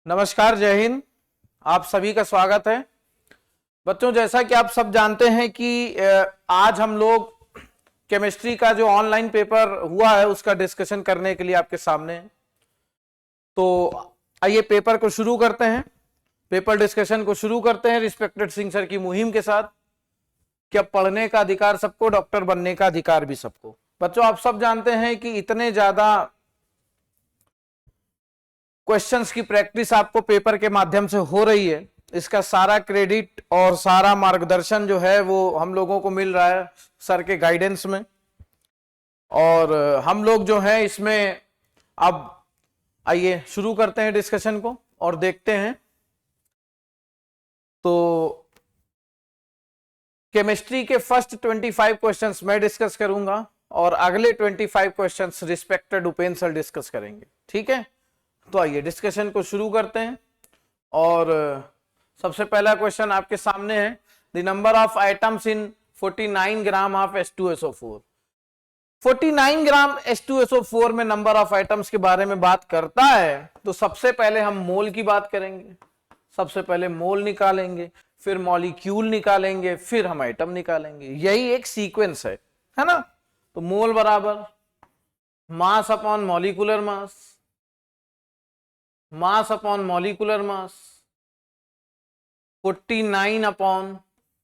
नमस्कार, जय हिंद। आप सभी का स्वागत है। बच्चों, जैसा कि आप सब जानते हैं कि आज हम लोग केमिस्ट्री का जो ऑनलाइन पेपर हुआ है उसका डिस्कशन करने के लिए आपके सामने हैं। तो आइए पेपर को शुरू करते हैं, पेपर डिस्कशन को शुरू करते हैं रिस्पेक्टेड सिंह सर की मुहिम के साथ कि अब पढ़ने का अधिकार सबको, डॉक्टर बनने का अधिकार भी सबको। बच्चों, आप सब जानते हैं कि इतने ज्यादा क्वेश्चंस की प्रैक्टिस आपको पेपर के माध्यम से हो रही है, इसका सारा क्रेडिट और सारा मार्गदर्शन जो है वो हम लोगों को मिल रहा है सर के गाइडेंस में। और हम लोग जो है इसमें अब आइए शुरू करते हैं डिस्कशन को और देखते हैं। तो केमिस्ट्री के फर्स्ट 25 क्वेश्चंस मैं डिस्कस करूंगा और अगले 25 questions respected Upendra sir discuss करेंगे, ठीक है। तो आइए डिस्कशन को शुरू करते हैं। और सबसे पहला क्वेश्चन आपके सामने है, the number of items in 49 gram of H2SO4। 49 gram H2SO4 में नंबर ऑफ आइटम्स के बारे में बात करता है तो सबसे पहले हम मोल की बात करेंगे। सबसे पहले मोल निकालेंगे, फिर मॉलिक्यूल निकालेंगे, फिर हम आइटम निकालेंगे। यही एक सीक्वेंस है ना। तो मोल बराबर mass upon molecular mass, mass upon molecular mass 49 upon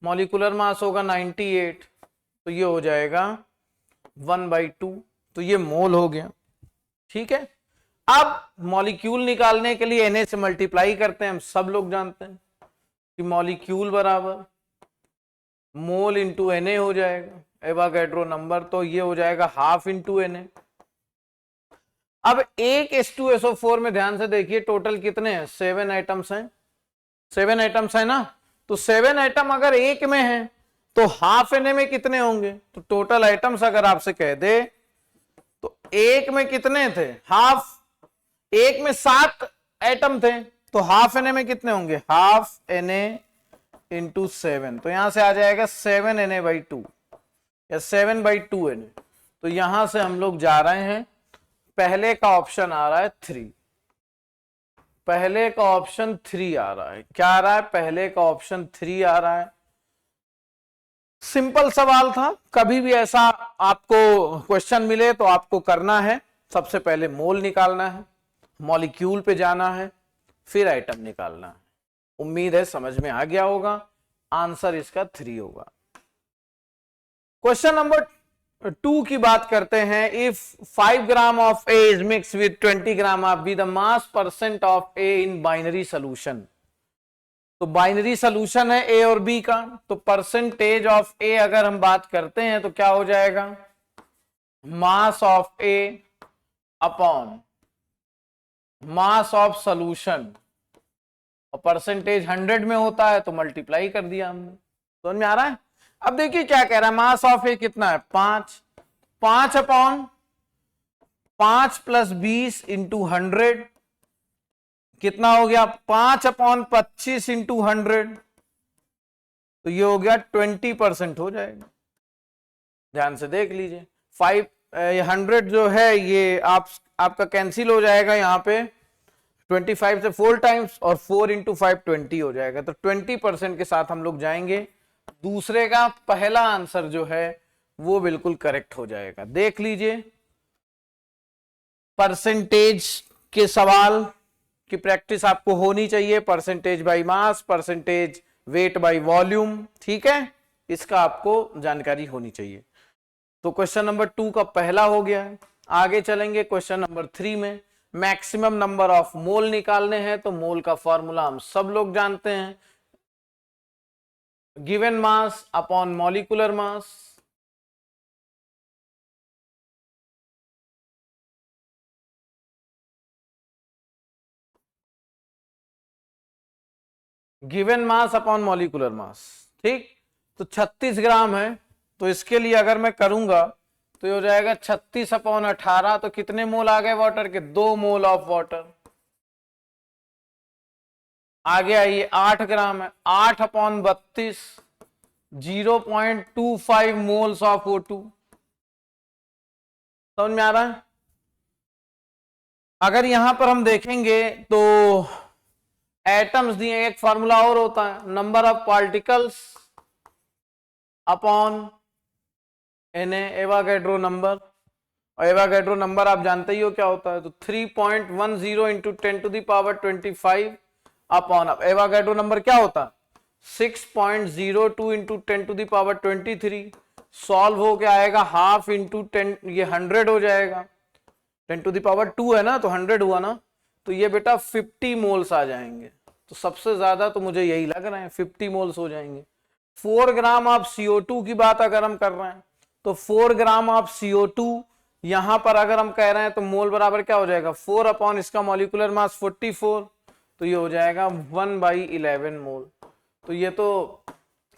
molecular mass होगा 98, तो ये हो जाएगा 1/2। तो ये मोल हो गया, ठीक है। अब मॉलिक्यूल निकालने के लिए Na से मल्टीप्लाई करते हैं। हम सब लोग जानते हैं कि मॉलिक्यूल बराबर मोल इंटू Na हो जाएगा, एवोगाड्रो नंबर, तो ये हो जाएगा हाफ इंटू Na। अब एक H2SO4 में ध्यान से देखिए टोटल कितने हैं, 7 आइटम्स हैं। 7 आइटम्स है ना। तो 7 आइटम अगर एक में है तो हाफ Na में कितने होंगे। तो टोटल आइटम्स अगर आपसे कह दे तो एक में कितने थे, हाफ। एक में 7 आइटम थे तो हाफ Na में कितने होंगे, हाफ Na इंटू 7। तो यहां से आ जाएगा 7Na/2 या 7/2 Na। तो यहां से हम लोग जा रहे हैं, पहले का ऑप्शन आ रहा है 3। पहले का ऑप्शन 3 आ रहा है। क्या आ रहा है, पहले का ऑप्शन 3 आ रहा है। सिंपल सवाल था, कभी भी ऐसा आपको क्वेश्चन मिले तो आपको करना है, सबसे पहले मोल निकालना है, मॉलिक्यूल पे जाना है, फिर आइटम निकालना है। उम्मीद है समझ में आ गया होगा। आंसर इसका 3 होगा। क्वेश्चन नंबर 2 की बात करते हैं। If 5 gram of A is mix with 20 gram of B, the mass percent of A in binary solution. तो बाइनरी सोल्यूशन है A और B का, तो परसेंटेज ऑफ A अगर हम बात करते हैं तो क्या हो जाएगा, mass of A upon mass of solution. और परसेंटेज 100 में होता है तो मल्टीप्लाई कर दिया हमने। समझ में आ रहा है। अब देखिए क्या कह रहा है, मास ऑफ ए कितना है 5, 5 अपॉन 5 प्लस 20 इंटू 100 कितना हो गया, 5 अपॉन 25 इंटू 100, तो ये हो गया 20% हो जाएगा। ध्यान से देख लीजिए, 100 जो है ये आपका कैंसिल हो जाएगा यहाँ पे 25 से 4 टाइम्स, और 4 इंटू 5 20 हो जाएगा। तो 20% के साथ हम लोग जाएंगे। दूसरे का पहला आंसर जो है वो बिल्कुल करेक्ट हो जाएगा। देख लीजिए, परसेंटेज के सवाल की प्रैक्टिस आपको होनी चाहिए। Percentage by mass, percentage weight by volume, ठीक है, इसका आपको जानकारी होनी चाहिए। तो क्वेश्चन नंबर 2 का पहला हो गया है। आगे चलेंगे क्वेश्चन नंबर 3 में। मैक्सिमम नंबर ऑफ मोल निकालने हैं, तो मोल का फॉर्मूला हम सब लोग जानते हैं, given mass upon molecular mass. Given mass upon molecular mass, ठीक। तो 36 ग्राम है, तो इसके लिए अगर मैं करूंगा तो ये हो जाएगा 36 अपॉन 18। तो कितने मोल आ गए वाटर के, 2 मोल ऑफ वाटर। आगे आइए, 8 ग्राम है, 8 अपॉन 32 0.25 मोल्स ऑफ O2। समझ में आ रहा है। अगर यहां पर हम देखेंगे तो एटम्स दिए, एक फॉर्मूला और होता है, number of particles upon Na, Avogadro number. और एवोगैड्रो नंबर आप जानते ही हो क्या होता है, तो 3.10 इंटू 10⁻25 अपॉन, अब एवोगैड्रो नंबर क्या होता है 6.02 इंटू 10⁻23, सॉल्व हो के आएगा हाफ इंटू 10, ये 100 हो जाएगा, 10⁻2 है ना, तो 100 हुआ ना, तो ये बेटा 50 मोल्स आ जाएंगे। तो सबसे ज्यादा तो मुझे यही लग रहा है 50 मोल्स हो जाएंगे। 4 ग्राम ऑफ CO2 की बात अगर हम कर रहे हैं तो 4 ग्राम ऑफ CO2 यहां पर अगर हम कह रहे हैं तो मोल बराबर क्या हो जाएगा 4 अपॉन इसका मॉलिक्यूलर मास 44, तो ये हो जाएगा 1/11 मोल। तो ये तो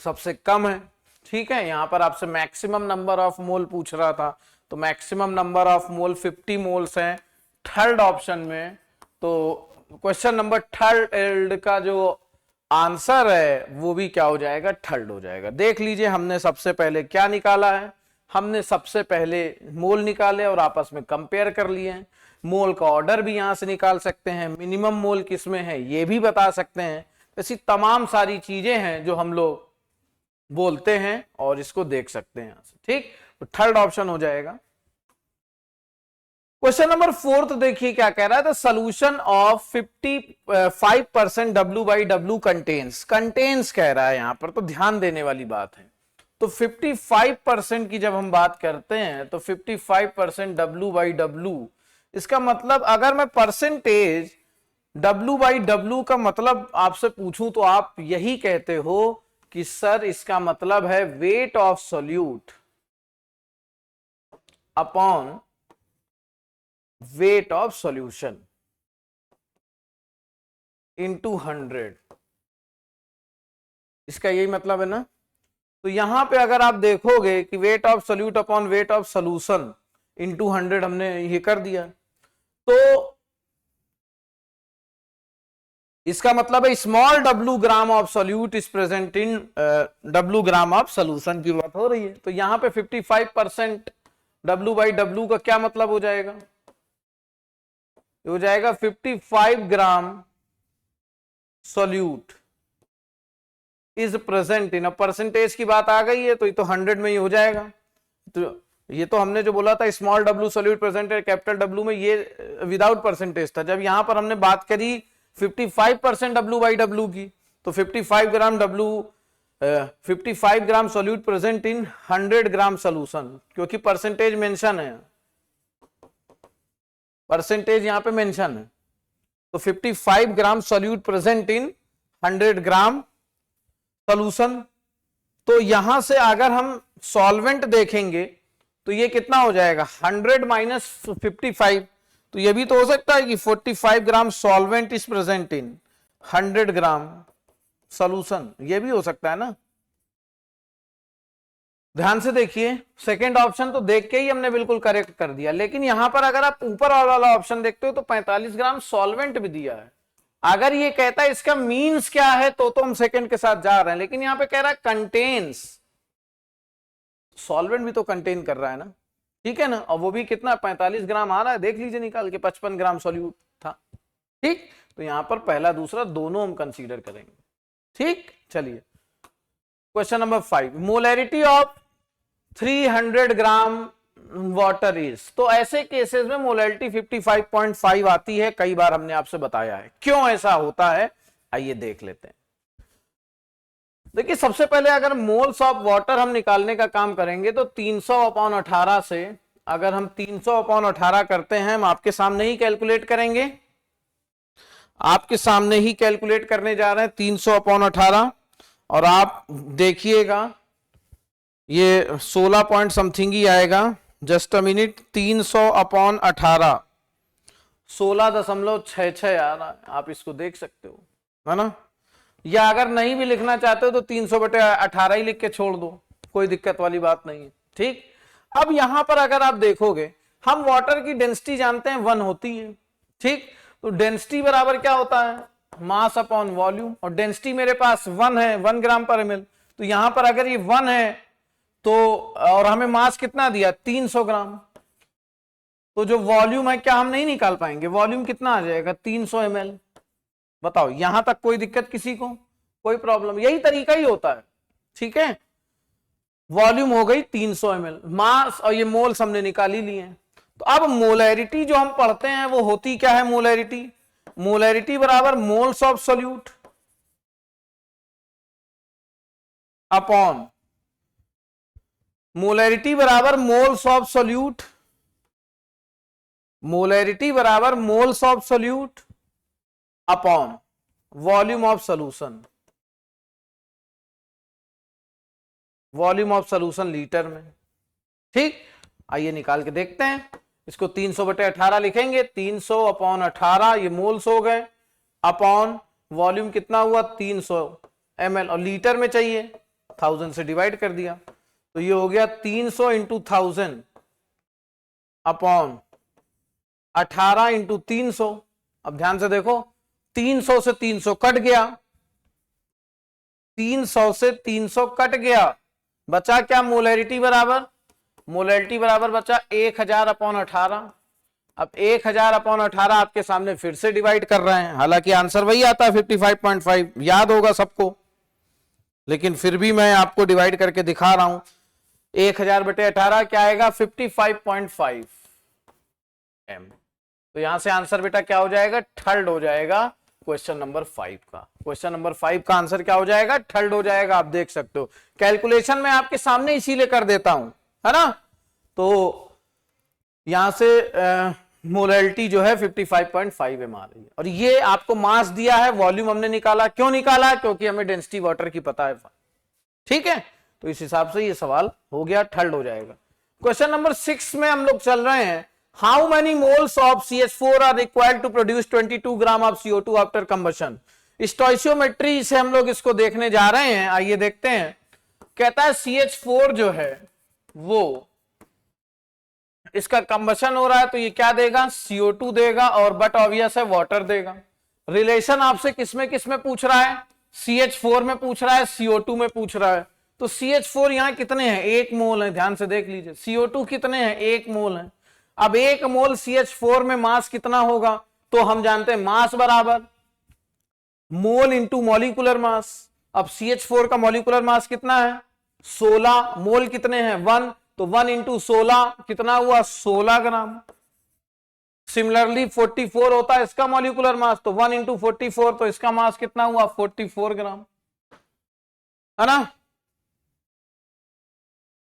सबसे कम है। ठीक है, यहां पर आपसे मैक्सिमम नंबर ऑफ मोल पूछ रहा था, तो maximum number of mole 50 moles हैं थर्ड ऑप्शन में। तो क्वेश्चन नंबर थर्ड का जो आंसर है वो भी क्या हो जाएगा, थर्ड हो जाएगा। देख लीजिए हमने सबसे पहले क्या निकाला है, हमने सबसे पहले मोल निकाले और आपस में कंपेयर कर लिए हैं। मोल का ऑर्डर भी यहां से निकाल सकते हैं, मिनिमम मोल किसमें है ये भी बता सकते हैं। ऐसी तमाम सारी चीजें हैं जो हम लोग बोलते हैं और इसको देख सकते हैं यहां से। ठीक, तो थर्ड ऑप्शन हो जाएगा। क्वेश्चन नंबर 4 देखिए क्या कह रहा है, the solution of 55% W/W contains कह रहा है यहां पर, तो ध्यान देने वाली बात है। तो 55% की जब हम बात करते हैं तो 55% W/W, इसका मतलब अगर मैं परसेंटेज W/W का मतलब आपसे पूछूं तो आप यही कहते हो कि सर इसका मतलब है weight of solute upon weight of solution into 100, इसका यही मतलब है ना। तो यहां पे अगर आप देखोगे कि weight of solute upon weight of solution into 100 हमने ये कर दिया, तो इसका मतलब है small W gram of solute is present in W gram of solution की बात हो रही है। तो यहां पे 55% W/W का क्या मतलब हो जाएगा, हो जाएगा 55 gram solute is present in, percentage की बात आ गई है तो ये तो 100 में ही हो जाएगा। तो ये तो हमने जो बोला था स्मॉल W सोल्यूट प्रेजेंट है कैपिटल W में, ये विदाउट परसेंटेज था। जब यहां पर हमने बात करी 55% W/W की, तो 55 gram solute present in 100 gram solution, क्योंकि परसेंटेज मेंशन है, परसेंटेज यहां पे मेंशन है। तो 55 gram solute present in 100 gram solution. तो यहां से अगर हम सॉल्वेंट देखेंगे तो ये कितना हो जाएगा 100 माइनस 55, तो ये भी तो हो सकता है कि 45 gram solvent is present in 100 gram solution, ये भी हो सकता है ना। ध्यान से देखिए, सेकंड ऑप्शन तो देख के ही हमने बिल्कुल करेक्ट कर दिया, लेकिन यहां पर अगर आप ऊपर वाला ऑप्शन देखते हो तो 45 ग्राम सॉल्वेंट भी दिया है। अगर ये कहता है इसका मीन्स क्या है तो हम सेकंड के साथ जा रहे हैं, लेकिन यहां पे कह रहा है कंटेन्स, सॉल्वेंट भी तो कंटेन कर रहा है ना। ठीक है ना, और वो भी कितना 45 ग्राम आ रहा है, देख लीजिए निकाल के 55 ग्राम सॉल्यूट था। ठीक, तो यहां पर पहला दूसरा दोनों हम कंसीडर करेंगे। ठीक, चलिए question number 5, molarity of 300 gram water is, तो ऐसे केसेस में मोलैरिटी 55.5 आती है, कई बार हमने आपसे बताया है। क्यों ऐसा होता है आइए देख लेते हैं। देखिए सबसे पहले अगर मोल्स ऑफ वाटर हम निकालने का काम करेंगे तो 300/18 से, अगर हम 300/18 करते हैं, हम आपके सामने ही कैलकुलेट करेंगे, आपके सामने ही कैलकुलेट करने जा रहे हैं 300/18, और आप देखिएगा ये 16 पॉइंट समथिंग ही आएगा। जस्ट अ मिनट, 300/18 16.66 आ रहा है, आप इसको देख सकते हो, है ना। या अगर नहीं भी लिखना चाहते हो तो 300/18 ही लिख के छोड़ दो, कोई दिक्कत वाली बात नहीं है। ठीक, अब यहां पर अगर आप देखोगे हम वाटर की डेंसिटी जानते हैं 1 होती है। ठीक, तो डेंसिटी बराबर क्या होता है मास अपॉन वॉल्यूम, और डेंसिटी मेरे पास 1 है, 1 ग्राम पर ml। तो यहां पर अगर ये 1 है तो, और हमें मास कितना दिया 300 ग्राम, तो जो वॉल्यूम है क्या हम नहीं निकाल पाएंगे, वॉल्यूम कितना आ जाएगा 300 ml। बताओ यहां तक कोई दिक्कत किसी को, कोई प्रॉब्लम? यही तरीका ही होता है, ठीक है। वॉल्यूम हो गई 300 ml, मास और ये मोल्स हमने निकाल ही लिए हैं। तो अब मोलैरिटी जो हम पढ़ते हैं वो होती क्या है? मोलैरिटी, मोलैरिटी बराबर moles of solute upon, molarity बराबर मोल्स ऑफ सोल्यूट, मोलैरिटी बराबर moles of solute upon volume of solution, volume of solution litre में, ठीक। आइए निकाल के देखते हैं। इसको 300/18 लिखेंगे, 300/18 ये मोल्स हो गए, अपॉन वॉल्यूम कितना हुआ 300 ml, और लीटर में चाहिए 1000 से डिवाइड कर दिया, तो ये हो गया 300 × 1000 अपॉन 18 × 300। अब ध्यान से देखो, 300 से 300 कट गया, 300 से 300 कट गया, बचा क्या? मोलैरिटी बराबर, मोलैरिटी बराबर बचा 1000/18। अब 1000/18 आपके सामने फिर से डिवाइड कर रहे हैं, हालांकि आंसर वही आता है 55.5, याद होगा सबको, लेकिन फिर भी मैं आपको डिवाइड करके दिखा रहा हूं। 1000/18 क्या आएगा? 55.5 m। तो यहां से आंसर बेटा क्या हो जाएगा? थर्ड हो जाएगा क्वेश्चन नंबर 5 का। क्वेश्चन नंबर 5 का आंसर क्या हो जाएगा? थर्ड हो जाएगा। आप देख सकते हो कैलकुलेशन में आपके सामने इसीलिए कर देता हूं, है ना। तो यहां से मोलैरिटी जो है 55.5 m आ रही है, और ये आपको मास दिया है, वॉल्यूम हमने निकाला। क्यों निकाला? क्योंकि हमें डेंसिटी वाटर की पता है, ठीक है। तो इस हिसाब से ये सवाल हो गया, थर्ड हो जाएगा। क्वेश्चन नंबर 6 में हम लोग चल रहे हैं। How many moles of CH4 are required to produce 22 gram of CO2 after combustion? Stoichiometry से हम लोग इसको देखने जा रहे हैं। आइए देखते हैं। कहता है CH4 जो है वो, इसका कंबशन हो रहा है तो ये क्या देगा? CO2 देगा, और बट ऑब्वियस है वाटर देगा। रिलेशन आपसे किसमें पूछ रहा है? CH4 में पूछ रहा है, CO2 में पूछ रहा है। तो CH4 यहां कितने हैं? 1 मोल है, ध्यान से देख लीजिए। CO2 कितने हैं? 1 मोल है। अब 1 मोल CH4 में मास कितना होगा? तो हम जानते हैं मास बराबर मोल इंटू मॉलिक्यूलर मास। अब CH4 का मॉलिक्यूलर मास कितना है? 16। मोल कितने हैं? 1, तो 1 × 16 कितना हुआ? 16 ग्राम। सिमिलरली 44 होता है इसका मॉलिक्यूलर मास, तो 1 × 44, तो इसका मास कितना हुआ? 44 ग्राम, है ना।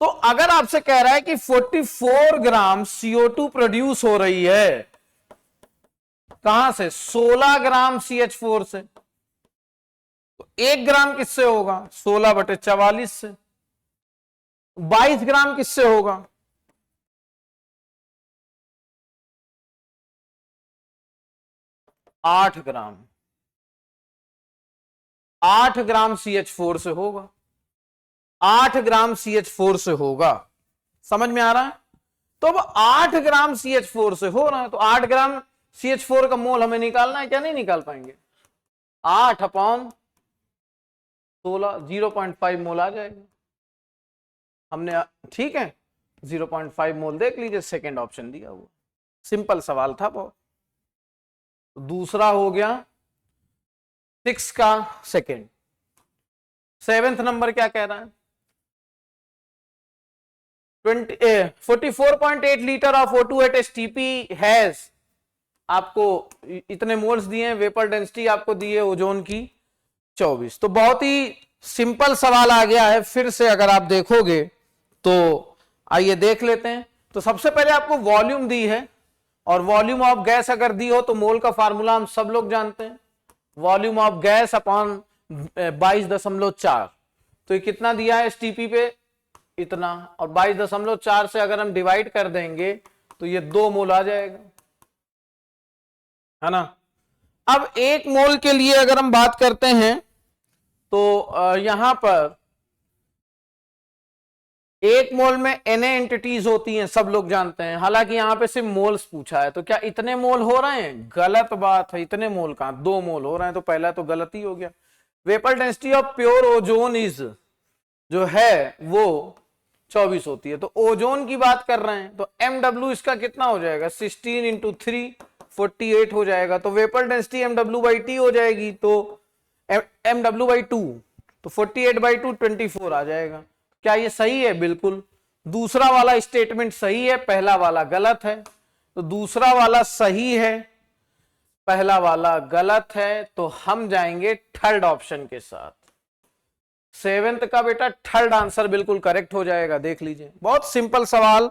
तो अगर आपसे कह रहा है कि 44 ग्राम CO2 प्रोड्यूस हो रही है, कहां से? 16 ग्राम CH4 से, तो 1 ग्राम किससे होगा? 16/44 से। 22 ग्राम किससे होगा? 8 ग्राम। 8 ग्राम CH4 से होगा, 8 ग्राम CH4 से होगा। समझ में आ रहा है? तो अब 8 ग्राम CH4 से हो रहा है, तो 8 ग्राम CH4 का मोल हमें निकालना है, क्या नहीं निकाल पाएंगे? 8/16 0.5 मोल आ जाएगा हमने, ठीक है। 0.5 मोल देख लीजिए, सेकंड ऑप्शन दिया हुआ, सिंपल सवाल था बहुत। दूसरा हो गया 6 का सेकंड। 7th नंबर क्या कह रहा है? 44.8 litre of O2 at STP has, आपको इतने मोल्स दिए हैं, वेपर डेंसिटी आपको दी है ओजोन की 24। तो बहुत ही सिंपल सवाल आ गया है। फिर से अगर आप देखोगे तो आइए देख लेते हैं। तो सबसे पहले आपको वॉल्यूम दी है, और वॉल्यूम ऑफ गैस अगर दी हो तो मोल का फार्मूला हम सब लोग जानते हैं, वॉल्यूम ऑफ गैस अपॉन 22.4। तो ये कितना दिया है STP पे? इतना, और 22.4 से अगर हम डिवाइड कर देंगे तो ये 2 मोल आ जाएगा, है ना। अब 1 मोल के लिए अगर हम बात करते हैं तो यहां पर 1 मोल में Na एंटिटीज होती हैं, सब लोग जानते हैं। हालांकि यहां पे सिर्फ मोल्स पूछा है, तो क्या इतने मोल हो रहे हैं? गलत बात है, इतने मोल कहां, 2 मोल हो रहे हैं, तो पहला तो गलत ही हो गया। Vapour density of pure ozone is जो है वो 24 होती है, तो ओजोन की बात कर रहे हैं, तो MW इसका कितना हो जाएगा? 16 × 3 48 हो जाएगा, तो वेपर डेंसिटी mw/t हो जाएगी, तो mw/2, तो 48/2 24 आ जाएगा। क्या ये सही है? बिल्कुल। दूसरा वाला स्टेटमेंट सही है, पहला वाला गलत है। तो दूसरा वाला सही है, पहला वाला गलत है, तो हम जाएंगे थर्ड ऑप्शन के साथ। सेवेंथ का बेटा थर्ड आंसर बिल्कुल करेक्ट हो जाएगा। देख लीजिए, बहुत सिंपल सवाल।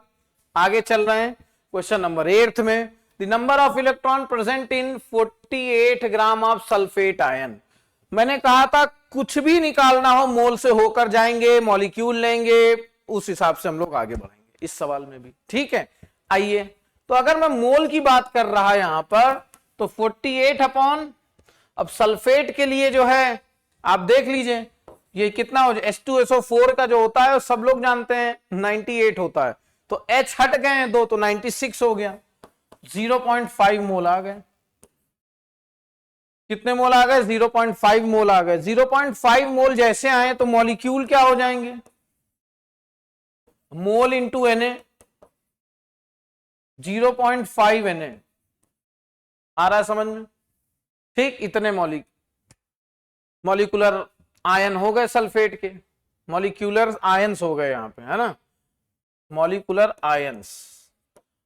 आगे चल रहे हैं क्वेश्चन नंबर 8 में। The number of electron present in 48 gram of sulphate ion. मैंने कहा था कुछ भी निकालना हो मोल से होकर जाएंगे, मॉलिक्यूल लेंगे, उस हिसाब से हम लोग आगे बढ़ेंगे इस सवाल में भी। ठीक है, आइए। तो अगर मैं मोल की बात कर रहा यहां पर, तो 48 अपॉन, अब सल्फेट के लिए जो है आप देख लीजिए ये कितना हो जाए, H2SO4 का जो होता है सब लोग जानते हैं 98 होता है, तो H हट गए हैं दो, तो 96 हो गया। 0.5 मोल आ गए। कितने मोल आ गए? 0.5 मोल आ गए। 0.5 मोल जैसे आए तो मॉलिक्यूल क्या हो जाएंगे? मोल इंटू Na, 0.5 Na आ रहा है समझ में? ठीक, इतने मॉलिक्यूलर आयन हो गए सल्फेट के, मॉलिक्यूलर आयंस हो गए यहां पे, है ना, मॉलिक्यूलर आयंस।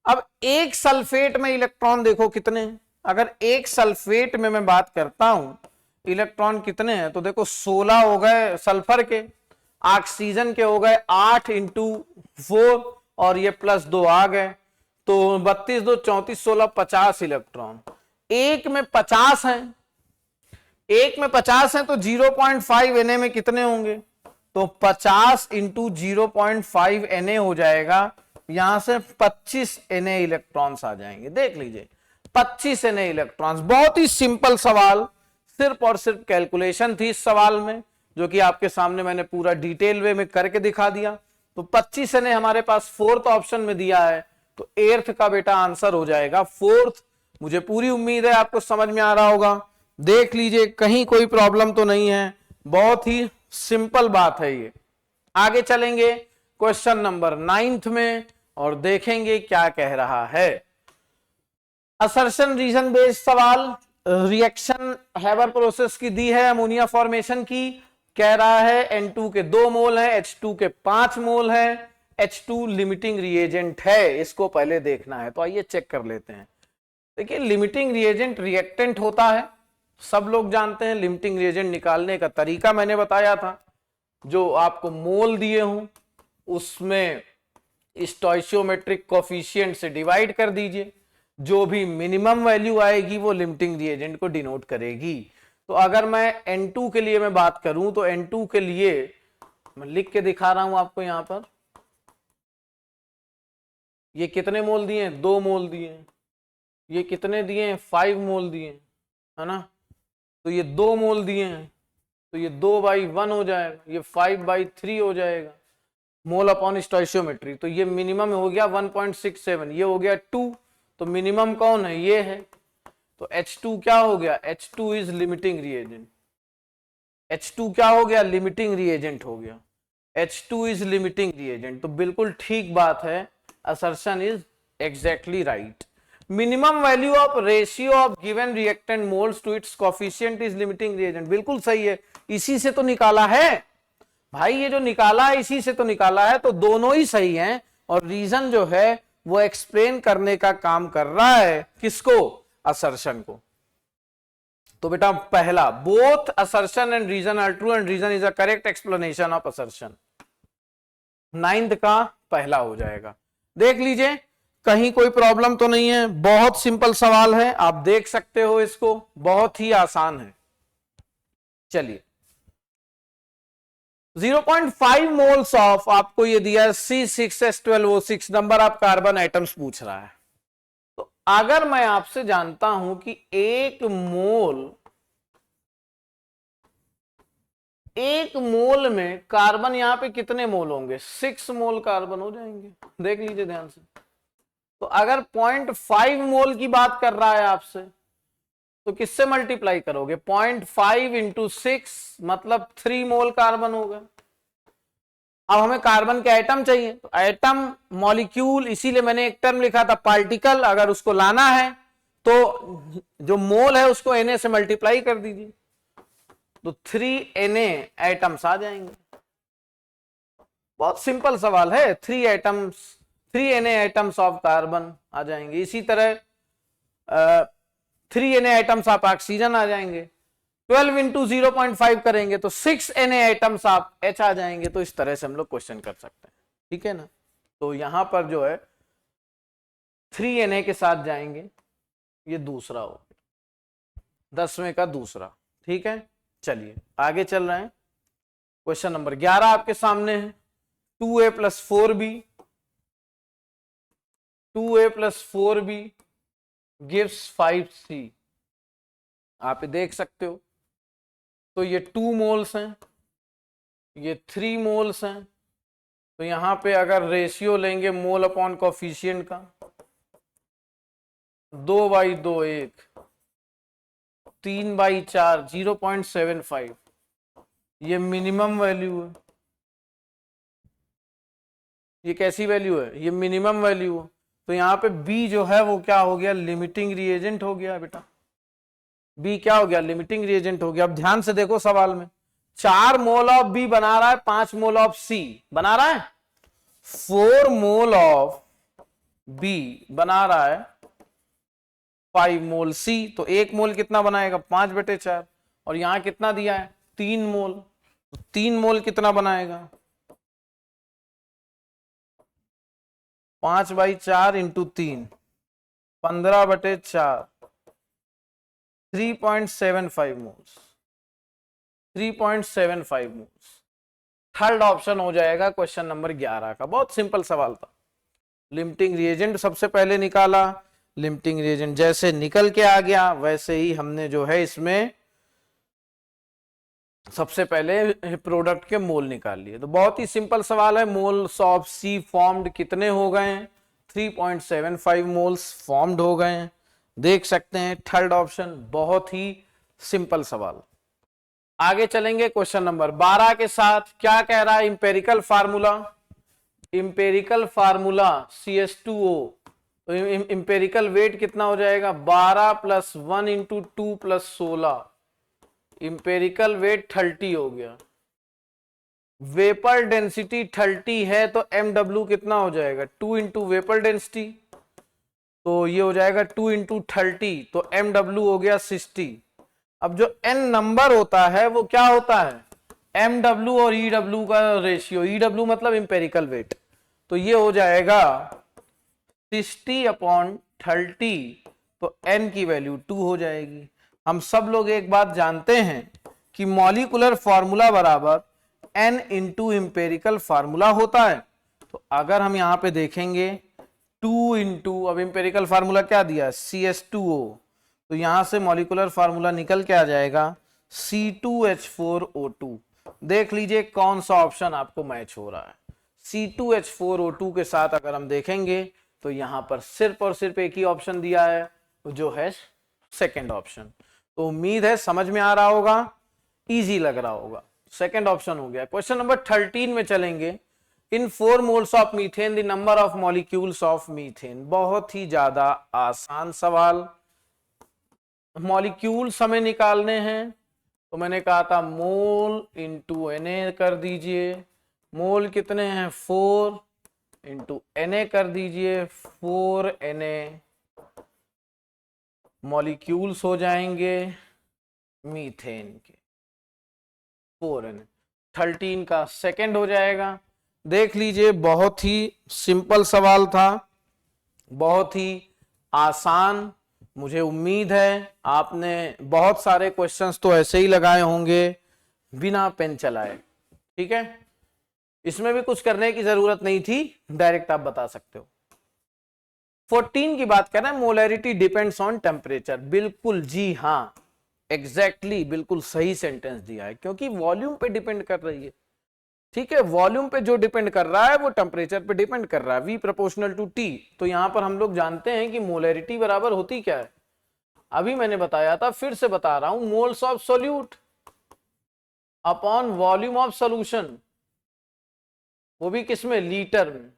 अब एक सल्फेट में इलेक्ट्रॉन देखो कितने हैं। अगर एक सल्फेट में मैं बात करता हूं इलेक्ट्रॉन कितने हैं, तो देखो 16 हो गए सल्फर के, ऑक्सीजन के हो गए 8 इंटू 4 और ये प्लस 2 आ गए, तो 32 2 34 16 50 इलेक्ट्रॉन। एक में 50 हैं, एक में 50 हैं, तो 0.5 Na में कितने होंगे? तो 50 इंटू 0.5 Na हो जाएगा। यहां से 25 Na इलेक्ट्रॉन्स आ जाएंगे। देख लीजिए 25 Na इलेक्ट्रॉन्स। बहुत ही सिंपल सवाल, सिर्फ और सिर्फ कैलकुलेशन थी इस सवाल में, जो कि आपके सामने मैंने पूरा डिटेल वे में करके दिखा दिया। तो 25 Na हमारे पास फोर्थ ऑप्शन में दिया है, तो एर्थ का बेटा आंसर हो जाएगा फोर्थ। मुझे पूरी उम्मीद है आपको समझ में आ रहा होगा। देख लीजिए कहीं कोई प्रॉब्लम तो नहीं है, बहुत ही सिंपल बात है ये। आगे चलेंगे क्वेश्चन नंबर 9 में और देखेंगे क्या कह रहा है। असर्शन रीजन बेस्ड सवाल। रिएक्शन हैबर प्रोसेस की दी है अमोनिया फॉर्मेशन की। कह रहा है N2 के 2 मोल है, H2 के 5 मोल है, H2 लिमिटिंग रिएजेंट है। इसको पहले देखना है, तो आइए चेक कर लेते हैं। देखिए लिमिटिंग रिएजेंट रिएक्टेंट होता है, सब लोग जानते हैं। लिमिटिंग रिएजेंट निकालने का तरीका मैंने बताया था, जो आपको मोल दिए हों उसमें स्टोइचियोमेट्रिक कोफिशिएंट से डिवाइड कर दीजिए, जो भी मिनिमम वैल्यू आएगी वो लिमिटिंग रिएजेंट को डिनोट करेगी। तो अगर मैं N2 के लिए मैं बात करूं, तो N2 के लिए मैं लिख के दिखा रहा हूं आपको यहां पर। ये कितने मोल दिए? 2 मोल दिए। ये कितने दिए? 5 मोल दिए, है ना। तो ये 2 मोल दिए हैं, तो ये 2/1 हो जाएगा, ये 5/3 हो जाएगा मोल अपॉन स्टोइचियोमेट्री। तो ये मिनिमम हो गया 1.67, ये हो गया 2, तो मिनिमम कौन है? ये है। तो H2 क्या हो गया? H2 is limiting reagent. H2 क्या हो गया? लिमिटिंग रिएजेंट हो गया। H2 इज लिमिटिंग रिएजेंट, तो बिल्कुल ठीक बात है। Assertion is exactly right. Minimum value of ratio of given reactant moles to its coefficient is limiting reagent. बिल्कुल सही है, इसी से तो निकाला है भाई, ये जो निकाला है इसी से तो निकाला है। तो दोनों ही सही हैं, और रीजन जो है वो एक्सप्लेन करने का काम कर रहा है किसको? असर्शन को। तो बेटा पहला, both assertion and reason are true and reason is a correct explanation of assertion. 9th का पहला हो जाएगा। देख लीजिए कहीं कोई प्रॉब्लम तो नहीं है, बहुत सिंपल सवाल है, आप देख सकते हो इसको, बहुत ही आसान है। चलिए 0.5 मोल्स ऑफ, आपको ये दिया है C6H12O6, number of carbon atoms पूछ रहा है। तो अगर मैं आपसे जानता हूं कि एक मोल में कार्बन, यहां पे कितने मोल होंगे? 6 मोल कार्बन हो जाएंगे। देख लीजिए ध्यान से। तो अगर 0.5 मोल की बात कर रहा है आपसे, तो किससे मल्टीप्लाई करोगे? 0.5 इंटू 6 मतलब 3 मोल कार्बन होगा। अब हमें कार्बन के एटम चाहिए, तो एटम मॉलिक्यूल, इसीलिए मैंने एक टर्म लिखा था पार्टिकल। अगर उसको लाना है तो जो मोल है उसको Na से मल्टीप्लाई कर दीजिए, तो 3Na एटम्स आ जाएंगे। बहुत सिंपल सवाल है, 3Na एटम्स ऑफ कार्बन आ जाएंगे। इसी तरह 3Na एटम्स ऑफ ऑक्सीजन आ जाएंगे। 12 इंटू 0.5 करेंगे तो 6Na एटम्स ऑफ H आ जाएंगे। तो इस तरह से हम लोग क्वेश्चन कर सकते हैं, ठीक है ना। तो यहां पर जो है 3Na के साथ जाएंगे, ये दूसरा हो, 10वें का दूसरा, ठीक है। चलिए आगे चल रहे हैं। क्वेश्चन नंबर 11 आपके सामने है। 2A plus 4B, 2A plus 4B gives 5C। आप देख सकते हो, तो ये 2 मोल्स हैं, ये 3 मोल्स हैं। तो यहां पे अगर रेशियो लेंगे मोल अपॉन कोफिशिएंट का, 2/2 1, 3/4 0.75, ये मिनिमम वैल्यू है। ये कैसी वैल्यू है? ये मिनिमम वैल्यू है। तो यहां पे B जो है वो क्या हो गया? लिमिटिंग रिएजेंट हो गया बेटा। B क्या हो गया? लिमिटिंग रिएजेंट हो गया। अब ध्यान से देखो सवाल में, 4 मोल ऑफ B बना रहा है 5 मोल ऑफ C बना रहा है, 4 मोल ऑफ B बना रहा है 5 मोल C। तो 1 मोल कितना बनाएगा? 5/4। और यहां कितना दिया है? 3 मोल। तो 3 मोल कितना बनाएगा? 5/4 into 3, 15/4, 3.75 moles, 3.75 moles. Third option हो जाएगा क्वेश्चन नंबर 11 का। बहुत सिंपल सवाल था। लिमिटिंग रिएजेंट सबसे पहले निकाला, लिमिटिंग रिएजेंट जैसे निकल के आ गया वैसे ही हमने जो है इसमें सबसे पहले प्रोडक्ट के मोल निकाल लिए। तो बहुत ही सिंपल सवाल है। मोल्स ऑफ सी फॉर्म्ड कितने हो गए हैं? 3.75 मोल्स फॉर्म्ड हो गए हैं। देख सकते हैं थर्ड ऑप्शन। बहुत ही सिंपल सवाल। आगे चलेंगे क्वेश्चन नंबर 12 के साथ। क्या कह रहा है? Empirical formula, empirical formula CH2O। तो इंपेरिकल वेट कितना हो जाएगा? 12 plus 1 into 2 plus 16, empirical weight 30 हो गया। वेपर डेंसिटी 30 है तो MW कितना हो जाएगा? 2 इंटू वेपर डेंसिटी, तो ये हो जाएगा 2 इंटू 30, तो MW हो गया 60। अब जो N नंबर होता है वो क्या होता है? MW और EW का रेशियो। EW मतलब इंपेरिकल वेट। तो ये हो जाएगा 60/30, तो N की वैल्यू 2 हो जाएगी। हम सब लोग एक बात जानते हैं कि मॉलिक्यूलर फार्मूला बराबर N इंटू इंपेरिकल फार्मूला होता है। तो अगर हम यहां पे देखेंगे 2 इंटू, अब इंपेरिकल फार्मूला क्या दिया? CH2O। तो यहां से मॉलिक्यूलर फार्मूला निकल के आ जाएगा C2H4O2। देख लीजिए कौन सा ऑप्शन आपको मैच हो रहा है। C2H4O2 के साथ अगर हम देखेंगे तो यहां पर सिर्फ और सिर्फ एक ही ऑप्शन दिया है, जो है सेकंड ऑप्शन। तो उम्मीद है समझ में आ रहा होगा, इजी लग रहा होगा। सेकंड ऑप्शन हो गया। क्वेश्चन नंबर 13 में चलेंगे। इन 4 moles of methane the number of molecules of methane. बहुत ही ज्यादा आसान सवाल। मॉलिक्यूल्स हमें निकालने हैं, तो मैंने कहा था मोल इंटू Na कर दीजिए। मोल कितने हैं? 4 इंटू Na कर दीजिए, 4Na मॉलिक्यूल्स हो जाएंगे मीथेन के, 4Na। 13 का सेकंड हो जाएगा। देख लीजिए बहुत ही सिंपल सवाल था, बहुत ही आसान। मुझे उम्मीद है आपने बहुत सारे क्वेश्चंस तो ऐसे ही लगाए होंगे बिना पेन चलाए, ठीक है। इसमें भी कुछ करने की जरूरत नहीं थी, डायरेक्ट आप बता सकते हो। 14 की बात कर रहे हैं, मोलैरिटी डिपेंड्स ऑन टेम्परेचर। बिल्कुल जी हाँ, एग्जैक्टली बिल्कुल सही सेंटेंस दिया है, क्योंकि वॉल्यूम पे डिपेंड कर रही है, ठीक है। वॉल्यूम पे जो डिपेंड कर रहा है वो टेम्परेचर पे डिपेंड कर रहा है, V प्रोपोर्शनल टू T। तो यहां पर हम लोग जानते हैं कि मोलैरिटी बराबर होती क्या है, अभी मैंने बताया था, फिर से बता रहा हूं, moles of solute upon volume of solution, वो भी किसमें? लीटर में,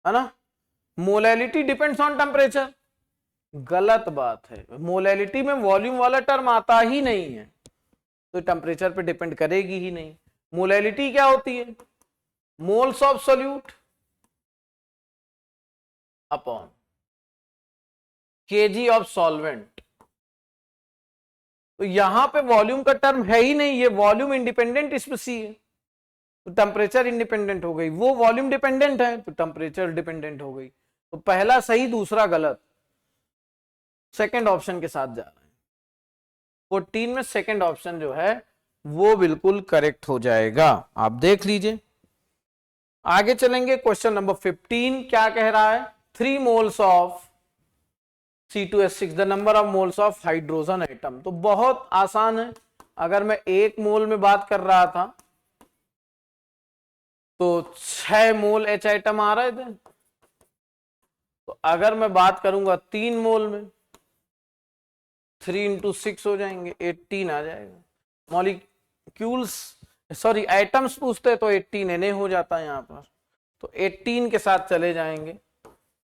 है ना। मोलैरिटी डिपेंड्स ऑन टेम्परेचर, गलत बात है, मोलैलिटी में वॉल्यूम वाला टर्म आता ही नहीं है, तो टेम्परेचर पे डिपेंड करेगी ही नहीं। मोलैलिटी क्या होती है? Moles of solute upon KG of solvent. तो यहां पे वॉल्यूम का टर्म है ही नहीं, ये वॉल्यूम इंडिपेंडेंट स्पीसी है, तो टेम्परेचर इंडिपेंडेंट हो गई। वो वॉल्यूम डिपेंडेंट है तो टेम्परेचर डिपेंडेंट हो गई। तो पहला सही दूसरा गलत, सेकंड ऑप्शन के साथ जा रहे हैं। 14 में सेकंड ऑप्शन जो है वो बिल्कुल करेक्ट हो जाएगा, आप देख लीजिए। आगे चलेंगे, क्वेश्चन नंबर 15 क्या कह रहा है? 3 moles of C2H6 the number of moles of hydrogen atom. तो बहुत आसान है, अगर मैं 1 मोल में बात कर रहा था तो 6 मोल H एटम आ रहे थे, तो अगर मैं बात करूंगा 3 मोल में 3 × 6 हो जाएंगे, 18 आ जाएगा। मॉलिक्यूल्स सॉरी एटम्स पूछते तो 18 Na हो जाता है यहाँ पर, तो 18 के साथ चले जाएंगे।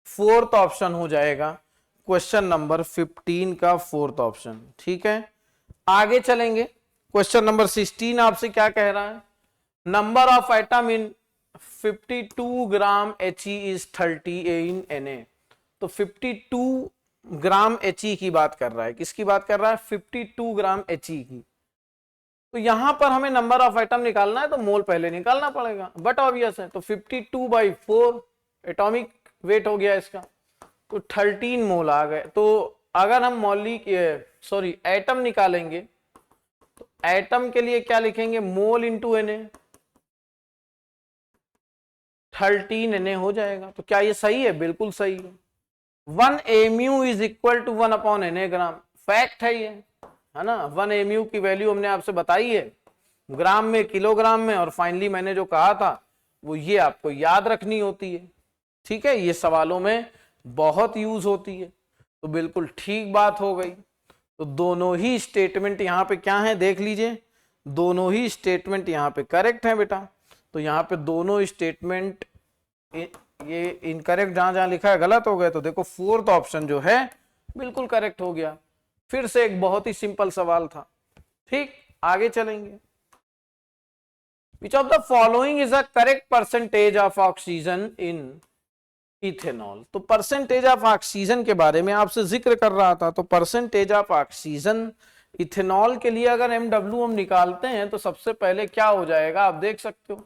फोर्थ ऑप्शन हो जाएगा क्वेश्चन नंबर 15 का फोर्थ ऑप्शन, ठीक है। आगे चलेंगे, क्वेश्चन नंबर 16 आपसे क्या कह रहा है? Number of atom in 52 gram He is 30 in Na। तो 52 ग्राम He की बात कर रहा है, किसकी बात कर रहा है? 52 ग्राम He की। तो यहां पर हमें नंबर ऑफ एटम निकालना है तो मोल पहले निकालना पड़ेगा, बट ऑब्वियस है। तो 52/4 एटॉमिक वेट हो गया इसका, तो 13 मोल आ गए। तो अगर हम एटम निकालेंगे तो एटम के लिए क्या लिखेंगे? मोल इंटू Na, 13 Na हो जाएगा। तो क्या ये सही है? बिल्कुल सही है। 1 mu is equal to 1/Na gram, fact है ये, है ना। 1 mu की वैल्यू हमने आपसे बताई है ग्राम में, किलोग्राम में, और फाइनली मैंने जो कहा था वो ये आपको याद रखनी होती है, ठीक है। ये सवालों में बहुत यूज होती है, तो बिल्कुल ठीक बात हो गई। तो दोनों ही स्टेटमेंट यहाँ पे क्या है देख लीजिए, दोनों ही स्टेटमेंट यहाँ पे करेक्ट है बेटा। तो यहाँ पे दोनों स्टेटमेंट ये इनकरेक्ट जहां जहां लिखा है गलत हो गए, तो देखो फोर्थ ऑप्शन जो है बिल्कुल करेक्ट हो गया। फिर से एक बहुत ही सिंपल सवाल था, ठीक। आगे चलेंगे, which of the following is a correct percentage of oxygen in ethanol. तो परसेंटेज ऑफ ऑक्सीजन के बारे में आपसे जिक्र कर रहा था। तो परसेंटेज ऑफ ऑक्सीजन इथेनॉल के लिए अगर MW हम निकालते हैं तो सबसे पहले क्या हो जाएगा, आप देख सकते हो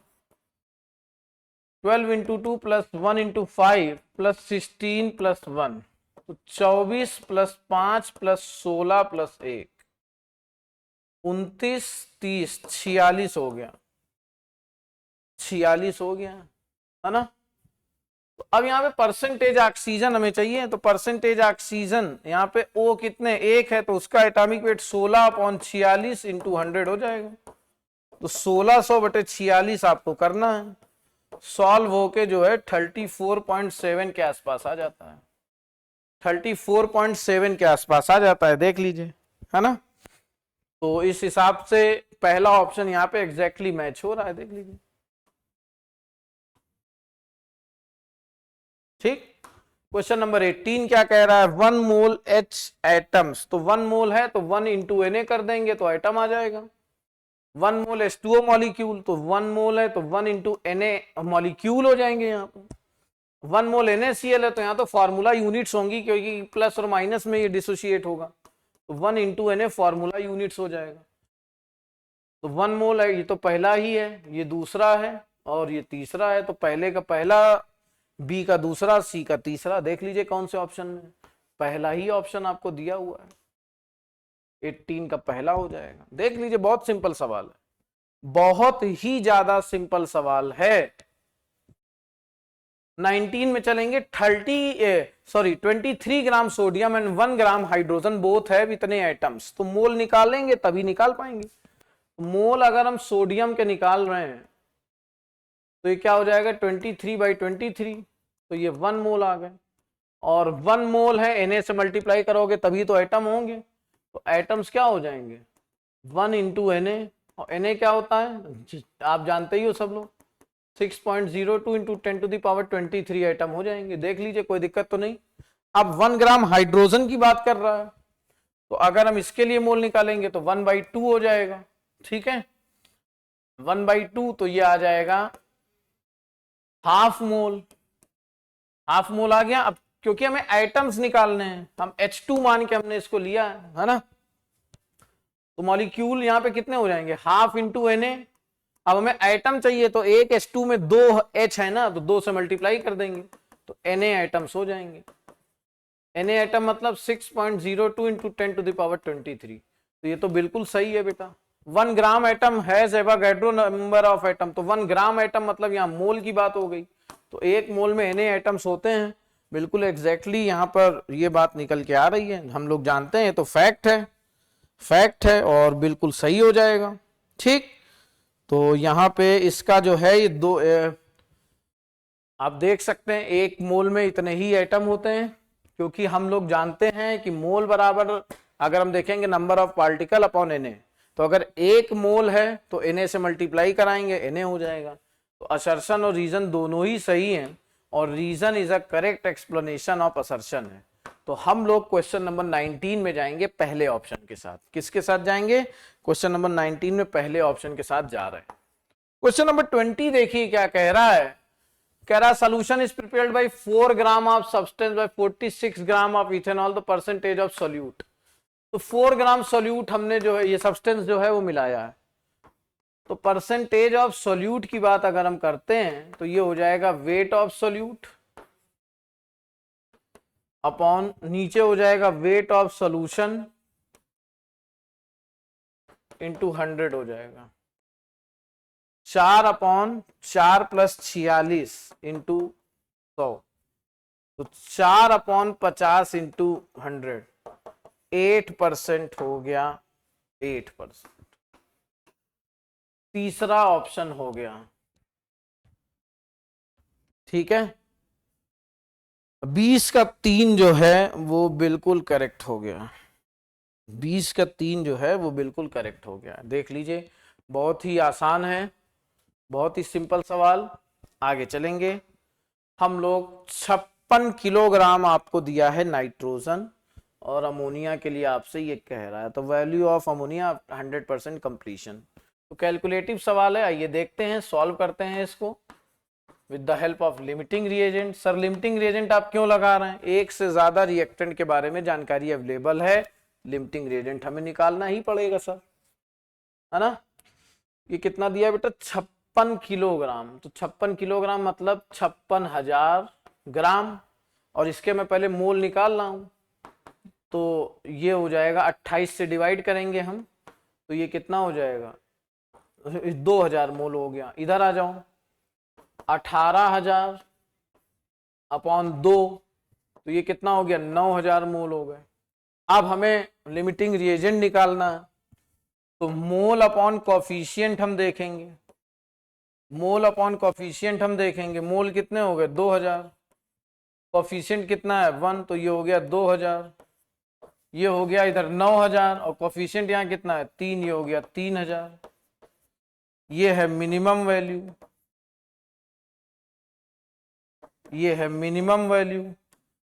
12 × 2 + 1 × 5 + 16 + 1, तो 24 + 5 + 16 + 1, 29, 30, 46 हो गया, 46 हो गया, है ना। तो अब यहाँ पे परसेंटेज ऑक्सीजन हमें चाहिए, तो परसेंटेज ऑक्सीजन यहाँ पे O कितने 1 है, तो उसका एटॉमिक वेट 16/46 × 100 हो जाएगा। तो 1600/46 आपको करना है, सॉल्व होके जो है 34.7 के आसपास आ जाता है, 34.7 के आसपास आ जाता है, देख लीजिए, है ना। तो इस हिसाब से पहला ऑप्शन यहाँ पे एग्जैक्टली मैच हो रहा है, देख लीजिए, ठीक। क्वेश्चन नंबर 18 क्या कह रहा है? 1 मोल H एटम्स। तो 1 मोल है तो 1 × Na कर देंगे तो एटम आ जाएगा। 1 मोल H2O मॉलिक्यूल, तो 1 मोल है तो 1 × Na मॉलिक्यूल हो जाएंगे यहाँ पे। 1 मोल NaCl है तो यहाँ तो फॉर्मूला यूनिट्स होंगी, क्योंकि प्लस और माइनस में ये डिसोशिएट होगा, तो 1 × Na फॉर्मूला यूनिट्स हो जाएगा। तो 1 मोल है, ये तो पहला ही है, ये दूसरा है और ये तीसरा है। तो पहले का पहला, बी का दूसरा, सी का तीसरा, देख लीजिए कौन से ऑप्शन में, पहला ही ऑप्शन आपको दिया हुआ है, 18 का पहला हो जाएगा। देख लीजिए, बहुत सिंपल सवाल है, बहुत ही ज्यादा सिंपल सवाल है। 19 में चलेंगे, 23 gram sodium and 1 gram hydrogen both है इतने एटम्स। तो मोल निकालेंगे तभी निकाल पाएंगे। मोल अगर हम सोडियम के निकाल रहे हैं तो ये क्या हो जाएगा 23/23, तो ये 1 मोल आ गए, और 1 मोल है Na से मल्टीप्लाई करोगे तभी तो एटम होंगे, तो एटम्स क्या हो जाएंगे 1 × Na, और Na क्या होता है आप जानते ही हो सब लोग, 6.02 × 10⁻23 एटम हो जाएंगे। देख लीजिए, कोई दिक्कत तो नहीं। अब 1 ग्राम हाइड्रोजन की बात कर रहा है, तो अगर हम इसके लिए मोल निकालेंगे तो 1/2 हो जाएगा, ठीक है, 1/2, तो ये आ जाएगा हाफ मोल, हाफ मोल आ गया। अब क्योंकि हमें आइटम्स निकालने हैं, हम H2 मान के हमने इसको लिया है ना, तो मॉलिक्यूल यहाँ पे कितने हो जाएंगे, हाफ इंटू Na। अब हमें आइटम चाहिए तो एक H2 में 2 H है ना, तो 2 से मल्टीप्लाई कर देंगे तो Na आइटम्स हो जाएंगे। Na आइटम मतलब 6.02 इंटू 10⁻23। तो ये तो बिल्कुल सही है बेटा। 1 gram item has Avogadro number of item, तो 1 ग्राम आइटम मतलब यहाँ मोल की बात हो गई, तो एक मोल में Na आइटम्स होते हैं। बिल्कुल एग्जैक्टली यहाँ पर ये बात निकल के आ रही है, हम लोग जानते हैं, तो फैक्ट है, फैक्ट है और बिल्कुल सही हो जाएगा। ठीक, तो यहाँ पे इसका जो है ये दो आप देख सकते हैं, एक मोल में इतने ही एटम होते हैं, क्योंकि हम लोग जानते हैं कि मोल बराबर, अगर हम देखेंगे number of particle upon Na, तो अगर एक मोल है तो Na से मल्टीप्लाई कराएंगे Na हो जाएगा। तो असर्शन और रीजन दोनों ही सही हैं, और reason is a correct explanation of assertion है। तो हम लोग क्वेश्चन नंबर 19 में जाएंगे पहले ऑप्शन के साथ। किसके साथ जाएंगे, क्वेश्चन नंबर 19 में पहले ऑप्शन के साथ जा रहे हैं। क्वेश्चन नंबर 20 देखिए क्या कह रहा है, कह रहा solution is prepared bye 4 gram of substance by 46 gram of ethanol, the percentage of solute. तो 4 ग्राम सोल्यूट हमने जो है, ये सब्सटेंस जो है वो मिलाया है, तो परसेंटेज ऑफ सोल्यूट की बात अगर हम करते हैं तो ये हो जाएगा वेट ऑफ सोल्यूट अपॉन, नीचे हो जाएगा वेट ऑफ सॉल्यूशन इंटू 100 हो जाएगा, 4/4 + 46 इंटू 100, तो 4/50 इंटू 100, 8% हो गया, 8%। तीसरा ऑप्शन हो गया, ठीक है। 20 का 3 जो है वो बिल्कुल करेक्ट हो गया, 20 का 3 जो है वो बिल्कुल करेक्ट हो गया। देख लीजिए, बहुत ही आसान है, बहुत ही सिंपल सवाल। आगे चलेंगे हम लोग। 56 किलोग्राम आपको दिया है नाइट्रोजन, और अमोनिया के लिए आपसे ये कह रहा है, तो वैल्यू ऑफ अमोनिया 100% कंप्लीशन। तो कैलकुलेटिव सवाल है, आइए देखते हैं, सॉल्व करते हैं इसको with the help of limiting reagent. Sir limiting reagent आप क्यों लगा रहे हैं, एक से ज्यादा रिएक्टेंट के बारे में जानकारी अवेलेबल है, लिमिटिंग रिएजेंट हमें निकालना ही पड़ेगा सर, है ना। ये कितना दिया बेटा, 56 किलोग्राम, तो 56 किलोग्राम मतलब 56,000 ग्राम, और इसके मैं पहले मोल निकाल रहा हूं, तो ये हो जाएगा 28 से डिवाइड करेंगे हम, तो ये कितना हो जाएगा, 2000 मोल हो गया। इधर आ जाओ, 18,000 अपॉन 2, तो ये कितना हो गया, 9,000 मोल हो गए। अब हमें लिमिटिंग रिएजेंट निकालना है, तो मोल अपॉन कोफिशिएंट हम देखेंगे, मोल अपॉन कोफिशिएंट हम देखेंगे, मोल कितने हो गए 2000, कोफिशिएंट कितना है 1, तो ये हो गया 2000, ये हो गया इधर 9000, और कोफिशिएंट यहाँ कितना है 3, ये हो गया 3000। ये है मिनिमम वैल्यू, ये है मिनिमम वैल्यू।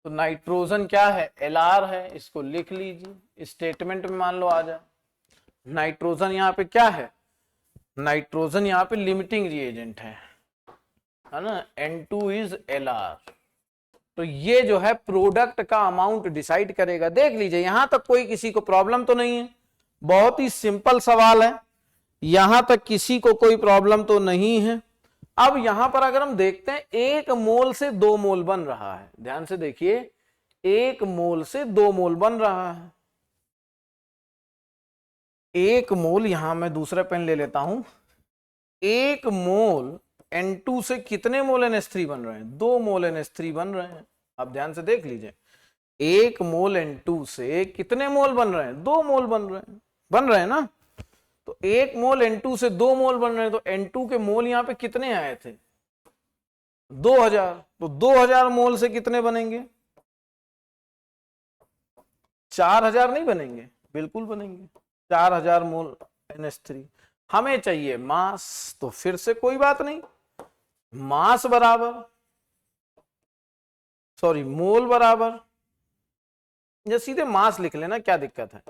तो नाइट्रोजन क्या है, Lr है, इसको लिख लीजिए, स्टेटमेंट में मान लो आ जाए। नाइट्रोजन यहाँ पे क्या है, नाइट्रोजन यहाँ पे लिमिटिंग रिएजेंट है ना, N2 इज Lr। तो ये जो है प्रोडक्ट का अमाउंट डिसाइड करेगा। देख लीजिए, यहां तक कोई किसी को प्रॉब्लम तो नहीं है, बहुत ही सिंपल सवाल है, यहां तक किसी को कोई प्रॉब्लम तो नहीं है। अब यहां पर अगर हम देखते हैं, 1 मोल से 2 मोल बन रहा है, ध्यान से देखिए, 1 मोल से 2 मोल बन रहा है। 1 मोल, यहां मैं दूसरा पेन ले लेता हूं, 1 मोल N2 से कितने मोल NH3 बन रहे हैं, 2 मोल NH3 बन रहे हैं। आप ध्यान से देख लीजिए, 1 मोल N2 से कितने मोल बन रहे हैं, 2 मोल बन रहे हैं ना। तो 1 मोल N2 से 2 मोल बन रहे हैं, तो N2 के मोल यहां पे कितने आए थे 2000, तो 2000 मोल से कितने बनेंगे, 4000 नहीं बनेंगे, बिल्कुल बनेंगे 4000 मोल NH3। हमें चाहिए मास, तो फिर से कोई बात नहीं, मास बराबर, सॉरी मोल बराबर या सीधे मास लिख लेना, क्या दिक्कत है।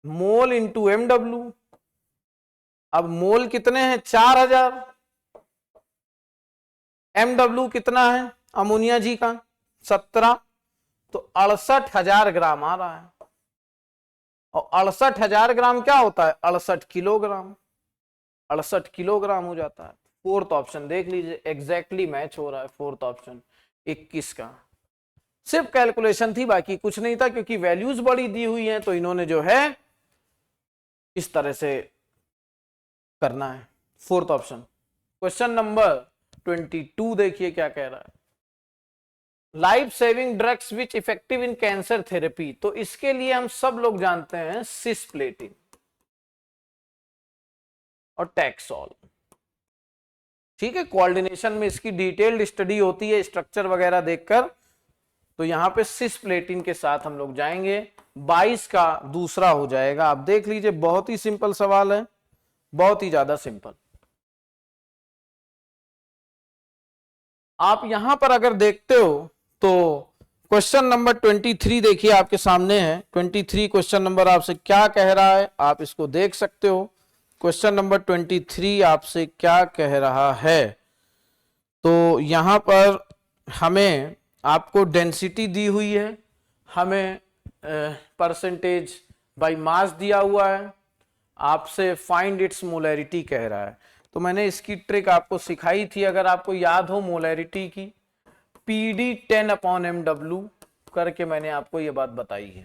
मोल इंटू MW, अब मोल कितने हैं 4000, MW कितना है अमोनिया जी का 17, तो 68,000 ग्राम आ रहा है। और 68,000 ग्राम क्या होता है 68 किलोग्राम, 68 किलोग्राम हो जाता है। फोर्थ ऑप्शन देख लीजिए, एग्जैक्टली मैच हो रहा है फोर्थ ऑप्शन 21 का। सिर्फ कैलकुलेशन थी, बाकी कुछ नहीं था, क्योंकि वैल्यूज बड़ी दी हुई हैं तो इन्होंने जो है इस तरह से करना है। Fourth option. क्वेश्चन नंबर 22 देखिए क्या कह रहा है। Life saving drugs which effective in cancer therapy, तो इसके लिए हम सब लोग जानते हैं सिस्प्लेटिन और टैक्सोल। ठीक है, कोऑर्डिनेशन में इसकी डिटेल्ड स्टडी होती है स्ट्रक्चर वगैरह देखकर। तो यहां पे सिस्प्लेटिन के साथ हम लोग जाएंगे। 22 का दूसरा हो जाएगा। आप देख लीजिए, बहुत ही सिंपल सवाल है, बहुत ही ज्यादा सिंपल। आप यहां पर अगर देखते हो तो क्वेश्चन नंबर 23 देखिए आपके सामने है। 23 क्वेश्चन नंबर आपसे क्या कह रहा है, आप इसको देख सकते हो। क्वेश्चन नंबर 23 आपसे क्या कह रहा है, तो यहां पर हमें आपको डेंसिटी दी हुई है, हमें परसेंटेज बाय मास दिया हुआ है, आपसे फाइंड इट्स मोलैरिटी कह रहा है। तो मैंने इसकी ट्रिक आपको सिखाई थी, अगर आपको याद हो मोलैरिटी की, PD 10/MW करके मैंने आपको ये बात बताई है,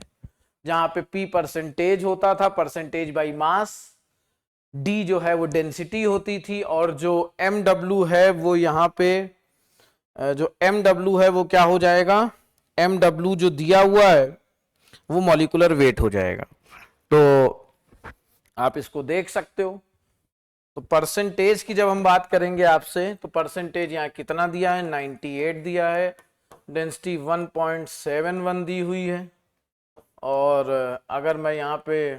जहां पे P परसेंटेज होता था, परसेंटेज बाय मास, D जो है वो डेंसिटी होती थी, और जो MW है वो यहाँ पे जो MW है वो क्या हो जाएगा, MW जो दिया हुआ है वो मॉलिक्यूलर वेट हो जाएगा। तो आप इसको देख सकते हो। तो परसेंटेज की जब हम बात करेंगे आपसे, तो परसेंटेज यहाँ कितना दिया है 98 दिया है, डेंसिटी 1.71 दी हुई है, और अगर मैं यहाँ पे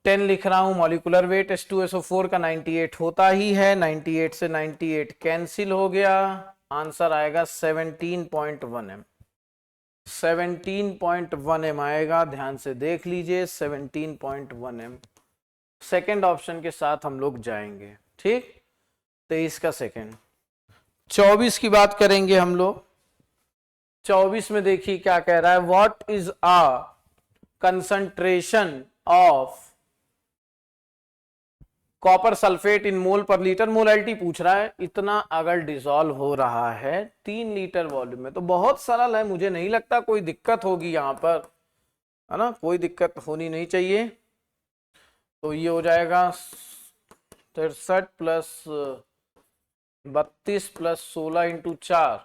10 लिख रहा हूं, मॉलिक्यूलर वेट H2SO4 का 98 होता ही है, 98 से 98 कैंसिल हो गया, आंसर आएगा 17.1 m, 17.1 m आएगा। ध्यान से देख लीजिए 17.1 m। सेकेंड ऑप्शन के साथ हम लोग जाएंगे। ठीक, 23 का सेकेंड। 24 की बात करेंगे हम लोग। 24 में देखिए क्या कह रहा है, what is a concentration of copper sulphate in mole per litre. Molality पूछ रहा है, इतना अगर डिसॉल्व हो रहा है 3 लीटर वॉल्यूम में, तो बहुत सरल है, मुझे नहीं लगता कोई दिक्कत होगी यहां पर, है ना, कोई दिक्कत होनी नहीं चाहिए। तो ये हो जाएगा 63 प्लस 32 प्लस 16 इंटू 4,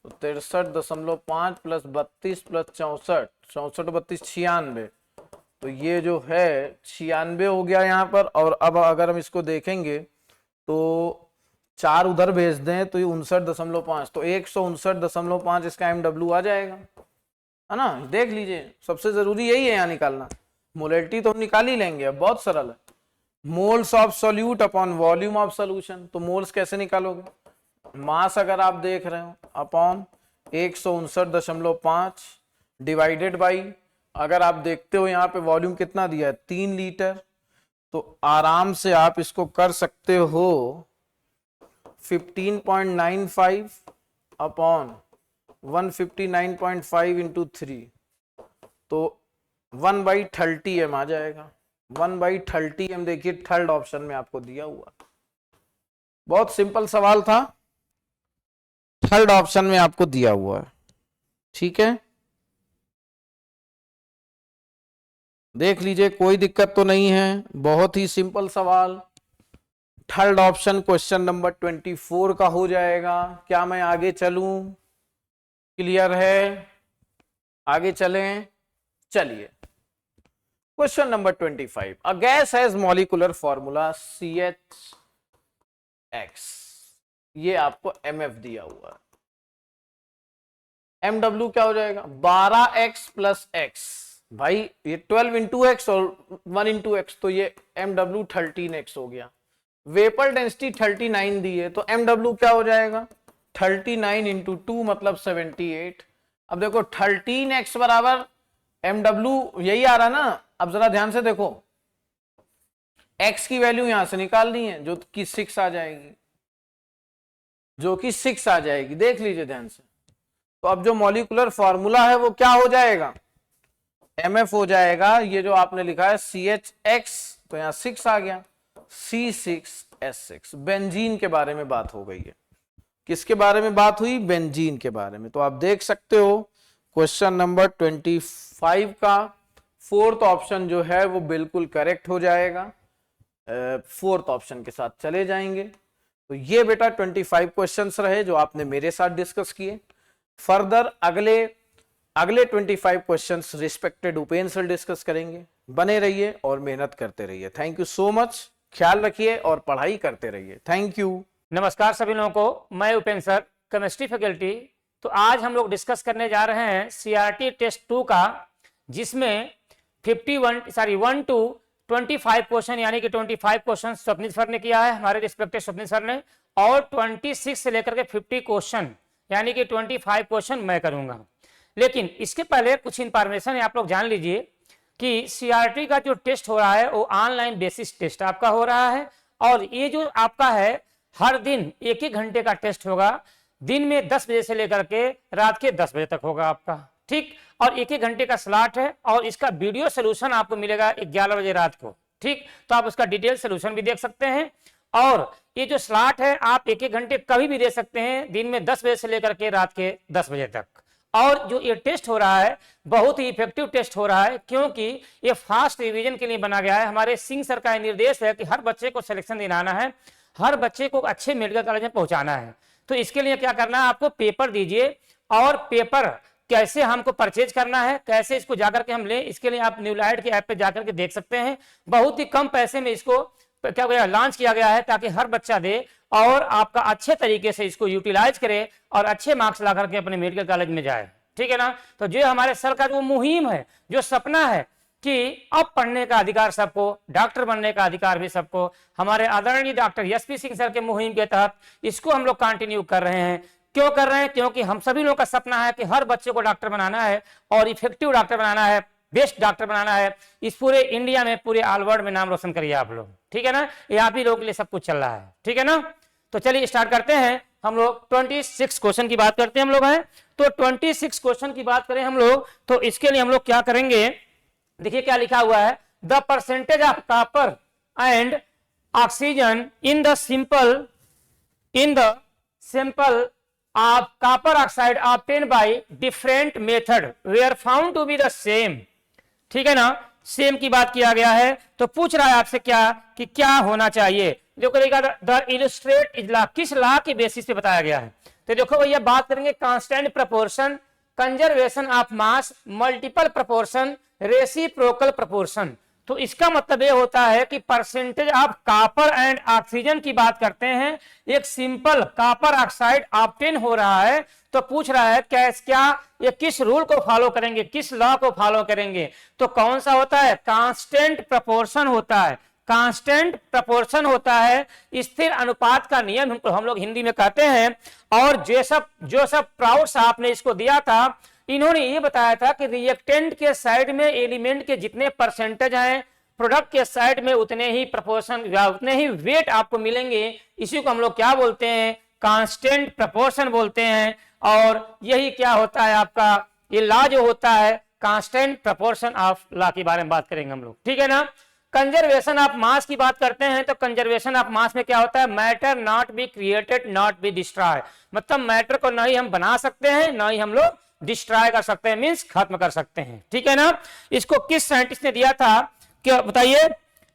तो 63.5 प्लस 32 प्लस 64, 64 32 96, तो ये जो है 96 हो गया यहाँ पर। और अब अगर हम इसको देखेंगे तो 4 उधर भेज दें तो ये 59.5, तो 159.5 इसका MW आ जाएगा, है ना। देख लीजिए, सबसे जरूरी यही है यहाँ निकालना। मोलैलिटी तो हम निकाल ही लेंगे, अब बहुत सरल है। Moles of solute upon volume of solution, तो मोल्स कैसे निकालोगे, मास अगर आप देख रहे हो अपॉन 159.5 डिवाइडेड बाई, अगर आप देखते हो यहाँ पे वॉल्यूम कितना दिया है 3 लीटर, तो आराम से आप इसको कर सकते हो 15.95 अपॉन 159.5 इंटू 3, तो 1/30 m आ जाएगा। 1/30 m देखिए थर्ड ऑप्शन में आपको दिया हुआ, बहुत सिंपल सवाल था, थर्ड ऑप्शन में आपको दिया हुआ है। ठीक है, देख लीजिए, कोई दिक्कत तो नहीं है, बहुत ही सिंपल सवाल। थर्ड ऑप्शन क्वेश्चन नंबर 24 का हो जाएगा। क्या मैं आगे चलूं, क्लियर है, आगे चलें, चलिए। Question number 25, a gas has molecular formula CH(X), ये आपको MF दिया हुआ है। MW क्या हो जाएगा 12x प्लस x, भाई ये 12 इंटू एक्स और 1 इंटू एक्स, तो ये MW 13x हो गया। वेपर डेंसिटी 39 दी है, तो MW क्या हो जाएगा 39 इंटू 2 मतलब 78, अब देखो 13x बराबर mw, यही आ रहा ना। अब जरा ध्यान से देखो, x की वैल्यू यहां से निकालनी है जो कि 6 आ जाएगी, जो कि 6 आ जाएगी, देख लीजिए ध्यान से। तो अब जो मॉलिक्यूलर फॉर्मूला है वो क्या हो जाएगा, mf हो जाएगा। ये जो आपने लिखा है CHX, तो यहां 6 आ गया, C6H6। बेंजीन के बारे में बात हो गई है। किसके बारे में बात हुई, बेंजीन के बारे में। तो आप देख सकते हो क्वेश्चन नंबर 25 का फोर्थ ऑप्शन जो है वो बिल्कुल करेक्ट हो जाएगा। फोर्थ ऑप्शन के साथ चले जाएंगे। तो ये बेटा 25 क्वेश्चंस रहे जो आपने मेरे साथ डिस्कस किए। फर्दर अगले 25 क्वेश्चंस रिस्पेक्टेड उपेन से डिस्कस करेंगे। बने रहिए और मेहनत करते रहिए। Thank you so much. ख्याल रखिए और पढ़ाई करते रहिए। Thank you. नमस्कार सभी लोगों को, मैं उपेन सर, केमिस्ट्री फैकल्टी। तो आज हम लोग डिस्कस करने जा रहे हैं CRT टेस्ट 2 का, जिसमें 1 to 25 क्वेश्चन यानी कि 25 क्वेश्चन स्वप्नित सर ने किया है, हमारे रिस्पेक्टेड स्वप्नित सर ने, और 26 से लेकर के 50 क्वेश्चन यानी कि 25 क्वेश्चन मैं करूंगा। लेकिन इसके पहले कुछ इंफॉर्मेशन आप लोग जान लीजिए कि CRT का जो टेस्ट हो रहा है वो ऑनलाइन बेसिस टेस्ट आपका हो रहा है। और ये जो आपका है हर दिन 1-1 घंटे का टेस्ट होगा। दिन में 10 बजे से लेकर के रात के 10 बजे तक होगा आपका, ठीक। और 1-1 घंटे का स्लॉट है और इसका वीडियो सोल्यूशन आपको मिलेगा 11 बजे रात को, ठीक। तो आप उसका डिटेल सोल्यूशन भी देख सकते हैं। और ये जो स्लॉट है आप 1-1 घंटे कभी भी दे सकते हैं, दिन में 10 बजे से लेकर के रात के 10 बजे तक। और जो ये टेस्ट हो रहा है बहुत ही इफेक्टिव टेस्ट हो रहा है, क्योंकि ये फास्ट रिवीजन के लिए बना गया है। हमारे सिंह सर का निर्देश है कि हर बच्चे को सिलेक्शन दिलाना है, हर बच्चे को अच्छे मेडिकल कॉलेज में पहुंचाना है। तो इसके लिए क्या करना है, आपको पेपर दीजिए, और पेपर कैसे हमको परचेज करना है, कैसे इसको जाकर के हम लें, इसके लिए आप न्यूलाइट के ऐप पे जाकर के देख सकते हैं। बहुत ही कम पैसे में इसको क्या गया लॉन्च किया गया है, ताकि हर बच्चा दे और आपका अच्छे तरीके से इसको यूटिलाइज करे और अच्छे मार्क्स ला करके अपने मेडिकल कॉलेज में जाए, ठीक है ना। तो जो हमारे सर का जो मुहिम है, जो सपना है कि अब पढ़ने का अधिकार सबको, डॉक्टर बनने का अधिकार भी सबको, हमारे आदरणीय डॉक्टर SP सिंह सर के मुहिम के तहत इसको हम लोग कंटिन्यू कर रहे हैं। क्यों कर रहे हैं, क्योंकि हम सभी लोगों का सपना है कि हर बच्चे को डॉक्टर बनाना है और इफेक्टिव डॉक्टर बनाना है, बेस्ट डॉक्टर बनाना है। इस पूरे इंडिया में, पूरे ऑल वर्ल्ड में नाम रोशन करिए आप लोग, ठीक है ना। ये आप ही लोगों के लिए सब कुछ चल रहा है, ठीक है ना। तो चलिए स्टार्ट करते हैं। हम लोग 26 क्वेश्चन की बात करते हैं हम लोग हैं। तो 26 क्वेश्चन की बात करें हम लोग, तो इसके लिए हम लोग क्या करेंगे, देखिए क्या लिखा हुआ है, the percentage of copper and oxygen in the sample of copper oxide obtained by different method were found to be the same, ठीक है ना। सेम की बात किया गया है, तो पूछ रहा है आपसे क्या कि क्या होना चाहिए। जो करेगा द इलस्ट्रेट इज लॉ, किस लॉ के बेसिस पे बताया गया है। तो देखो भैया बात करेंगे constant proportion, conservation of mass, multiple proportion, reciprocal proportion. तो इसका मतलब ये होता है कि percentage of copper and oxygen की बात करते हैं, एक सिंपल कॉपर ऑक्साइड ऑब्टेन हो रहा है, तो पूछ रहा है क्या ये किस रूल को फॉलो करेंगे, किस लॉ को फॉलो करेंगे। तो कौन सा होता है, कांस्टेंट प्रोपोर्शन होता है। कांस्टेंट प्रोपोर्शन होता है, स्थिर अनुपात का नियम हम लोग हिंदी में कहते हैं। और जोसेफ प्राउड साहब ने इसको दिया था। इन्होंने ये बताया था कि रिएक्टेंट के साइड में एलिमेंट के जितने परसेंटेज हैं, प्रोडक्ट के साइड में उतने ही प्रोपोर्शन, उतने ही वेट आपको मिलेंगे। इसी को हम लोग क्या बोलते हैं, कांस्टेंट प्रोपोर्शन बोलते हैं। और यही क्या होता है आपका, ये लॉ जो होता है कांस्टेंट प्रोपोर्शन ऑफ लॉ के बारे में बात करेंगे हम लोग, ठीक है ना। कंजर्वेशन ऑफ मास की बात करते हैं, तो कंजर्वेशन ऑफ मास में क्या होता है, matter not be created not be destroy. मतलब मैटर को न ही हम बना सकते हैं, न ही हम लोग डिस्ट्रॉय कर सकते हैं, मींस खत्म कर सकते हैं, ठीक है ना। इसको किस साइंटिस्ट ने दिया था, क्या बताइए,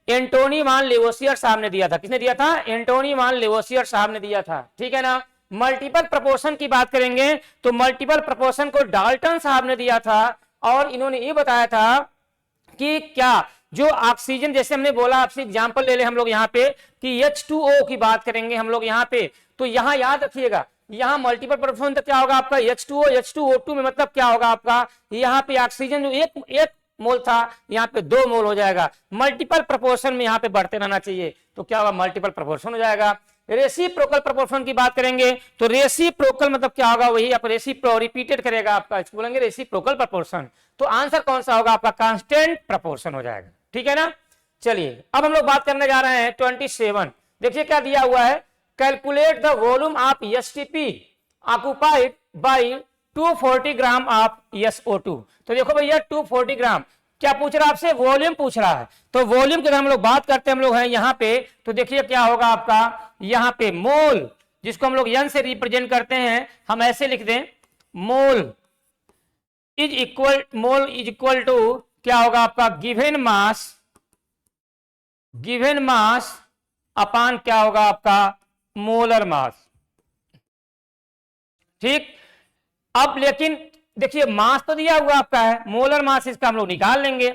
एंटोनी वान लेवोसियर साहब ने दिया था। किसने दिया था, एंटोनी वान लेवोसियर साहब ने दिया था, ठीक है ना। मल्टीपल प्रोपोर्शन की बात करेंगे, तो मल्टीपल प्रोपोर्शन को डाल्टन साहब ने दिया था। और इन्होंने ये बताया था कि क्या जो ऑक्सीजन, जैसे हमने बोला, आपसे एग्जांपल ले ले हम लोग यहाँ पे कि H2O की बात करेंगे हम लोग यहाँ पे। तो यहाँ याद रखिएगा, यहाँ मल्टीपल प्रोपोर्शन तो क्या होगा आपका H2O में मतलब क्या होगा आपका, यहाँ पे ऑक्सीजन जो एक मोल था, यहाँ पे 2 मोल हो जाएगा। मल्टीपल प्रोपोर्शन में यहाँ पे बढ़ते रहना चाहिए, तो क्या होगा, मल्टीपल प्रोपोर्शन हो जाएगा। रेसिप्रोकल प्रोपोर्शन की बात करेंगे तो रेसिप्रोकल मतलब क्या होगा, वही आप रिपीटेड करेगा आपका, इसको बोलेंगे रेसिप्रोकल प्रोपोर्शन। तो आंसर कौन सा होगा आपका, कांस्टेंट प्रोपोर्शन हो जाएगा। ठीक है ना। चलिए अब हम लोग बात करने जा रहे हैं 27। देखिए क्या दिया हुआ है, calculate the volume of STP occupied by 240 gram of SO2। तो देखो भैया 240 ग्राम क्या पूछ रहा है आपसे, वॉल्यूम पूछ रहा है। तो वॉल्यूम की हम लोग बात करते हैं, हम लोग हैं यहाँ पे, तो देखिए क्या होगा आपका, यहाँ पे मोल जिसको हम लोग n से रिप्रेजेंट करते हैं, हम ऐसे लिख दें मोल इज इक्वल टू क्या होगा आपका, गिवन मास अपान क्या होगा आपका, मोलर मास। ठीक, अब लेकिन देखिए मास तो दिया हुआ आपका है, मोलर मास इसका हम लोग निकाल लेंगे।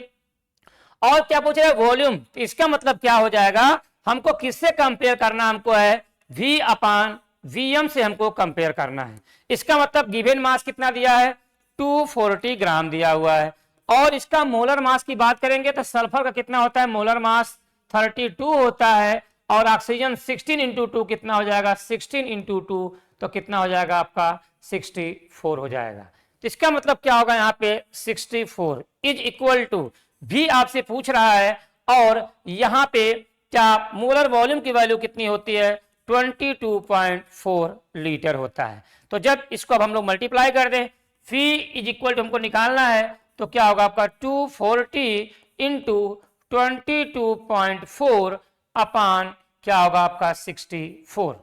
और क्या पूछ रहे हैं, वॉल्यूम। तो इसका मतलब क्या हो जाएगा, हमको किससे कंपेयर करना, हमको है V अपान VM से हमको कंपेयर करना है। इसका मतलब गिवन मास कितना दिया है, 240 ग्राम दिया हुआ है। और इसका मोलर मास की बात करेंगे तो सल्फर का कितना होता है, मोलर मास 32 होता है, और ऑक्सीजन 16 इंटू 2 कितना हो जाएगा, 16 इंटू 2 तो कितना हो जाएगा आपका 64 हो जाएगा। तो इसका मतलब क्या होगा यहाँ पे 64 इज इक्वल टू, भी आपसे पूछ रहा है, और यहाँ पे क्या मोलर वॉल्यूम की वैल्यू कितनी होती है, 22.4 लीटर होता है। तो जब इसको अब हम लोग मल्टीप्लाई कर दें, फी इज इक्वल टू हमको निकालना है, तो क्या होगा आपका 240 इंटू 22.4 अपान क्या होगा आपका 64।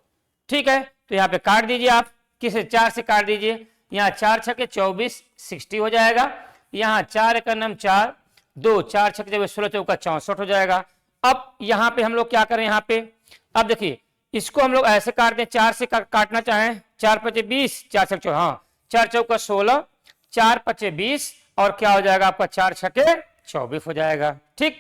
ठीक है, तो यहाँ पे काट दीजिए आप, किसे 4 से काट दीजिए, यहाँ 4 छके 24 60 हो जाएगा, यहाँ 4 एक नम 4 2 4 छके 16 चौका 64 हो जाएगा। अब यहाँ पे हम लोग क्या करें, यहाँ पे अब देखिए इसको हम लोग ऐसे काट दें, 4 से काटना चाहें, 4 पचे 20 4 छके, हाँ 4 चौका 16 4 पचे 20 और क्या हो जाएगा आपका 4 छके 24 हो जाएगा। ठीक,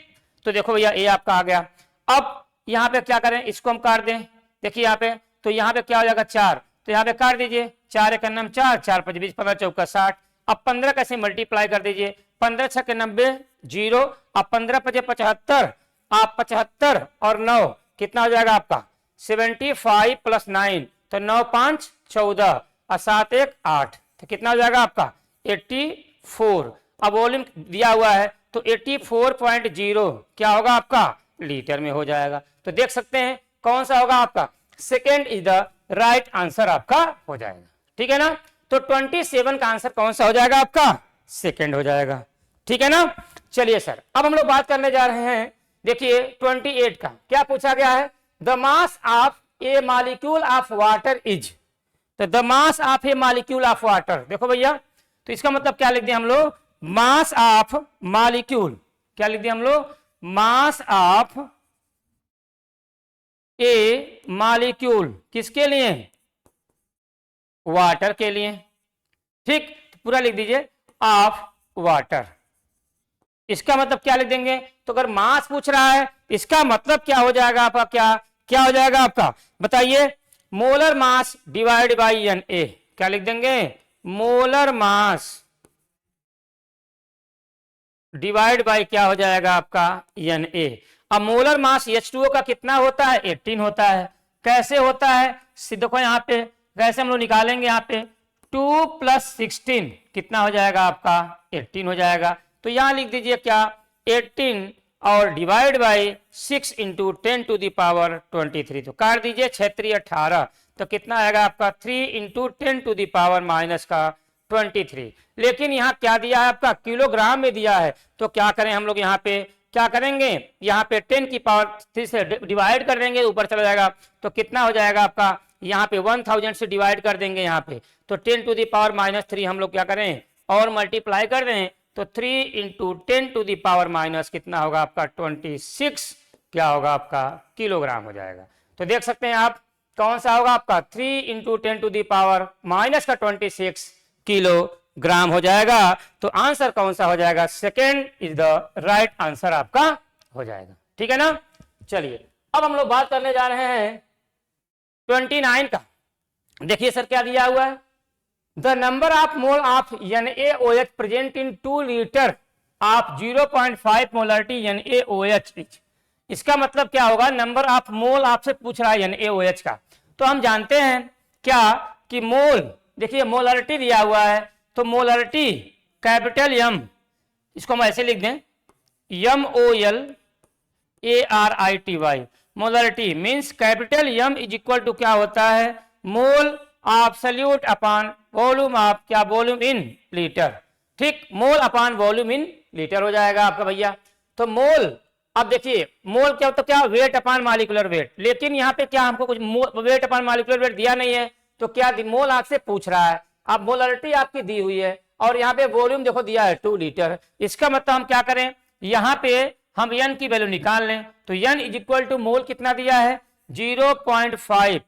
तो देखो भैया ये आपका आ गया। अब यहाँ पे क्या करें, इसको हम काट दें, देखिए यहाँ पे, तो यहाँ पे क्या हो जाएगा 4, तो यहाँ पे काट दीजिए, 4 एक नम 4 4 पचे 20 15 चौका 60। अब 15 कैसे मल्टीप्लाई कर दीजिए, 15 छके 90 0, अब 15 पचे 75, आप 75 और 9 कितना हो जाएगा आपका 75 प्लस 9, तो 9 5 14 और 7 1 8, तो कितना हो जाएगा आपका 84। अब वॉल्यूम दिया हुआ है तो 84.0 क्या होगा आपका लीटर में हो जाएगा। तो देख सकते हैं कौन सा होगा आपका, second is the right answer आपका हो जाएगा। ठीक है ना, तो 27 का आंसर कौन सा हो जाएगा आपका, सेकेंड हो जाएगा। ठीक है ना। चलिए सर अब हम लोग बात करने जा रहे हैं, देखिए 28 का क्या पूछा गया है, the mass of a molecule of water is, तो the mass of a molecule of water, देखो भैया तो इसका मतलब क्या लिख दिया हम लोग, मास ऑफ मॉलिक्यूल, क्या लिख दिया हम लोग, मास ऑफ ए मॉलिक्यूल, किसके लिए, वाटर के लिए। ठीक, तो पूरा लिख दीजिए ऑफ वाटर। इसका मतलब क्या लिख देंगे, तो अगर मास पूछ रहा है इसका मतलब क्या हो जाएगा आपका, क्या हो जाएगा आपका बताइए, molar mass divide by Na, क्या लिख देंगे, मोलर मास डिवाइड बाई क्या हो जाएगा आपका Na। अब मोलर मास H2O का कितना होता है, 18 होता है। कैसे होता है, देखो यहाँ पे कैसे हम लोग निकालेंगे, यहाँ पे 2 + 16 कितना हो जाएगा आपका 18 हो जाएगा। तो यहाँ लिख दीजिए क्या 18 और divide by 6 into 10 to the power 23, तो काट दीजिए 6 18, तो कितना आएगा आपका 3 into 10 to the power minus का 23। लेकिन यहाँ क्या दिया है आपका, किलोग्राम में दिया है, तो क्या करें हम लोग यहाँ पे क्या करेंगे, यहाँ पे 10 की पावर 3 से डिवाइड कर देंगे, ऊपर चला जाएगा, तो कितना हो जाएगा आपका, यहाँ पे 1000 से डिवाइड कर देंगे यहाँ पे, तो 10 टू द पावर -3 हम लोग क्या करें और मल्टीप्लाई कर दें, तो 3 into 10 to the power minus कितना होगा आपका 26 क्या होगा आपका किलोग्राम हो जाएगा। तो देख सकते हैं आप कौन सा होगा आपका 3 into 10 to the power minus का 26 किलोग्राम हो जाएगा। तो आंसर कौन सा हो जाएगा, second is the right answer आपका हो जाएगा। ठीक है ना। चलिए अब हम लोग बात करने जा रहे हैं 29 का। देखिए सर क्या दिया हुआ है, the number of mole of NaOH present in 2 litre of 0.5 molarity NaOH is, इसका मतलब क्या होगा, नंबर ऑफ मोल आपसे पूछ रहा है NaOH का। तो हम जानते हैं क्या कि मोल, देखिए मोलरिटी दिया हुआ है, तो मोलरिटी कैपिटल M, इसको हम ऐसे लिख दें MOLARITY, molarity means capital M is equal to क्या होता है, mole absolute upon volume of क्या, वॉल्यूम इन लीटर। ठीक, mole upon volume in litre हो जाएगा आपका भैया। तो मोल, अब देखिए मोल क्या होता है, क्या, वेट अपॉन मॉलिक्यूलर वेट, लेकिन यहाँ पे क्या हमको कुछ वेट अपॉन मॉलिक्यूलर वेट दिया नहीं है, तो क्या मोल आपसे पूछ रहा है। अब मोलरिटी आपकी दी हुई है और यहाँ पे वॉल्यूम देखो दिया है 2 लीटर। इसका मतलब हम क्या करें, यहाँ पे हम n की वैल्यू निकाल लें, तो n इज इक्वल टू मोल कितना दिया है 0.5,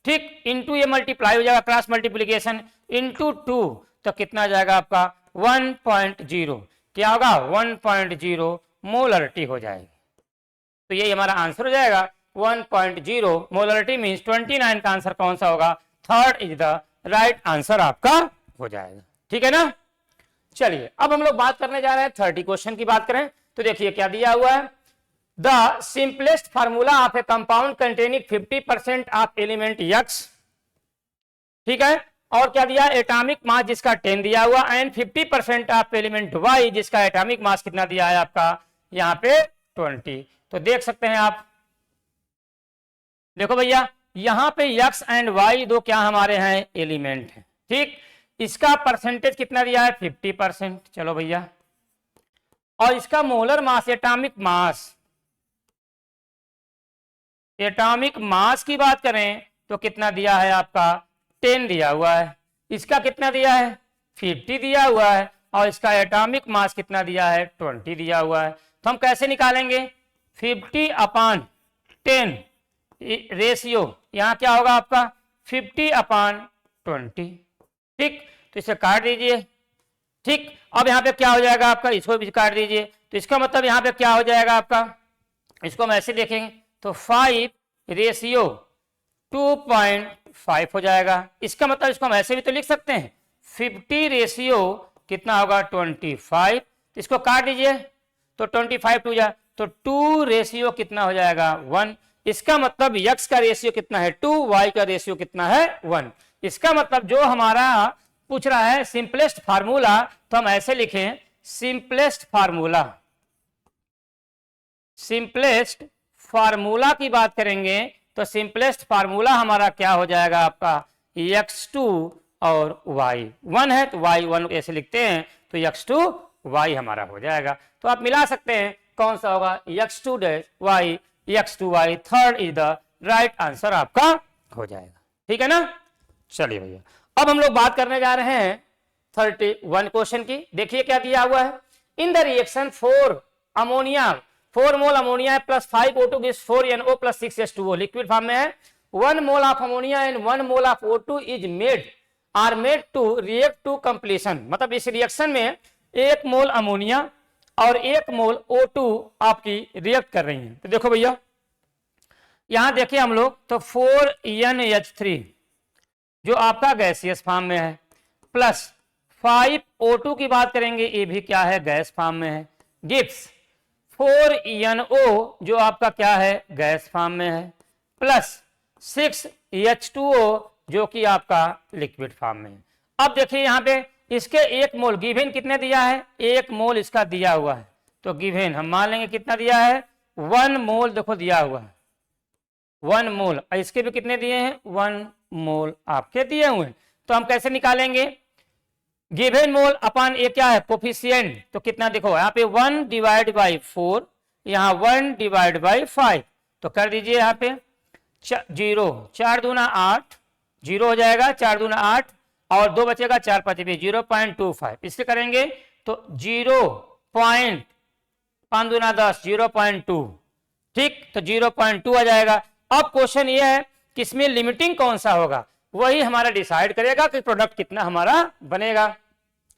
ठीक, इंटू ये मल्टीप्लाई हो जाएगा क्रॉस मल्टीप्लीकेशन इंटू 2, तो कितना आ जाएगा आपका 1.0, क्या होगा 1.0 मोलरिटी हो जाएगी। तो ये हमारा आंसर हो जाएगा 1.0 मोलरिटी मीन्स 29 का आंसर कौन सा होगा, third is the right answer आपका हो जाएगा। ठीक है ना। चलिए अब हम लोग बात करने जा रहे हैं 30 क्वेश्चन की बात करें तो देखिए क्या दिया हुआ है, the simplest formula of a compound containing 50% of element X, ठीक है, और क्या दिया, एटॉमिक मास जिसका 10 दिया हुआ एंड 50% ऑफ एलिमेंट Y जिसका एटॉमिक मास कितना दिया है आपका यहाँ पे 20। तो देख सकते हैं आप, देखो भैया यहाँ पे X एंड Y दो क्या हमारे हैं एलिमेंट हैं, ठीक, इसका परसेंटेज कितना दिया है 50%, चलो भैया, और इसका मोलर मास एटॉमिक मास की बात करें तो कितना दिया है आपका 10 दिया हुआ है, इसका कितना दिया है 50 दिया हुआ है, और इसका एटॉमिक मास कितना दिया है 20 दिया हुआ है। तो हम कैसे निकालेंगे, 50/10 रेशियो, यहाँ क्या होगा आपका 50/20, ठीक, तो इसे काट दीजिए, ठीक। अब यहाँ पे क्या हो जाएगा आपका, इसको भी काट दीजिए, तो इसका मतलब यहाँ पे क्या हो जाएगा आपका, इसको हम ऐसे देखेंगे तो 5/2.5 हो जाएगा। इसका मतलब इसको हम ऐसे भी तो लिख सकते हैं 50 कितना होगा 25, इसको काट दीजिए तो 25 टू जा तो 2 कितना हो जाएगा 1। इसका मतलब X का रेशियो कितना है 2, Y का रेशियो कितना है 1। इसका मतलब जो हमारा पूछ रहा है सिंपलेस्ट फार्मूला, तो हम ऐसे लिखें सिंपलेस्ट फार्मूला की बात करेंगे तो सिंपलेस्ट फार्मूला हमारा क्या हो जाएगा आपका x2 और y1 है तो y1 ऐसे लिखते हैं तो x2 y हमारा हो जाएगा। तो आप मिला सकते हैं कौन सा होगा x2 y, x2 y, third is the right answer आपका हो जाएगा। ठीक है ना। चलिए भैया अब हम लोग बात करने जा रहे हैं 31 क्वेश्चन की। देखिए क्या दिया हुआ है, in the reaction 4 mole ammonia plus 5 O2 gives 4 NO plus 6 H2O, liquid form में है। 1 mole of ammonia and 1 mole of O2 is made to react to completion, मतलब इस रिएक्शन में 1 मोल अमोनिया और 1 मोल O2 आपकी रिएक्ट कर रही है। तो देखो भैया यहां देखिए हम लोग तो 4NH3 जो आपका गैसियस फॉर्म में है प्लस 5 O2 की बात करेंगे ये भी क्या है गैस फॉर्म में है, गिव्स 4NO जो आपका क्या है गैस फॉर्म में है प्लस 6 H2O जो कि आपका लिक्विड फॉर्म में है। अब देखिए यहाँ पे इसके 1 मोल गिवन कितने दिया है, 1 मोल इसका दिया हुआ है तो गिवन हम मान लेंगे कितना दिया है 1 मोल, देखो दिया हुआ है 1 मोल, इसके भी कितने दिए हैं 1 मोल आपके दिए हुए हैं। तो हम कैसे निकालेंगे, गिवन मोल अपन ये क्या है कोफिशिएंट, तो कितना देखो यहाँ पे 1 डिवाइड बाई 4, यहाँ 1 डिवाइड बाई 5, तो कर दीजिए यहाँ पे 0, 4 दूना 8 0 हो जाएगा, 4 दूना 8 और 2 बचेगा 4 5 0.25, इससे करेंगे तो 0.5 दूना 10 0.2, ठीक, तो 0.2 आ जाएगा। अब क्वेश्चन ये है कि इसमें लिमिटिंग कौन सा होगा, वही हमारा डिसाइड करेगा कि प्रोडक्ट कितना हमारा बनेगा।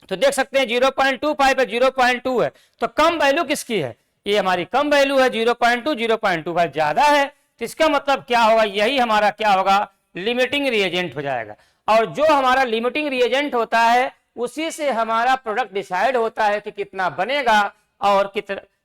तो देख सकते हैं 0.25 है 0.2 है, तो कम वैल्यू किसकी है, ये हमारी कम वैल्यू है 0.2, 0.25 ज्यादा है, तो इसका मतलब क्या होगा यही हमारा क्या होगा लिमिटिंग रिएजेंट हो जाएगा। और जो हमारा लिमिटिंग रिएजेंट होता है उसी से हमारा प्रोडक्ट डिसाइड होता है कि कितना बनेगा और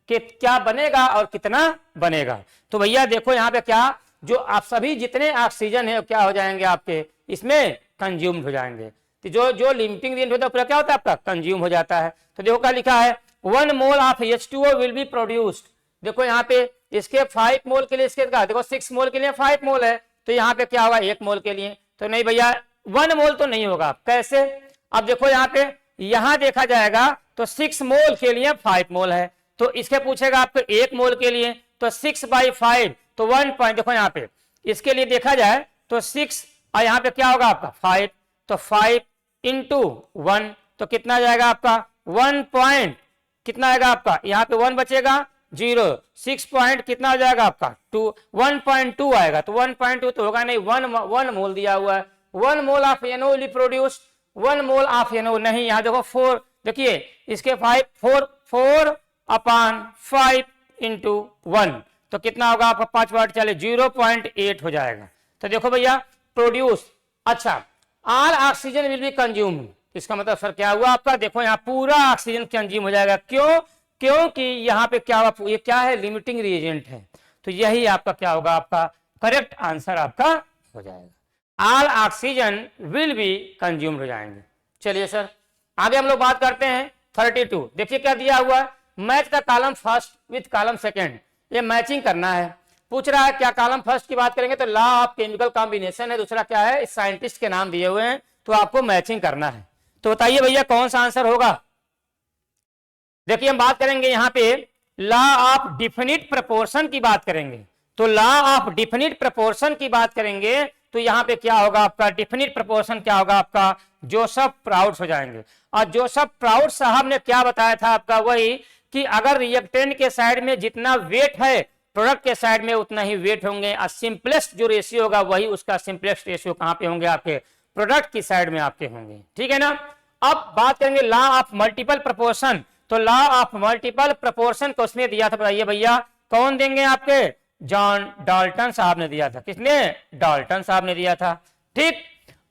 कि क्या बनेगा और कितना बनेगा। तो भैया देखो यहाँ पे क्या, जो आप सभी जितने ऑक्सीजन है क्या हो जाएंगे आपके इसमें कंज्यूम्ड हो जाएंगे। तो जो जो लिमिटिंग रेंज होता है पूरा क्या होता है आपका कंज्यूम हो जाता है। तो देखो क्या लिखा है 1 mole of H2O will be produced. देखो यहाँ पे इसके 5 मोल के लिए इसके देखो 6 मोल के लिए 5 मोल है, तो यहाँ पे क्या होगा 1 मोल के लिए, तो नहीं भैया 1 मोल तो नहीं होगा। कैसे, अब देखो यहाँ पे यहाँ देखा जाएगा तो 6 मोल के लिए 5 मोल है, तो इसके पूछेगा आपको 1 मोल के लिए तो 6/5 तो 1 पॉइंट, देखो यहाँ पे इसके लिए देखा जाए तो 6 और यहाँ पे क्या होगा आपका 5, तो 5 इंटू 1 तो कितना जाएगा आपका 1 पॉइंट, कितना आएगा आपका यहाँ पे 1 बचेगा 0, 6 पॉइंट कितना हो जाएगा आपका 2, 1.2 आएगा, तो 1.2 तो होगा नहीं, 1 मोल दिया हुआ है। 1 mole of NO will be produced, 1 mole of NO नहीं, यहाँ देखो 4, देखिए इसके 4/5 इंटू 1 तो कितना होगा आपका 5 वाट चले 0.8 हो जाएगा। तो देखो भैया प्रोड्यूस, अच्छा all oxygen will be consumed, इसका मतलब सर क्या हुआ आपका, देखो यहाँ पूरा ऑक्सीजन कंज्यूम हो जाएगा। क्यों, क्योंकि यहाँ पे क्या होगा, ये क्या है लिमिटिंग रिएजेंट है, तो यही आपका क्या होगा आपका करेक्ट आंसर आपका हो जाएगा। All oxygen will be consumed हो जाएंगे। चलिए सर आगे हम लोग बात करते हैं 32। देखिए क्या दिया हुआ है, match the column first with column second, ये मैचिंग करना है। पूछ रहा है क्या कॉलम फर्स्ट की बात करेंगे तो लॉ ऑफ केमिकल कॉम्बिनेशन है, दूसरा क्या है साइंटिस्ट के नाम दिए हुए हैं, तो आपको मैचिंग करना है। तो बताइए भैया कौन सा आंसर होगा। देखिए हम बात करेंगे यहाँ पे लॉ ऑफ डिफिनिट प्रोपोर्शन की बात करेंगे, तो लॉ ऑफ डिफिनिट प्रोपोर्शन की बात करेंगे तो यहाँ पे क्या होगा आपका डिफिनिट प्रोपोर्शन क्या होगा आपका जोसेफ प्राउड हो जाएंगे। और जोसेफ प्राउड साहब ने क्या बताया था आपका, वही कि अगर रिएक्टेंट के साइड में जितना वेट है प्रोडक्ट के साइड में उतना ही वेट होंगे, और सिंपलेस्ट जो रेशियो होगा वही उसका सिंपलेस्ट रेशियो कहाँ पे होंगे आपके प्रोडक्ट की साइड में आपके होंगे, ठीक है ना। अब बात करेंगे लॉ ऑफ मल्टीपल प्रोपोर्शन, तो लॉ ऑफ मल्टीपल प्रोपोर्शन को उसमें दिया था, बताइए भैया कौन देंगे आपके जॉन डाल्टन साहब ने दिया था, किसने डाल्टन साहब ने दिया था, ठीक।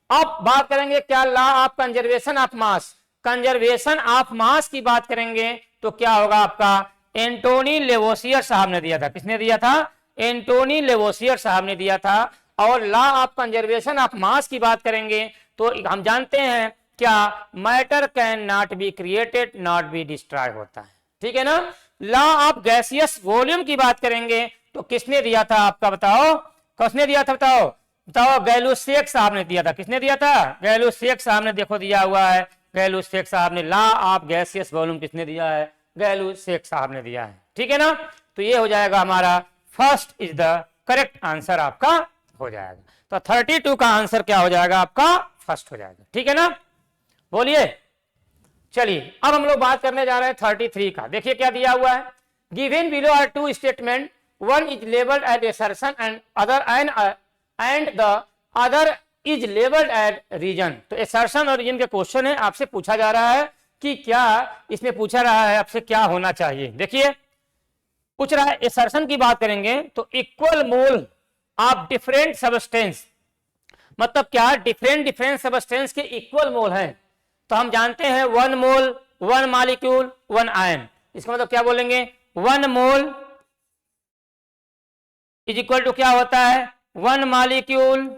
अब बात करेंगे क्या law of conservation of mass, conservation of mass की बात करेंगे तो क्या होगा आपका एंटोनी लेवोसियर साहब ने दिया था, किसने दिया था एंटोनी लेवोसियर साहब ने दिया था। और law of conservation of mass की बात करेंगे तो हम जानते हैं क्या matter can not be created not be destroy होता है, ठीक है ना। लॉ ऑफ गैसियस वॉल्यूम की बात करेंगे तो किसने दिया था आपका बताओ, किसने दिया था बताओ, बताओ गैलुसेक साहब ने दिया था, किसने दिया था गैलुसेक साहब ने, देखो दिया हुआ है गैलुसेक साहब ने, लॉ ऑफ गैसियस वॉल्यूम किसने दिया है गैलुसेक साहब ने दिया है, ठीक है ना। तो ये हो जाएगा हमारा first is the correct answer आपका हो जाएगा। तो 32 का आंसर क्या हो जाएगा आपका फर्स्ट हो जाएगा, ठीक है ना। बोलिए चलिए अब हम लोग बात करने जा रहे हैं 33 का। देखिए क्या दिया हुआ है, given below are two statement, one is labelled as assertion and the other is labelled as reason. तो एसर्शन और रीजन के क्वेश्चन है, आपसे पूछा जा रहा है कि क्या इसमें पूछा रहा है आपसे क्या होना चाहिए। देखिए पूछ रहा है एसर्शन की बात करेंगे तो equal mole of different substance, मतलब क्या डिफरेंट सबस्टेंस के इक्वल मोल हैं। तो हम जानते हैं 1 मोल 1 मॉलिक्यूल 1 आयन, इसका मतलब क्या बोलेंगे 1 मोल इज इक्वल टू क्या होता है 1 मॉलिक्यूल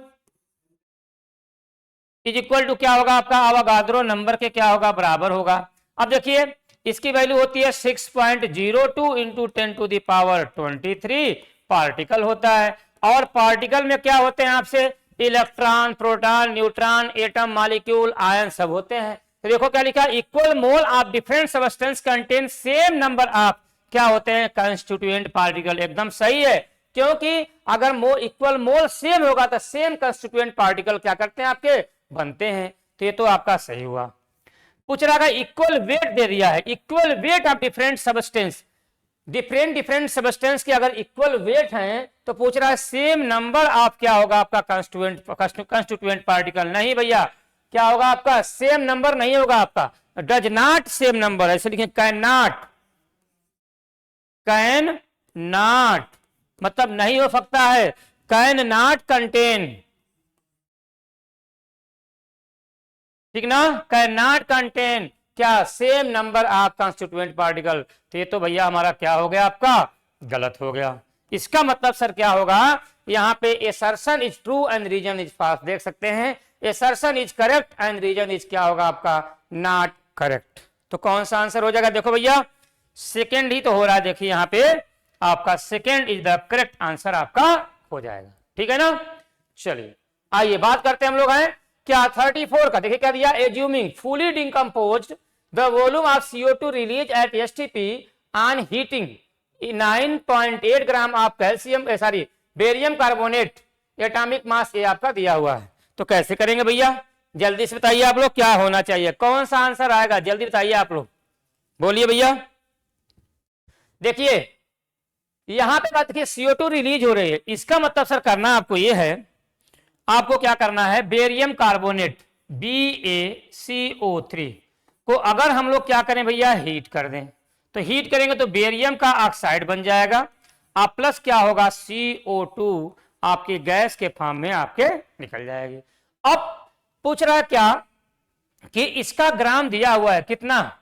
इज इक्वल टू क्या होगा आपका अवोगाद्रो नंबर के क्या होगा बराबर होगा। अब देखिए इसकी वैल्यू होती है 6.02 इंटू 10⁻23 पार्टिकल होता है, और पार्टिकल में क्या होते हैं आपसे electron proton neutron atom molecule ion सब होते हैं। तो देखो क्या लिखा equal mole of different substance contain same number of क्या होते हैं कंस्टिट्यूएंट पार्टिकल, एकदम सही है, क्योंकि अगर इक्वल मोल सेम होगा तो सेम कंस्टिट्यूएंट पार्टिकल क्या करते हैं आपके बनते हैं। तो ये तो आपका सही हुआ। पूछ रहा है इक्वल वेट दे दिया है, equal weight of different substance, different substance के अगर इक्वल वेट हैं तो पूछ रहा है सेम नंबर ऑफ क्या होगा आपका कंस्टिट्यूएंट पार्टिकल। नहीं भैया क्या होगा आपका सेम नंबर नहीं होगा आपका, डज नॉट सेम नंबर, ऐसे लिखें कैन नॉट मतलब नहीं हो सकता है, कैन नॉट कंटेन, ठीक ना, कैन नॉट कंटेन क्या same number of constituent particle. तो ये तो भैया हमारा क्या हो गया, आपका गलत हो गया। इसका मतलब सर क्या होगा, यहाँ पे assertion is true and reason is false. देख सकते हैं assertion is correct and reason is क्या होगा आपका, नॉट करेक्ट। तो कौन सा आंसर हो जाएगा, देखो भैया सेकेंड ही तो हो रहा है, देखिए यहाँ पे आपका second is the correct answer आपका हो जाएगा। ठीक है ना। चलिए आइए बात करते हैं हम लोग हैं क्या 34 का। देखिए क्या दिया, assuming fully decomposed the volume of CO2 release at STP on heating 9.8 gram of calcium sorry barium carbonate atomic mass ये आपका दिया हुआ है। तो कैसे करेंगे भैया, जल्दी से बताइए आप लोग क्या होना चाहिए, कौन सा आंसर आएगा, जल्दी बताइए आप लोग, बोलिए भैया। देखिए यहां पे बात देखिए CO2 रिलीज हो रही है, इसका मतलब सर करना आपको ये है, आपको क्या करना है, बेरियम कार्बोनेट BaCO3 को अगर हम लोग क्या करें भैया, हीट कर दें, तो हीट करेंगे तो बेरियम का ऑक्साइड बन जाएगा, आप प्लस क्या होगा CO2 आपकी गैस के फॉर्म में आपके निकल जाएगी। अब पूछ रहा है क्या कि इसका ग्राम दिया हुआ है कितना,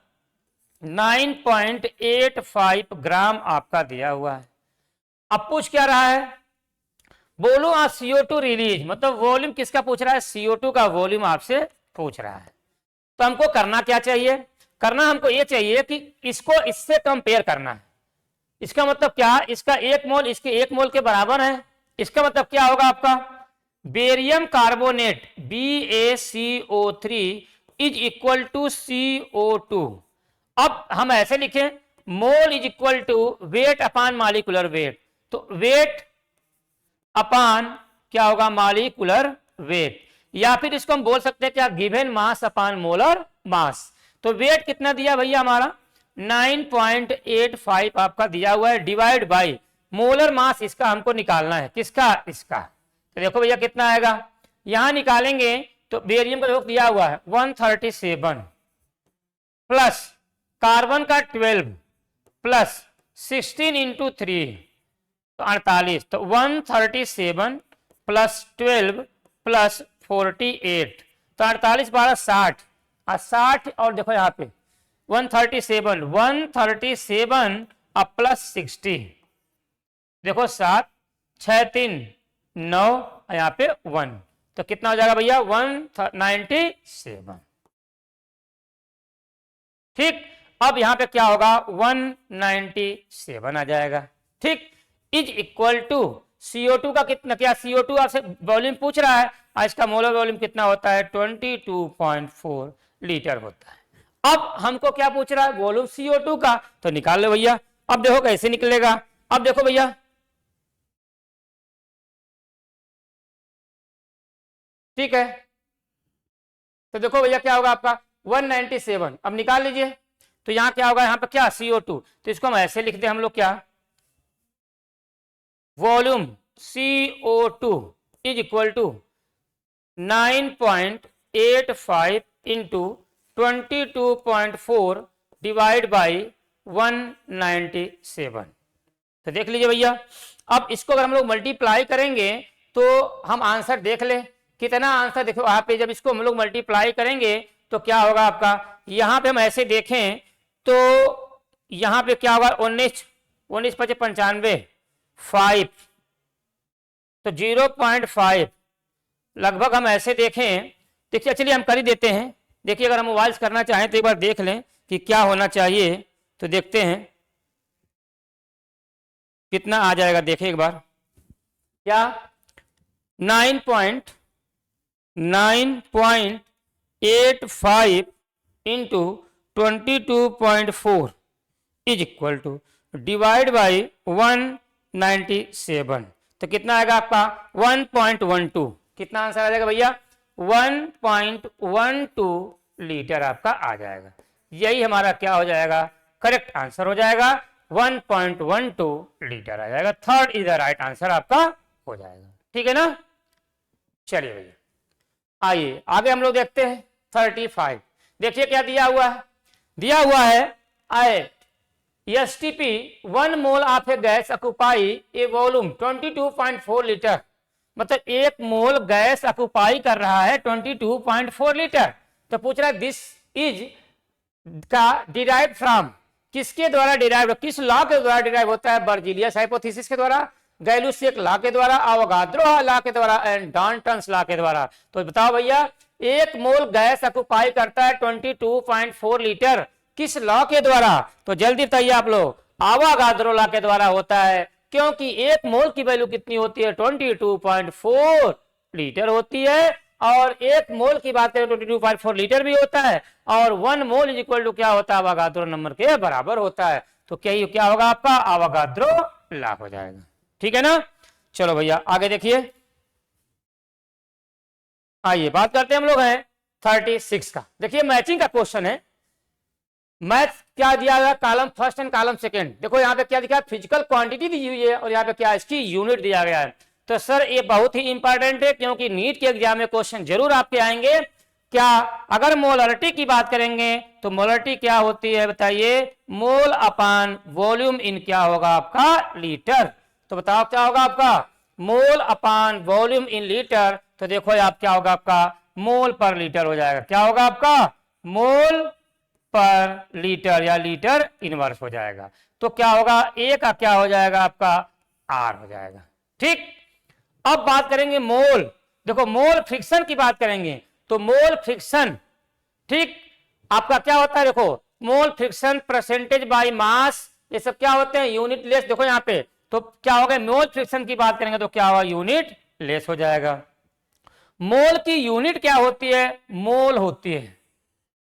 9.85 ग्राम आपका दिया हुआ है। अब पूछ क्या रहा है, बोलो आप CO2 रिलीज, मतलब वॉल्यूम किसका पूछ रहा है, CO2 का वॉल्यूम आपसे पूछ रहा है। तो हमको करना क्या चाहिए, करना हमको ये चाहिए कि इसको इससे कंपेयर करना है। इसका मतलब क्या, इसका 1 मोल इसके 1 मोल के बराबर है। इसका मतलब क्या होगा आपका, barium carbonate BaCO3 is equal to CO2। अब हम ऐसे लिखें, mole is equal to weight upon molecular weight, तो वेट अपान क्या होगा, मॉलिक्यूलर वेट, या फिर इसको हम बोल सकते हैं क्या, given mass upon molar mass. तो वेट कितना दिया भैया हमारा 9.85 आपका दिया हुआ है, डिवाइड बाय मोलर मास इसका हमको निकालना है, किसका, इसका। तो देखो भैया कितना आएगा, यहां निकालेंगे तो बेरियम का जो दिया हुआ है 137 प्लस कार्बन का 12 प्लस 16 इंटू 3 तो 48, तो 137 प्लस 12 प्लस 48, तो 48 12 60 और 60, और देखो यहाँ पे 137 अब प्लस 60, देखो 7 6 3 9 यहाँ पे 1, तो कितना हो जाएगा भैया 197। ठीक, अब यहाँ पे क्या होगा 197 आ जाएगा। ठीक, इज इक्वल टू CO2 का कितना, क्या CO2 आपसे वॉल्यूम पूछ रहा है, इसका मोलर वॉल्यूम कितना होता है 22.4 लीटर होता है। अब हमको क्या पूछ रहा है, वॉल्यूम CO2 का, तो निकाल लो भैया। अब देखो कैसे निकलेगा, अब देखो भैया ठीक है, तो देखो भैया क्या होगा आपका 197, अब निकाल लीजिए। तो यहां क्या होगा, यहां पर क्या CO2, तो इसको हम ऐसे लिखते हैं हम लोग क्या, volume CO2 is equal to 9.85 into 22.4 divide by 197। तो देख लीजिए भैया, अब इसको अगर हम लोग मल्टीप्लाई करेंगे तो हम आंसर देख ले कितना आंसर, देखो यहाँ पे जब इसको हम लोग मल्टीप्लाई करेंगे तो क्या होगा आपका, यहाँ पे हम ऐसे देखें तो यहाँ पे क्या होगा 19 19 5 95 5, तो 0.5 लगभग हम ऐसे देखें, देखिए चलिए हम कर ही देते हैं। देखिए अगर हम मोबाइल्स करना चाहें तो एक बार देख लें कि क्या होना चाहिए, तो देखते हैं कितना आ जाएगा, देखिए एक बार, क्या 9.85 into 22.4 is equal to divide by 197, तो कितना आएगा आपका 1.12, कितना आंसर आ जाएगा भैया 1.12 लीटर आपका आ जाएगा। यही हमारा क्या हो जाएगा, करेक्ट आंसर हो जाएगा, 1.12 लीटर आ जाएगा। Third is the right answer आपका हो जाएगा। ठीक है ना। चलिए भैया आइए आगे हम लोग देखते हैं 35। देखिए क्या दिया हुआ है, दिया हुआ है at STP 1 mole of a gas occupy a volume 22.4 litre, मतलब 1 मोल गैस ऑक्युपाई कर रहा है 22.4 लीटर। तो पूछ रहा है दिस इज का डिराइव फ्रॉम, किसके द्वारा डिराइव, किस लॉ के द्वारा डिराइव होता है? बर्जीलियस हाइपोथेसिस के द्वारा, गैलुसियक लॉ के द्वारा, अवोगाद्रो लॉ के द्वारा एंड डाल्टन्स लॉ के द्वारा। तो बताओ भैया, एक मोल गैस ऑक्युपाई करता है 22.4 लीटर, किस लॉ के द्वारा? तो जल्दी बताइए आप लोग, अवोगाद्रो लॉ के द्वारा होता है, क्योंकि एक मोल की वैल्यू कितनी होती है? 22.4 लीटर होती है, और एक मोल की बात करें 22.4 लीटर भी होता है, और 1 मोल इज इक्वल टू क्या होता है? अवोगाद्रो नंबर के बराबर होता है। तो क्या होगा आपका? अवोगाद्रो लॉ हो जाएगा। ठीक है ना? चलो भैया आगे देखिए, आइए बात करते हैं हम लोग हैं 36 का। देखिए मैचिंग का क्वेश्चन है। मैथ क्या दिया गया? Column first and column second. देखो यहाँ पे क्या दिखा है? फिजिकल क्वांटिटी दी हुई है, और यहाँ पे क्या इसकी यूनिट दिया गया है। तो सर ये बहुत ही इंपॉर्टेंट है, क्योंकि नीट के एग्जाम में क्वेश्चन जरूर आपके आएंगे। क्या अगर मोलरिटी की बात करेंगे तो मोलरिटी क्या होती है बताइए? मोल अपान वॉल्यूम इन क्या होगा आपका? लीटर। तो बताओ क्या होगा आपका? मोल अपान वॉल्यूम इन लीटर। तो देखो आप क्या होगा आपका? मोल पर लीटर हो जाएगा। क्या होगा आपका? मोल पर लीटर या लीटर इनवर्स हो जाएगा। तो क्या होगा? ए का क्या हो जाएगा आपका? आर हो जाएगा। ठीक, अब बात करेंगे मोल। देखो मोल फ्रिक्शन की बात करेंगे तो मोल फ्रिक्शन, ठीक, आपका क्या होता है? देखो mole fraction, percentage by mass, ये सब क्या होते हैं? Unit less. देखो यहाँ पे तो क्या होगा? मोल फ्रिक्शन की बात करेंगे तो क्या होगा? यूनिट लेस हो जाएगा। मोल की यूनिट क्या होती है? मोल होती है।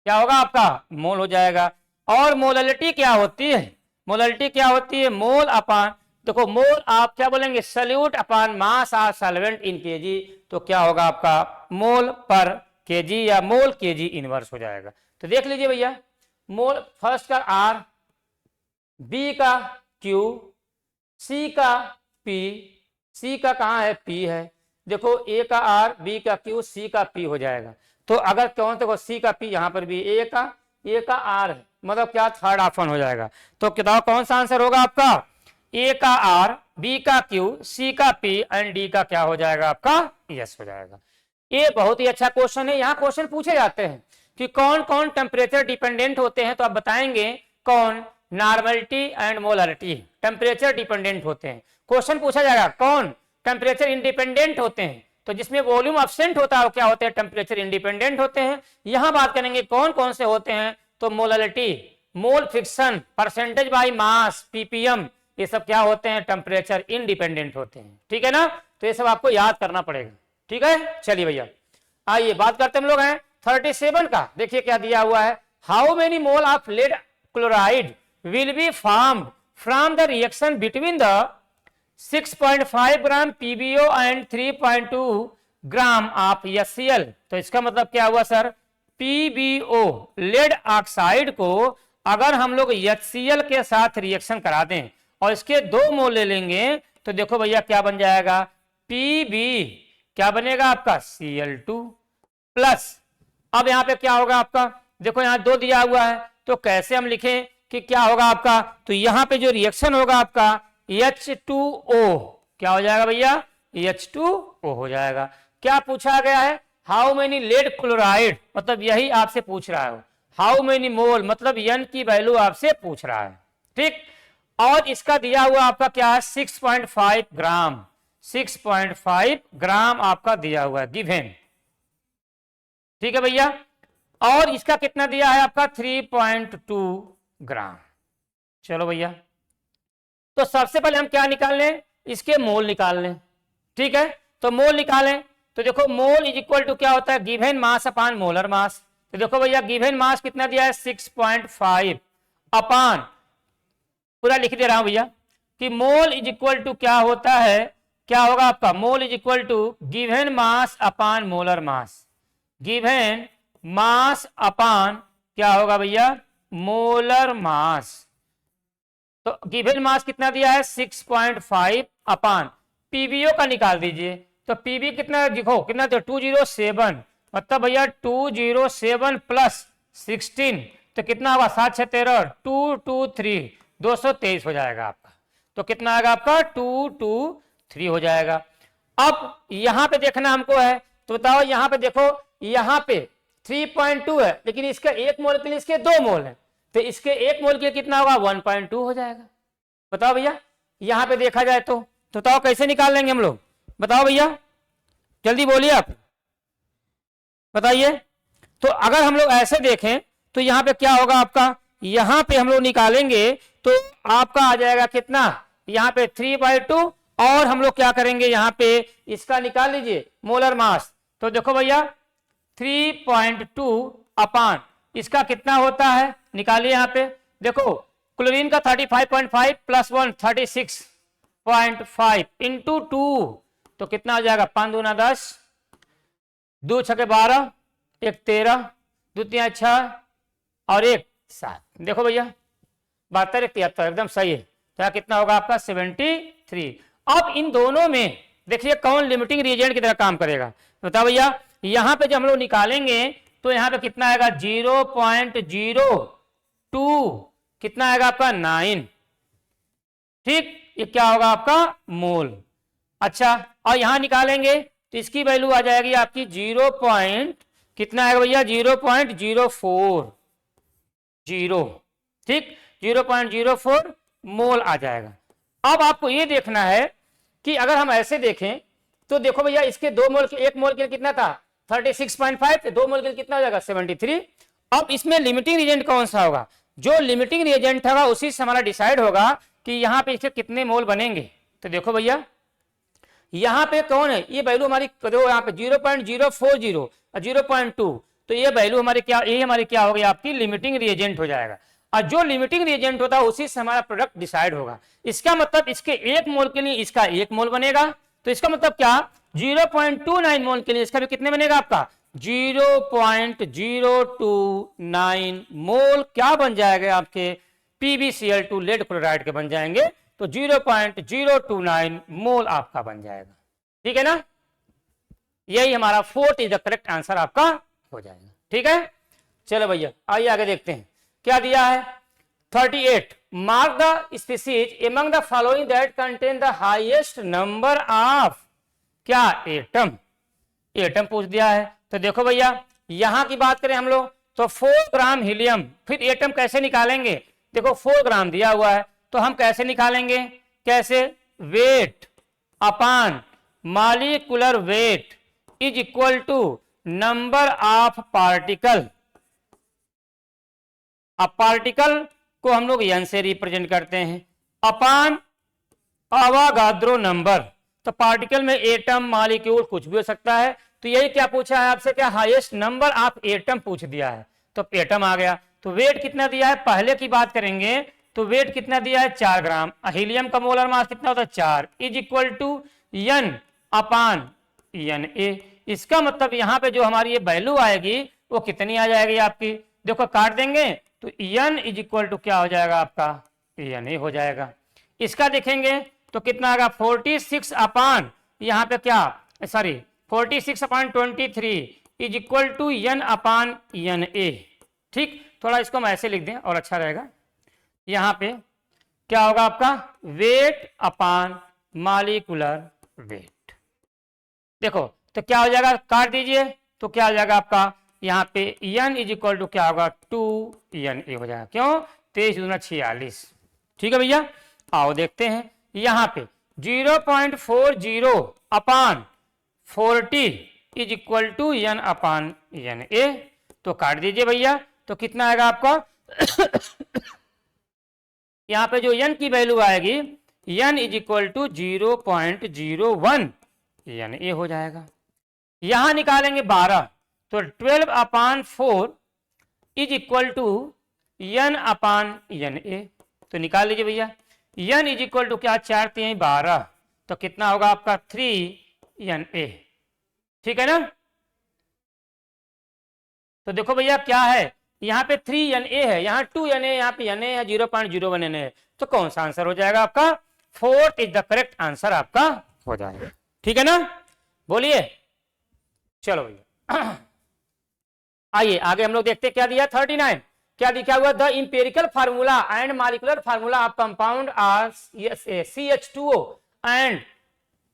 क्या होगा आपका? मोल हो जाएगा। और मोलरिटी क्या होती है? मोलरिटी क्या होती है? मोल अपान, देखो मोल आप क्या बोलेंगे? Solute upon mass are solvent in KG. तो क्या होगा आपका? मोल पर केजी या मोल केजी इनवर्स हो जाएगा। तो देख लीजिए भैया, मोल फर्स्ट का आर, बी का क्यू, सी का पी, सी का कहाँ है? पी है। देखो ए का आर, बी का क्यू, सी का पी हो जाएगा। तो अगर कौन देखो सी का पी, यहां पर भी ए का आर है, मतलब क्या? थर्ड ऑप्शन हो जाएगा। तो बताओ कौन सा आंसर होगा आपका? ए का आर, बी का क्यू, सी का पी एंड डी का क्या हो जाएगा आपका? यस हो जाएगा। ये बहुत ही अच्छा क्वेश्चन है। यहाँ क्वेश्चन पूछे जाते हैं कि कौन कौन टेम्परेचर डिपेंडेंट होते हैं, तो आप बताएंगे कौन? Normality and molarity temperature dependent होते हैं। क्वेश्चन पूछा जाएगा कौन टेम्परेचर इंडिपेंडेंट होते हैं, तो जिसमें वॉल्यूम एब्सेंट होता है वो क्या होते हैं? टेम्परेचर इंडिपेंडेंट होते हैं। यहां बात करेंगे कौन कौन से होते हैं, तो molarity, mole fraction, percentage by mass, ppm, ये सब क्या होते हैं? टेम्परेचर इंडिपेंडेंट होते हैं। ठीक है ना? तो ये सब आपको याद करना पड़ेगा। ठीक है, चलिए भैया आइए बात करते हैं हम लोग हैं 37 का। देखिए क्या दिया हुआ है? How many mole of lead chloride will be formed from the reaction between the 6.5 gram PbO and 3.2 gram of HCl। तो इसका मतलब क्या हुआ सर? PbO लेड ऑक्साइड को अगर हम लोग HCl के साथ रिएक्शन करा दें और इसके 2 मोल ले लेंगे तो देखो भैया क्या बन जाएगा? Pb क्या बनेगा आपका? Cl2 प्लस, अब यहां पे क्या होगा आपका? देखो यहां 2 दिया हुआ है, तो कैसे हम लिखें कि क्या होगा आपका? तो यहां पे जो रिएक्शन होगा आपका H2O क्या हो जाएगा भैया? H2O हो जाएगा। क्या पूछा गया है? हाउ मेनी लेड क्लोराइड, मतलब यही आपसे पूछ रहा है। हाउ मेनी मोल मतलब N की वैल्यू आपसे पूछ रहा है। ठीक, और इसका दिया हुआ आपका क्या है? 6.5 ग्राम, 6.5 ग्राम आपका दिया हुआ है गिवन। ठीक है भैया, और इसका कितना दिया है आपका? 3.2 ग्राम। चलो भैया, तो सबसे पहले हम क्या निकाल लें? इसके मोल निकाल लें। ठीक है, तो मोल निकालें तो देखो मोल इज इक्वल टू क्या होता है? Given mass upon molar mass. तो देखो भैया गिवन मास कितना दिया है? 6.5 अपान, पूरा लिख दे रहा हूं भैया कि मोल इज इक्वल टू क्या होता है? क्या होगा आपका? Mole is equal to given mass upon molar mass. Given mass upon क्या होगा भैया? Molar mass. तो गिवन मास कितना दिया है? 6.5 अपान पीबीओ का निकाल दीजिए। तो पीबी कितना देखो कितना? तो 207, मतलब भैया 207 प्लस 16 तो कितना होगा? 7 6 13, 223, 223 हो जाएगा आपका। तो कितना आएगा आपका? 223 हो जाएगा। अब यहां पे देखना हमको है, तो बताओ यहां पे देखो, यहां पे 3.2 है, लेकिन इसका 1 मोल के लिए इसके 2 मोल है, तो इसके 1 मोल के लिए कितना होगा 1.2 हो जाएगा। बताओ भैया, यहां पे देखा जाए तो बताओ कैसे निकाल लेंगे हम लोग, बताओ भैया, जल्दी बोलिए आप बताइए। तो अगर हम लोग ऐसे देखें तो यहां पे क्या होगा आपका, यहां पे हम लोग निकालेंगे तो आपका आ जाएगा कितना, यहां पे 3/2, और हम लोग क्या करेंगे यहां पे इसका निकाल लीजिए मोलर मास। तो देखो भैया 3.2 अपान इसका कितना होता है, निकालिए यहां पे। देखो क्लोरीन का 35.5 प्लस 1 36.5 इंटू 2, तो कितना हो जाएगा 5 दूना 10, 2 छके 12, 1 13, 2 3 6 और 1 7। देखो भैया 72 1 73 एकदम सही है। तो यहाँ कितना होगा आपका 73। अब इन दोनों में देखिए कौन लिमिटिंग रिएजेंट की तरह काम करेगा, बताओ भैया। यहां पे जब हम लोग निकालेंगे तो यहां पे कितना आएगा 0.02, कितना आएगा आपका 9, ठीक, ये क्या होगा आपका मोल। अच्छा, और यहां निकालेंगे तो इसकी वैल्यू आ जाएगी आपकी 0. कितना आएगा भैया 0.040, ठीक, 0.04 मोल आ जाएगा। अब आपको ये देखना है कि अगर हम ऐसे देखें तो देखो भैया इसके 2 मोल के 1 मोल के लिए कितना था 36.5, 2 मोल के लिए कितना हो जाएगा 73। अब इसमें लिमिटिंग रिएजेंट कौन सा होगा, जो लिमिटिंग रिएजेंट होगा उसी से हमारा डिसाइड होगा कि यहाँ पे इसके कितने मोल बनेंगे। तो देखो भैया यहाँ पे कौन है, ये वैल्यू हमारी जो यहाँ पे 0.040 और 0.2, तो ये वैल्यू हमारी क्या, ये हमारी क्या होगी आपकी लिमिटिंग रिएजेंट हो जाएगा। और जो लिमिटिंग रिएजेंट होता है उसी से हमारा प्रोडक्ट डिसाइड होगा। इसका मतलब इसके 1 मोल के लिए इसका 1 मोल बनेगा, तो इसका मतलब क्या 0.29 मोल के लिए इसका भी कितने बनेगा आपका 0.029 मोल क्या बन जाएगा आपके PbCl2 लेड क्लोराइड के बन जाएंगे। तो 0.029 मोल आपका बन जाएगा, ठीक है ना। यही हमारा 4 इज द करेक्ट आंसर आपका हो जाएगा, ठीक है। चलो भैया आइए आगे देखते हैं क्या दिया है। 38 mark the species among the following that contain the highest number of क्या एटम, एटम पूछ दिया है। तो देखो भैया यहां की बात करें हम लोग तो 4 ग्राम हीलियम, फिर एटम कैसे निकालेंगे, देखो 4 ग्राम दिया हुआ है तो हम कैसे निकालेंगे, कैसे, weight upon molecular weight is equal to number of particle. अब पार्टिकल को हम लोग n से रिप्रेजेंट करते हैं अपान अवागाद्रो नंबर। तो पार्टिकल में एटम मॉलिक्यूल कुछ भी हो सकता है। तो यही क्या पूछा है आपसे, क्या हाईएस्ट नंबर ऑफ एटम पूछ दिया है, तो एटम आ गया। तो वेट कितना दिया है, पहले की बात करेंगे तो वेट कितना दिया है 4 ग्राम। हीलियम का मोलर मास कितना होता है 4 is equal to n upon Na। इसका मतलब यहाँ पे जो हमारी ये वैल्यू आएगी वो कितनी आ जाएगी आपकी, देखो काट देंगे तो n इज इक्वल टू क्या हो जाएगा आपका Na हो जाएगा। इसका देखेंगे तो कितना आएगा 46 अपान यहाँ पे क्या sorry 46 upon 23 is equal to n upon Na, ठीक। थोड़ा इसको हम ऐसे लिख दें और अच्छा रहेगा। यहाँ पे क्या होगा आपका वेट अपान मॉलिक्यूलर वेट। देखो तो क्या हो जाएगा, काट दीजिए तो क्या हो जाएगा आपका यहाँ पे n इज इक्वल टू क्या होगा 2Na हो जाएगा। क्यों 23 दूना 46, ठीक है भैया। आओ देखते हैं यहाँ पे 0.40 upon 40 is equal to n upon Na। तो काट दीजिए भैया तो कितना आएगा आपका यहाँ पे जो n की वैल्यू आएगी n is equal to 0.01 Na हो जाएगा। यहां निकालेंगे 12 तो 12 upon 4 is equal to n upon Na। तो निकाल लीजिए भैया n इज इक्वल टू क्या 4 3 12, तो कितना होगा आपका 3Na, ठीक है ना। तो देखो भैया क्या है यहाँ पे 3Na है, यहाँ 2Na, यहाँ पे Na है 0.01 Na है। तो कौन सा आंसर हो जाएगा आपका 4 इज द करेक्ट आंसर आपका हो जाएगा, ठीक है ना। बोलिए चलो भैया आइए आगे हम लोग देखते हैं क्या दिया 39 क्या लिखा हुआ the empirical formula and molecular formula of compound are CH2O and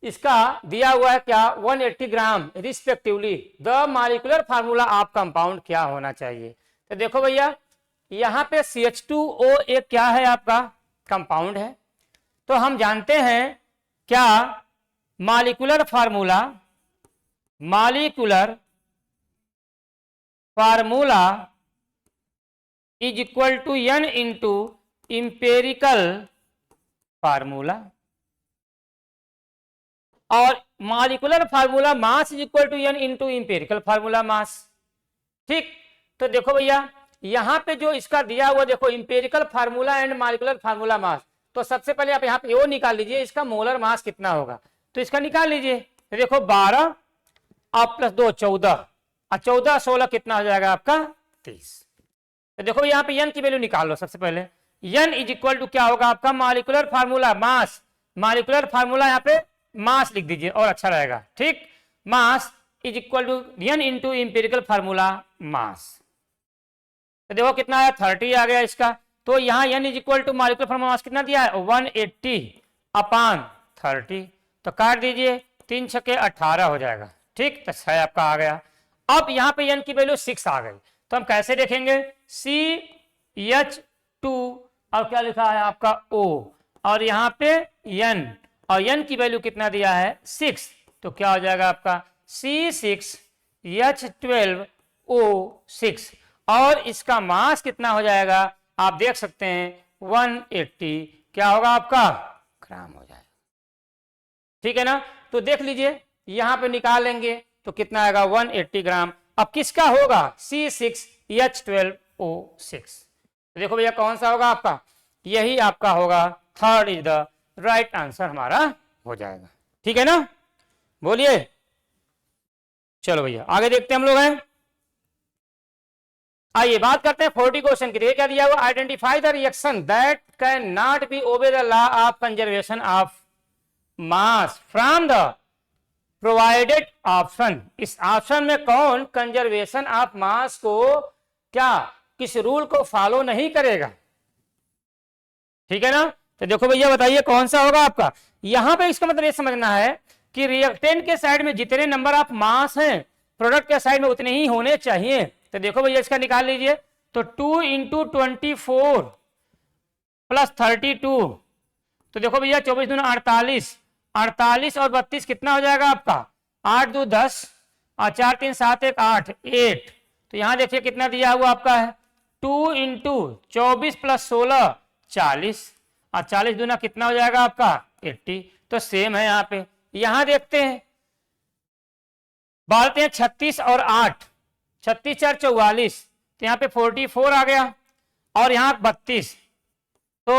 इसका दिया हुआ है क्या 180 gram respectively, the molecular formula of compound क्या होना चाहिए। तो देखो भैया यहाँ पे CH2O एक क्या है आपका कंपाउंड है, तो हम जानते हैं क्या molecular formula is equal to n into empirical formula, और molecular formula mass is equal to n into empirical formula mass. ठीक, तो देखो भैया यहां पे जो इसका दिया हुआ देखो empirical formula and molecular formula mass, तो सबसे पहले आप यहाँ पे वो निकाल लीजिए इसका मोलर मास कितना होगा, तो इसका निकाल लीजिए। तो देखो 12 और प्लस 2 14, और 14 16 कितना हो जाएगा आपका 30। तो देखो यहाँ पे n की वैल्यू निकाल लो सबसे पहले। n इज इक्वल टू क्या होगा आपका molecular formula mass, molecular formula यहाँ पे मास लिख दीजिए और अच्छा रहेगा। ठीक, mass is equal to n into empirical formula mass. तो देखो कितना आया 30 आ गया इसका, तो यहाँ n is equal to molecular formula mass कितना दिया है 180 अपान 30, तो काट दीजिए 3 छके 18 हो जाएगा। ठीक, तो 6 आपका आ गया। अब यहाँ पे n की वैल्यू 6 आ गई, तो हम कैसे देखेंगे CH2 और क्या लिखा है आपका O, और यहाँ पे n, और n की वैल्यू कितना दिया है 6, तो क्या हो जाएगा आपका C6H12O6, और इसका मास कितना हो जाएगा आप देख सकते हैं 180 क्या होगा आपका ग्राम हो जाएगा। ठीक है ना, तो देख लीजिए यहां पे निकाल लेंगे तो कितना आएगा 180 ग्राम। अब किसका होगा C6H12O6, तो देखो भैया कौन सा होगा आपका, यही आपका होगा, third is the right answer हमारा हो जाएगा। ठीक है ना, बोलिए। चलो भैया आगे देखते हैं हम लोग हैं। आइए बात करते हैं 40 क्वेश्चन की। क्या दिया हुआ, identify the reaction that can not be obey the law of conservation of mass from the provided option. इस ऑप्शन में कौन कंजर्वेशन ऑफ मास को क्या किस रूल को फॉलो नहीं करेगा। ठीक है ना, तो देखो भैया बताइए कौन सा होगा आपका। यहां पे इसका मतलब ये समझना है कि रिएक्टेंट के साइड में जितने नंबर ऑफ मास हैं प्रोडक्ट के साइड में उतने ही होने चाहिए। तो देखो भैया इसका निकाल लीजिए, तो 2 इंटू 24 प्लस 32, तो देखो भैया 24 दूना 48, 48 और 32 कितना हो जाएगा आपका 8 2 10 और 4 3 7 1 8 8। तो यहां देखिए कितना दिया हुआ आपका है 2 इंटू 24 प्लस 16 40, और 40 दूना कितना हो जाएगा आपका 80। तो सेम है यहाँ पे। यहां देखते हैं बालते हैं 36 और 8, 36 4 44, तो यहाँ पे 44 आ गया, और यहाँ 32, तो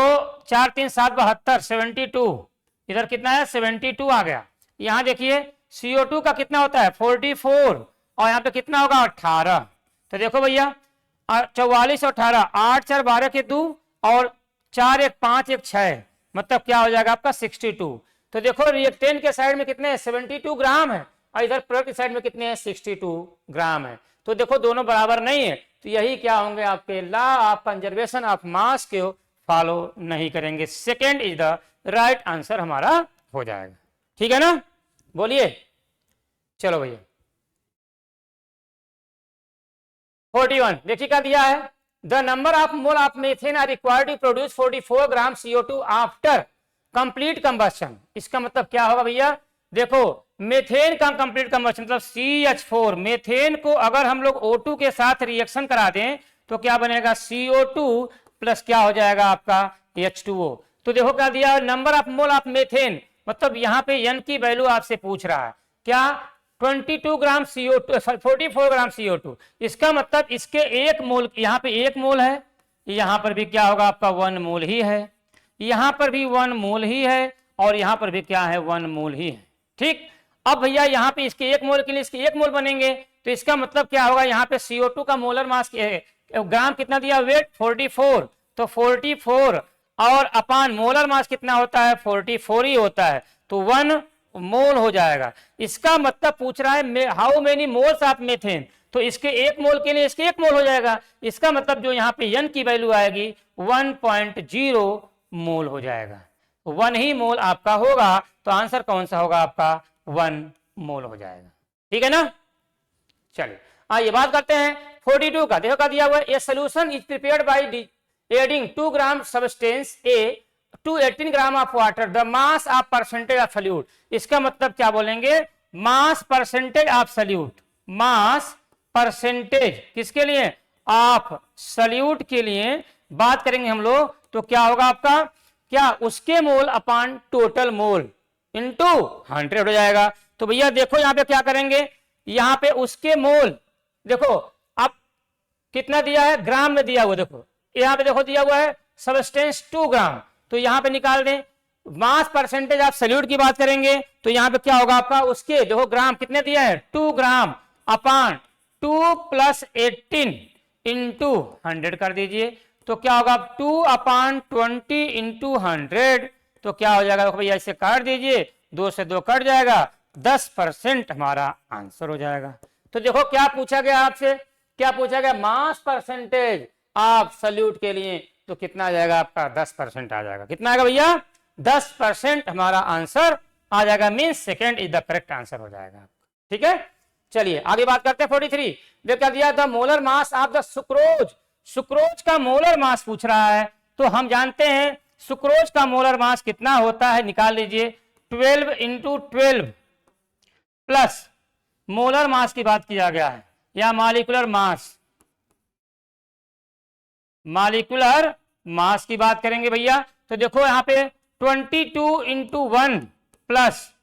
4 3 7 72 72, इधर कितना है 72 आ गया। यहाँ देखिए CO2 का कितना होता है 44, और यहाँ पे कितना होगा 18। तो देखो भैया 44 और 18, 8 4 12 के 2 और 4 1 5 1 6, मतलब क्या हो जाएगा आपका 62। तो देखो रिएक्टेंट के साइड में कितने 72 ग्राम है, और इधर प्रोडक्ट के साइड में कितने हैं 62 ग्राम है। तो देखो दोनों बराबर नहीं है, तो यही क्या होंगे आपके law of conservation of mass को फॉलो नहीं करेंगे। Second is the right answer हमारा हो जाएगा। ठीक है ना, बोलिए। चलो भैया 41 देखिए क्या दिया है, the number of mole of methane are required to produce 44 gram CO2 after complete combustion. इसका मतलब क्या होगा भैया, देखो मेथेन का कंप्लीट कंबस्शन मतलब CH4, मेथेन को अगर हम लोग O2 के साथ रिएक्शन करा दें तो क्या बनेगा CO2 प्लस क्या हो जाएगा आपका H2O। तो देखो क्या दिया number of mole of methane, मतलब यहाँ पे n की वैल्यू आपसे पूछ रहा है क्या 22 ग्राम CO2 44 ग्राम CO2। इसका मतलब इसके एक मोल, यहाँ पे 1 मोल है, यहाँ पर भी क्या होगा आपका 1 मोल ही है, यहाँ पर भी 1 मोल ही है, और यहाँ पर भी क्या है 1 मोल ही है। ठीक, अब भैया यहाँ पे इसके 1 मोल के लिए इसके 1 मोल बनेंगे, तो इसका मतलब क्या होगा यहाँ पे CO2 का मोलर मास ग्राम कितना दिया वेट 44, तो 44 और अपान मोलर मास कितना होता है 44 ही होता है, तो 1 मोल हो जाएगा। इसका मतलब पूछ रहा है how many moles of methane, तो इसके 1 मोल के लिए इसके 1 मोल हो जाएगा। इसका मतलब जो यहाँ पे n की वैल्यू आएगी 1.0 मोल हो जाएगा, 1 ही मोल आपका होगा। तो आंसर कौन सा होगा आपका 1 मोल हो जाएगा। ठीक है ना। चलिए आइए बात करते हैं 42 का। देखो क्या दिया हुआ है, a solution is prepared by adding 2 gram substance a to 18 gram of water, the mass of percentage of solute. इसका मतलब क्या बोलेंगे, mass percentage of solute, mass percentage किसके लिए, ऑफ सल्यूट के लिए बात करेंगे हम लोग, तो क्या होगा आपका, क्या उसके मोल अपान टोटल मोल इनटू 100 हो जाएगा। तो भैया देखो यहां पे क्या करेंगे, यहां पे उसके मोल देखो अब कितना दिया है, ग्राम में दिया हुआ, देखो यहां पे देखो दिया हुआ है सब्सटेंस 2 ग्राम, तो यहां पे निकाल दें। मास परसेंटेज ऑफ सल्यूट की बात करेंगे तो यहां पे क्या होगा आपका, उसके देखो ग्राम कितने दिया है 2 ग्राम अपान 2 + 18 इंटू 100 कर दीजिए, तो क्या होगा 2 अपान 20 इंटू 100, तो क्या हो जाएगा भैया इसे काट दीजिए, 2 से 2 कट जाएगा, 10% हमारा आंसर हो जाएगा। तो देखो क्या पूछा गया आपसे, क्या पूछा गया, मास परसेंटेज ऑफ सल्यूट के लिए, तो कितना आ जाएगा आपका 10% आ जाएगा। कितना आएगा भैया 10% हमारा आंसर आ जाएगा, means second is the correct answer हो जाएगा। ठीक है चलिए आगे बात करते हैं 43। देख क्या दिया, the molar mass of the sucrose, sucrose का मोलर मास पूछ रहा है, तो हम जानते हैं सुक्रोज का मोलर मास कितना होता है, निकाल लीजिए 12 इंटू 12 प्लस मोलर मास की बात किया गया है या मॉलिक्यूलर मास, मॉलिक्यूलर मास की बात करेंगे भैया, तो देखो यहां पे 22 इंटू 1 प्लस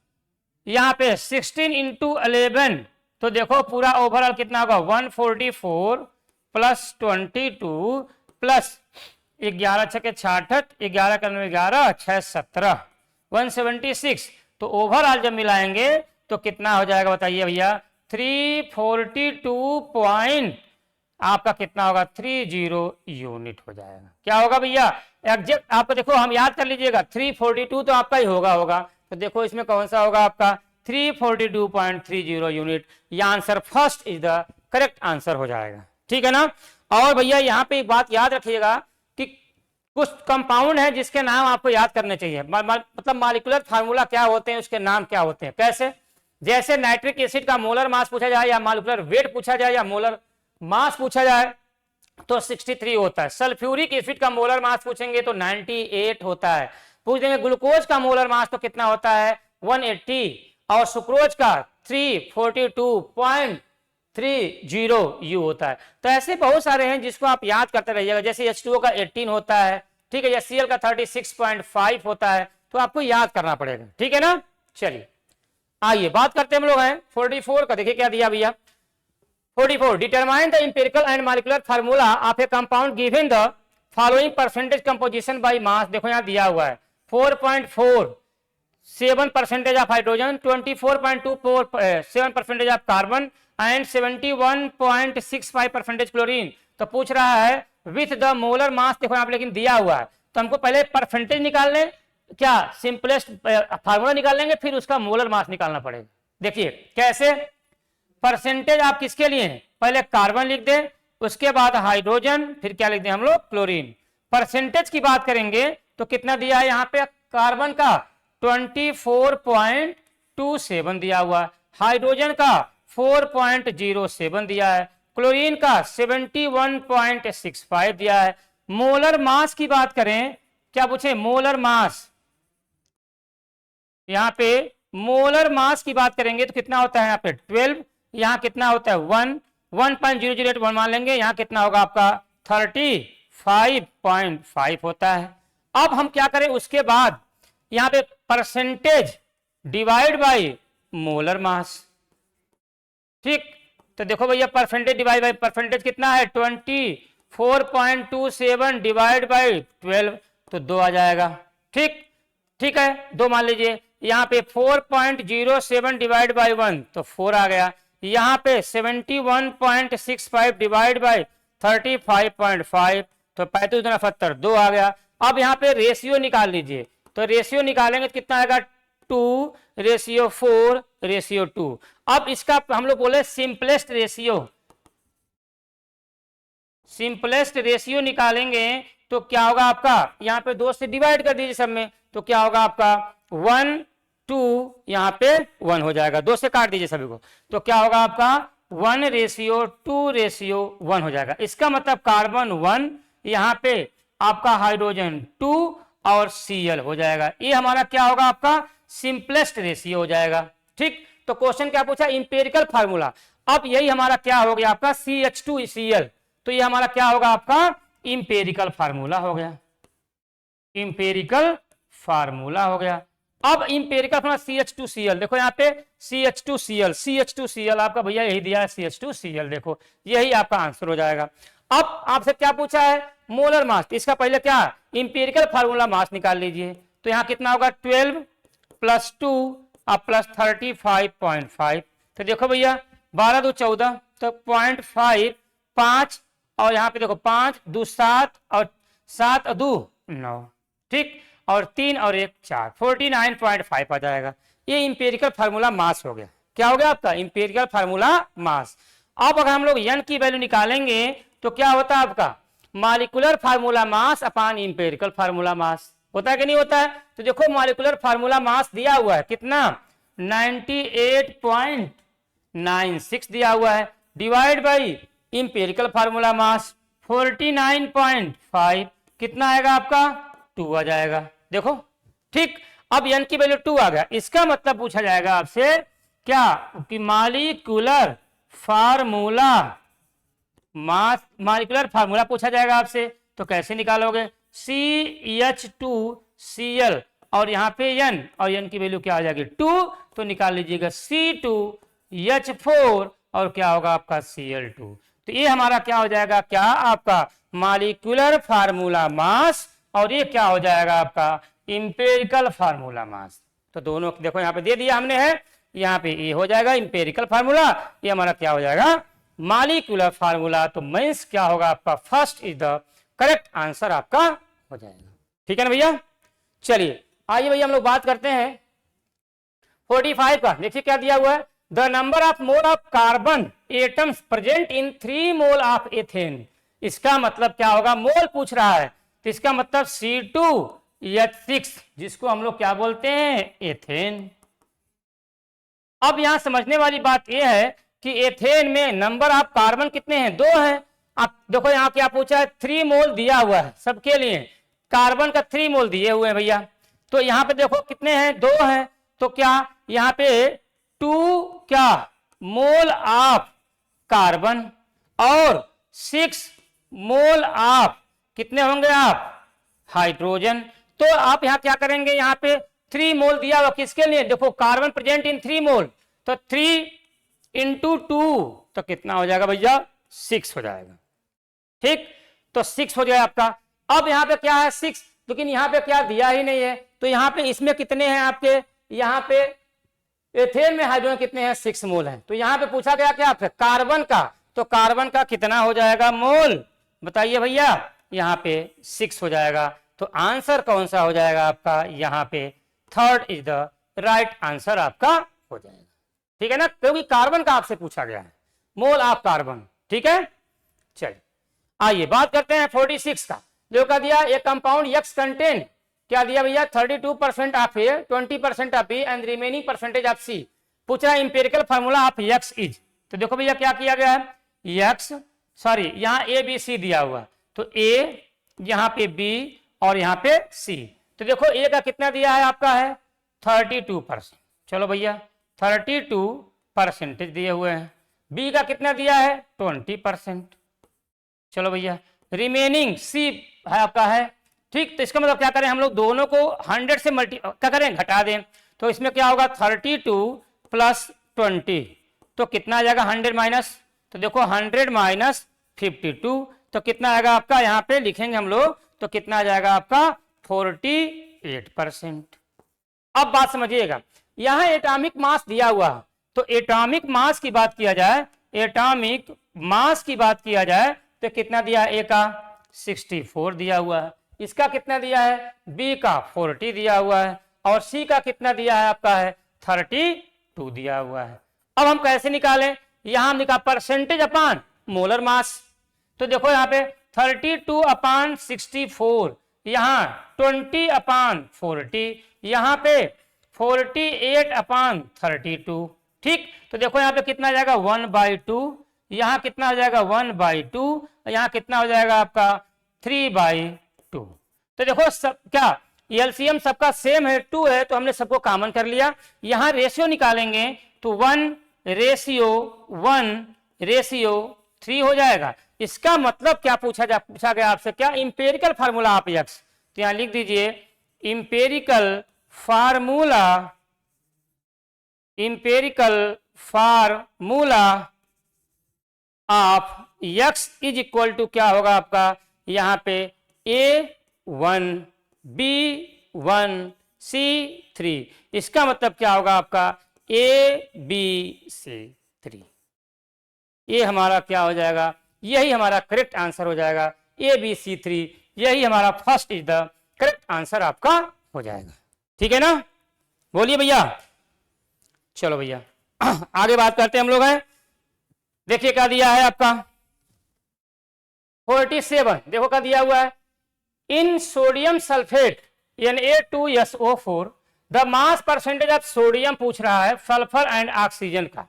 यहां पे 16 इंटू 11, तो देखो पूरा ओवरऑल कितना होगा 144 प्लस 22 प्लस 11 छके 66, 11 का 11 6 17 176, तो ओवरऑल जब मिलाएंगे तो कितना हो जाएगा बताइए भैया 342 पॉइंट आपका कितना होगा 30 यूनिट हो जाएगा। क्या होगा भैया एग्जैक्ट आपको देखो हम याद कर लीजिएगा 342 तो आपका ही होगा, तो देखो इसमें कौन सा होगा आपका 342.30 यूनिट, यह answer first is the correct answer हो जाएगा। ठीक है ना। और भैया यहाँ पे एक बात याद रखिएगा कि कुछ कंपाउंड है जिसके नाम आपको याद करने चाहिए, मतलब मॉलिक्यूलर फार्मूला क्या होते हैं, उसके नाम क्या होते हैं, कैसे, जैसे नाइट्रिक एसिड का मोलर मास पूछा जाए या मॉलिक्यूलर वेट पूछा जाए या मोलर मास पूछा जाए तो 63 होता है, सल्फ्यूरिक एसिड का मोलर मास पूछेंगे तो 98 होता है, पूछ देंगे ग्लूकोज का मोलर मास तो कितना होता है 180 और सुक्रोज का 342.30 यू होता है। तो ऐसे बहुत सारे हैं जिसको आप याद करते रहिएगा, जैसे H2O का 18 होता है, ठीक है, या Cl का 36.5 होता है, तो आपको याद करना पड़ेगा। ठीक है ना। चलिए आइए बात करते हैं हम लोग हैं 44 का। देखिए क्या दिया भैया 44, determine the empirical and molecular formula of a compound given the following percentage composition by mass. देखो यहाँ दिया हुआ है 4.47% of hydrogen, 24.27% of carbon and 71.65% chlorine. तो पूछ रहा है विथ द मोलर मास, देखो यहाँ पे लेकिन दिया हुआ है, तो हमको पहले परसेंटेज निकाल लें, क्या सिंपलेस्ट फार्मूला निकाल लेंगे, फिर उसका मोलर मास निकालना पड़ेगा। देखिए कैसे, परसेंटेज आप किसके लिए हैं, पहले कार्बन लिख दें, उसके बाद हाइड्रोजन, फिर क्या लिख दें हम लोग क्लोरीन। परसेंटेज की बात करेंगे तो कितना दिया है यहाँ पे, कार्बन का 24.27 दिया हुआ, हाइड्रोजन का 4.07 दिया है, क्लोरीन का 71.65 दिया है। मोलर मास की बात करें, क्या पूछे मोलर मास, यहाँ पे मोलर मास की बात करेंगे तो कितना होता है यहाँ पे 12, यहाँ कितना होता है 1.0081 मान लेंगे, यहाँ कितना होगा आपका 35.5 होता है। अब हम क्या करें उसके बाद यहाँ पे percentage divide by molar mass, ठीक, तो देखो भैया परसेंटेज डिवाइड बाय परसेंटेज कितना है 24.27 डिवाइड बाय 12, तो 2 आ जाएगा। ठीक ठीक है 2 मान लीजिए, यहाँ पे 4.07 डिवाइड बाय 1 तो 4 आ गया, यहाँ पे 71.65 डिवाइड बाय 35.5 तो 35 गुना 70 2 आ गया। अब यहाँ पे रेशियो निकाल लीजिए, तो रेशियो निकालेंगे तो कितना आएगा 2:4:2। अब इसका हम लोग बोले सिंपलेस्ट रेशियो, सिंपलेस्ट रेशियो निकालेंगे तो क्या होगा आपका, यहाँ पे 2 से डिवाइड कर दीजिए सब में, तो क्या होगा आपका 1 2, यहाँ पे 1 हो जाएगा, 2 से काट दीजिए सभी को, तो क्या होगा आपका 1:2:1 हो जाएगा। इसका मतलब कार्बन 1, यहाँ पे आपका हाइड्रोजन 2 और Cl हो जाएगा। ये हमारा क्या होगा, आपका सिंपलेस्ट रेशियो हो जाएगा। ठीक, तो क्वेश्चन क्या पूछा, इंपेरिकल फार्मूला। अब यही हमारा क्या हो गया आपका CH2Cl, तो ये हमारा क्या होगा आपका इंपेरिकल फार्मूला हो गया, इंपेरिकल फार्मूला हो गया। अब इंपेरिकल फार्मूला CH2Cl, देखो यहाँ पे CH2Cl आपका भैया यही दिया है CH2Cl, देखो यही आपका आंसर हो जाएगा। अब आपसे क्या पूछा है, मोलर मास, इसका पहले क्या इंपेरिकल फार्मूला मास निकाल लीजिए, तो यहाँ कितना होगा 12 + 2 + 35.5, तो देखो भैया 12 × 2 = 14, तो 0.5 5, और यहाँ पे देखो 5 × 2 = 7 और 7 × 2 = 9, ठीक, और 3 और 1 4, 49.5 आ जाएगा। ये इंपेरिकल फार्मूला मास हो गया। क्या हो गया आपका इंपेरिकल फार्मूला मास। अब अगर हम लोग n की वैल्यू निकालेंगे तो क्या होता है आपका मॉलिक्यूलर फार्मूला मास अपान इंपेरिकल फार्मूला मास, होता है कि नहीं होता है। तो देखो मॉलिक्यूलर फार्मूला मास दिया हुआ है कितना 98.96 दिया हुआ है, डिवाइड बाई इंपेरिकल फार्मूला मास 49.5, कितना आएगा आपका 2 आ जाएगा, देखो ठीक। अब n की वैल्यू 2 आ गया, इसका मतलब पूछा जाएगा आपसे क्या कि molecular formula mass, molecular formula पूछा जाएगा आपसे, तो कैसे निकालोगे CH2Cl और यहाँ पे n, और n की वैल्यू क्या आ जाएगी 2, तो निकाल लीजिएगा C2H4 और क्या होगा आपका Cl2। तो ये हमारा क्या हो जाएगा, क्या आपका मॉलिक्यूलर फार्मूला मास, और ये क्या हो जाएगा आपका इंपेरिकल फार्मूला मास। तो दोनों देखो यहाँ पे दे दिया हमने है, यहाँ पे ये हो जाएगा इंपेरिकल फार्मूला, ये हमारा क्या हो जाएगा मॉलिक्यूलर फार्मूला। तो मींस क्या होगा आपका first is the correct answer आपका हो जाएगा, ठीक है ना भैया। चलिए आइए भैया हम लोग बात करते हैं 45 का। देखिए क्या दिया हुआ है, the number of mole of carbon atoms present in 3 mole of ethane. इसका मतलब क्या होगा, मोल पूछ रहा है, तो इसका मतलब C2H6, जिसको हम लोग क्या बोलते हैं एथेन। अब यहां समझने वाली बात यह है कि एथेन में नंबर ऑफ कार्बन कितने हैं, 2 हैं। आप देखो यहाँ क्या पूछा है 3 मोल दिया हुआ है सबके लिए, कार्बन का 3 मोल दिए हुए हैं भैया। तो यहाँ पे देखो कितने हैं, 2 हैं, तो क्या यहाँ पे 2 क्या मोल ऑफ कार्बन और 6 मोल ऑफ कितने होंगे आप हाइड्रोजन। तो आप यहाँ क्या करेंगे, यहाँ पे 3 मोल दिया हुआ किसके लिए, देखो कार्बन प्रेजेंट इन 3 मोल, तो 3 × 2 तो कितना हो जाएगा भैया 6 हो जाएगा, ठीक। तो 6 हो जाएगा आपका। अब यहाँ पे क्या है 6, लेकिन यहाँ पे क्या दिया ही नहीं है, तो यहाँ पे इसमें कितने हैं आपके, यहाँ पे एथेन में हाइड्रोजन कितने हैं 6 मोल हैं। तो यहाँ पे पूछा गया क्या आपसे कार्बन का, तो कार्बन का कितना हो जाएगा मोल बताइए भैया, यहाँ पे 6 हो जाएगा। तो आंसर कौन सा हो जाएगा आपका, यहाँ पे 3rd is the right answer आपका हो जाएगा, ठीक है ना, क्योंकि कार्बन का आपसे पूछा गया है मोल ऑफ कार्बन, ठीक है। चलिए आइए बात करते हैं 46 का। जो क्या दिया, एक कंपाउंड X कंटेन क्या दिया भैया 32% of A, 20% of B and remaining percentage of C। पूछ रहा है empirical formula of X is. तो देखो भैया क्या किया गया है, यहाँ A B C दिया हुआ, तो A यहाँ पे B और यहाँ पे C। तो देखो A का कितना दिया है आपका है 32%, चलो भैया 32% दिए हुए हैं। B का कितना दिया है 20%, चलो भैया रिमेनिंग C है आपका है, ठीक। तो इसका मतलब क्या करें हम लोग, दोनों को 100 से क्या करें घटा दें, तो इसमें क्या होगा 32 + 20 तो कितना आ जाएगा 100 माइनस, तो देखो 100 माइनस 52 तो कितना आएगा आपका, यहाँ पे लिखेंगे हम लोग तो कितना आ जाएगा आपका 48%। अब बात समझिएगा, यहाँ एटॉमिक मास दिया हुआ है, तो एटॉमिक मास की बात किया जाए, एटॉमिक मास की बात किया जाए तो कितना दिया है, A का 64 दिया हुआ है, इसका कितना दिया है B का 40 दिया हुआ है, और C का कितना दिया है आपका है 32 दिया हुआ है। अब हम कैसे निकालें, यहां हम निकाल परसेंटेज अपान मोलर मास। तो देखो यहाँ पे 32/64, यहाँ 20/40, यहाँ पे 48/32। ठीक, तो देखो यहाँ पे कितना आ जाएगा 1/2, यहाँ कितना हो जाएगा 1/2, यहाँ कितना हो जाएगा आपका 3/2। तो देखो सब क्या एलसीएम सबका सेम है, 2 है, तो हमने सबको कॉमन कर लिया। यहाँ रेशियो निकालेंगे तो 1:1:3 हो जाएगा। इसका मतलब क्या पूछा गया आपसे, क्या इंपेरिकल फार्मूला आप यक्स, तो यहाँ लिख दीजिए empirical formula of X is equal to क्या होगा आपका यहाँ पे A1B1C3। इसका मतलब क्या होगा आपका ABC3। ये हमारा क्या हो जाएगा, यही हमारा करेक्ट आंसर हो जाएगा, ABC3। यही हमारा first is the correct answer आपका हो जाएगा। ठीक है ना, बोलिए भैया। चलो भैया आगे बात करते हैं हम लोग हैं। देखिए क्या दिया है आपका 47, देखो क्या दिया हुआ है, इन sodium sulphate Na2SO4 the mass percentage of sodium पूछ रहा है सल्फर एंड ऑक्सीजन का।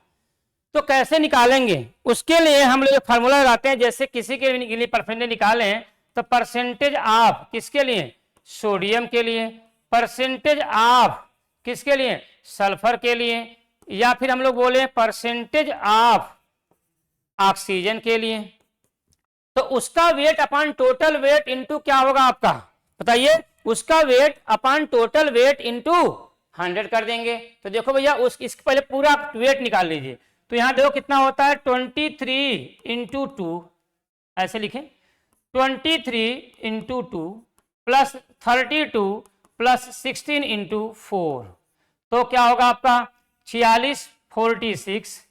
तो कैसे निकालेंगे, उसके लिए हम लोग फार्मूला लगाते हैं। जैसे किसी के लिए परसेंटेज निकालें तो परसेंटेज ऑफ किसके लिए, सोडियम के लिए, परसेंटेज ऑफ किसके लिए, सल्फर के लिए, या फिर हम लोग बोले परसेंटेज ऑफ ऑक्सीजन के लिए। तो उसका weight upon total weight into क्या होगा आपका, बताइए, उसका weight upon total weight into 100 कर देंगे। तो देखो भैया इसके पहले पूरा वेट निकाल लीजिए। तो यहां देखो कितना होता है 23 × 2, ऐसे लिखें 23 × 2 प्लस 32 प्लस 16 × 4, तो क्या होगा आपका 46 46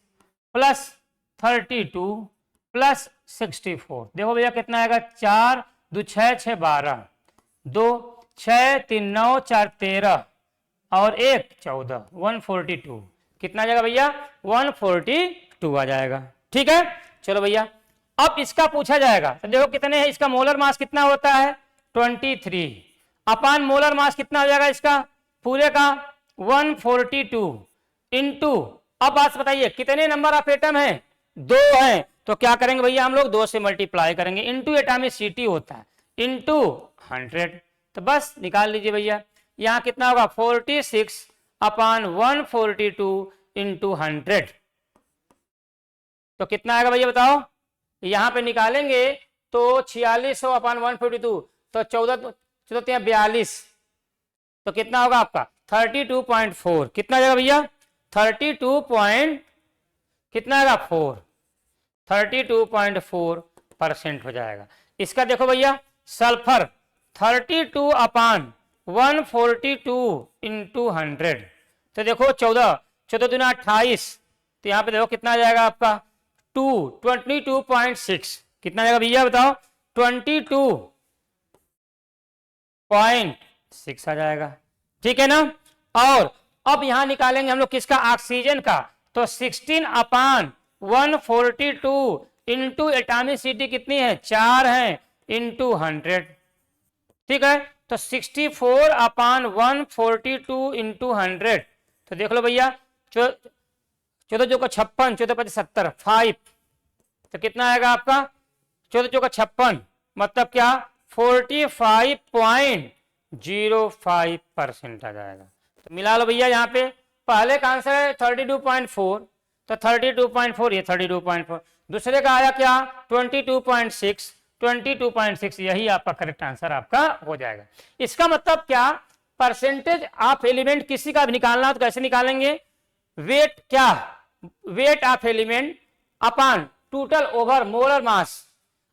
प्लस 32 प्लस 64। देखो भैया कितना आएगा 4 2 6 6 12 2 6 3 9 4 13 और 1 14 142। कितना आ जाएगा भैया 142 आ जाएगा। ठीक है, चलो भैया अब इसका पूछा जाएगा। तो देखो कितने है, इसका मोलर मास कितना होता है 23 अपान मोलर मास कितना हो जाएगा इसका पूरे का 142 इंटू, अब बात बताइए कितने नंबर ऑफ एटम है, 2 है। तो क्या करेंगे भैया हम लोग 2 से मल्टीप्लाई करेंगे, इंटू एटॉमिसिटी होता है, इंटू 100। तो बस निकाल लीजिए भैया, यहाँ कितना होगा 46 अपान 142 इंटू 100। तो कितना आएगा भैया बताओ, यहाँ पे निकालेंगे तो 4600 अपान 142, तो 14 42, तो कितना होगा आपका 32.4। कितना जाएगा भैया कितना आएगा 32.4% हो जाएगा। इसका देखो भैया सल्फर 32 अपान 142 इंटू 100, तो देखो 14 दूना 28, तो यहाँ पे देखो कितना आ जाएगा आपका 22.6। कितना जाएगा भैया बताओ 22.6 आ जाएगा। ठीक है ना, और अब यहां निकालेंगे हम लोग किसका ऑक्सीजन का, तो 16 अपान 142 इंटू एटॉमिसिटी कितनी है 4 है इंटू 100। ठीक है, तो 64 अपान 142 इंटू 100, तो देख लो भैया 14 चौका 56 14 5 70 5, तो कितना आएगा आपका 14 चौका 56 मतलब क्या 45.05% आ जाएगा। तो मिला लो भैया, यहाँ पे पहले का आंसर है 32.4, तो 32.4 ये 32.4, दूसरे का आया क्या 22.6, यही आपका करेक्ट आंसर आपका हो जाएगा। इसका मतलब क्या, परसेंटेज ऑफ एलिमेंट किसी का भी निकालना तो कैसे निकालेंगे, वेट क्या, weight of element upon total over molar mass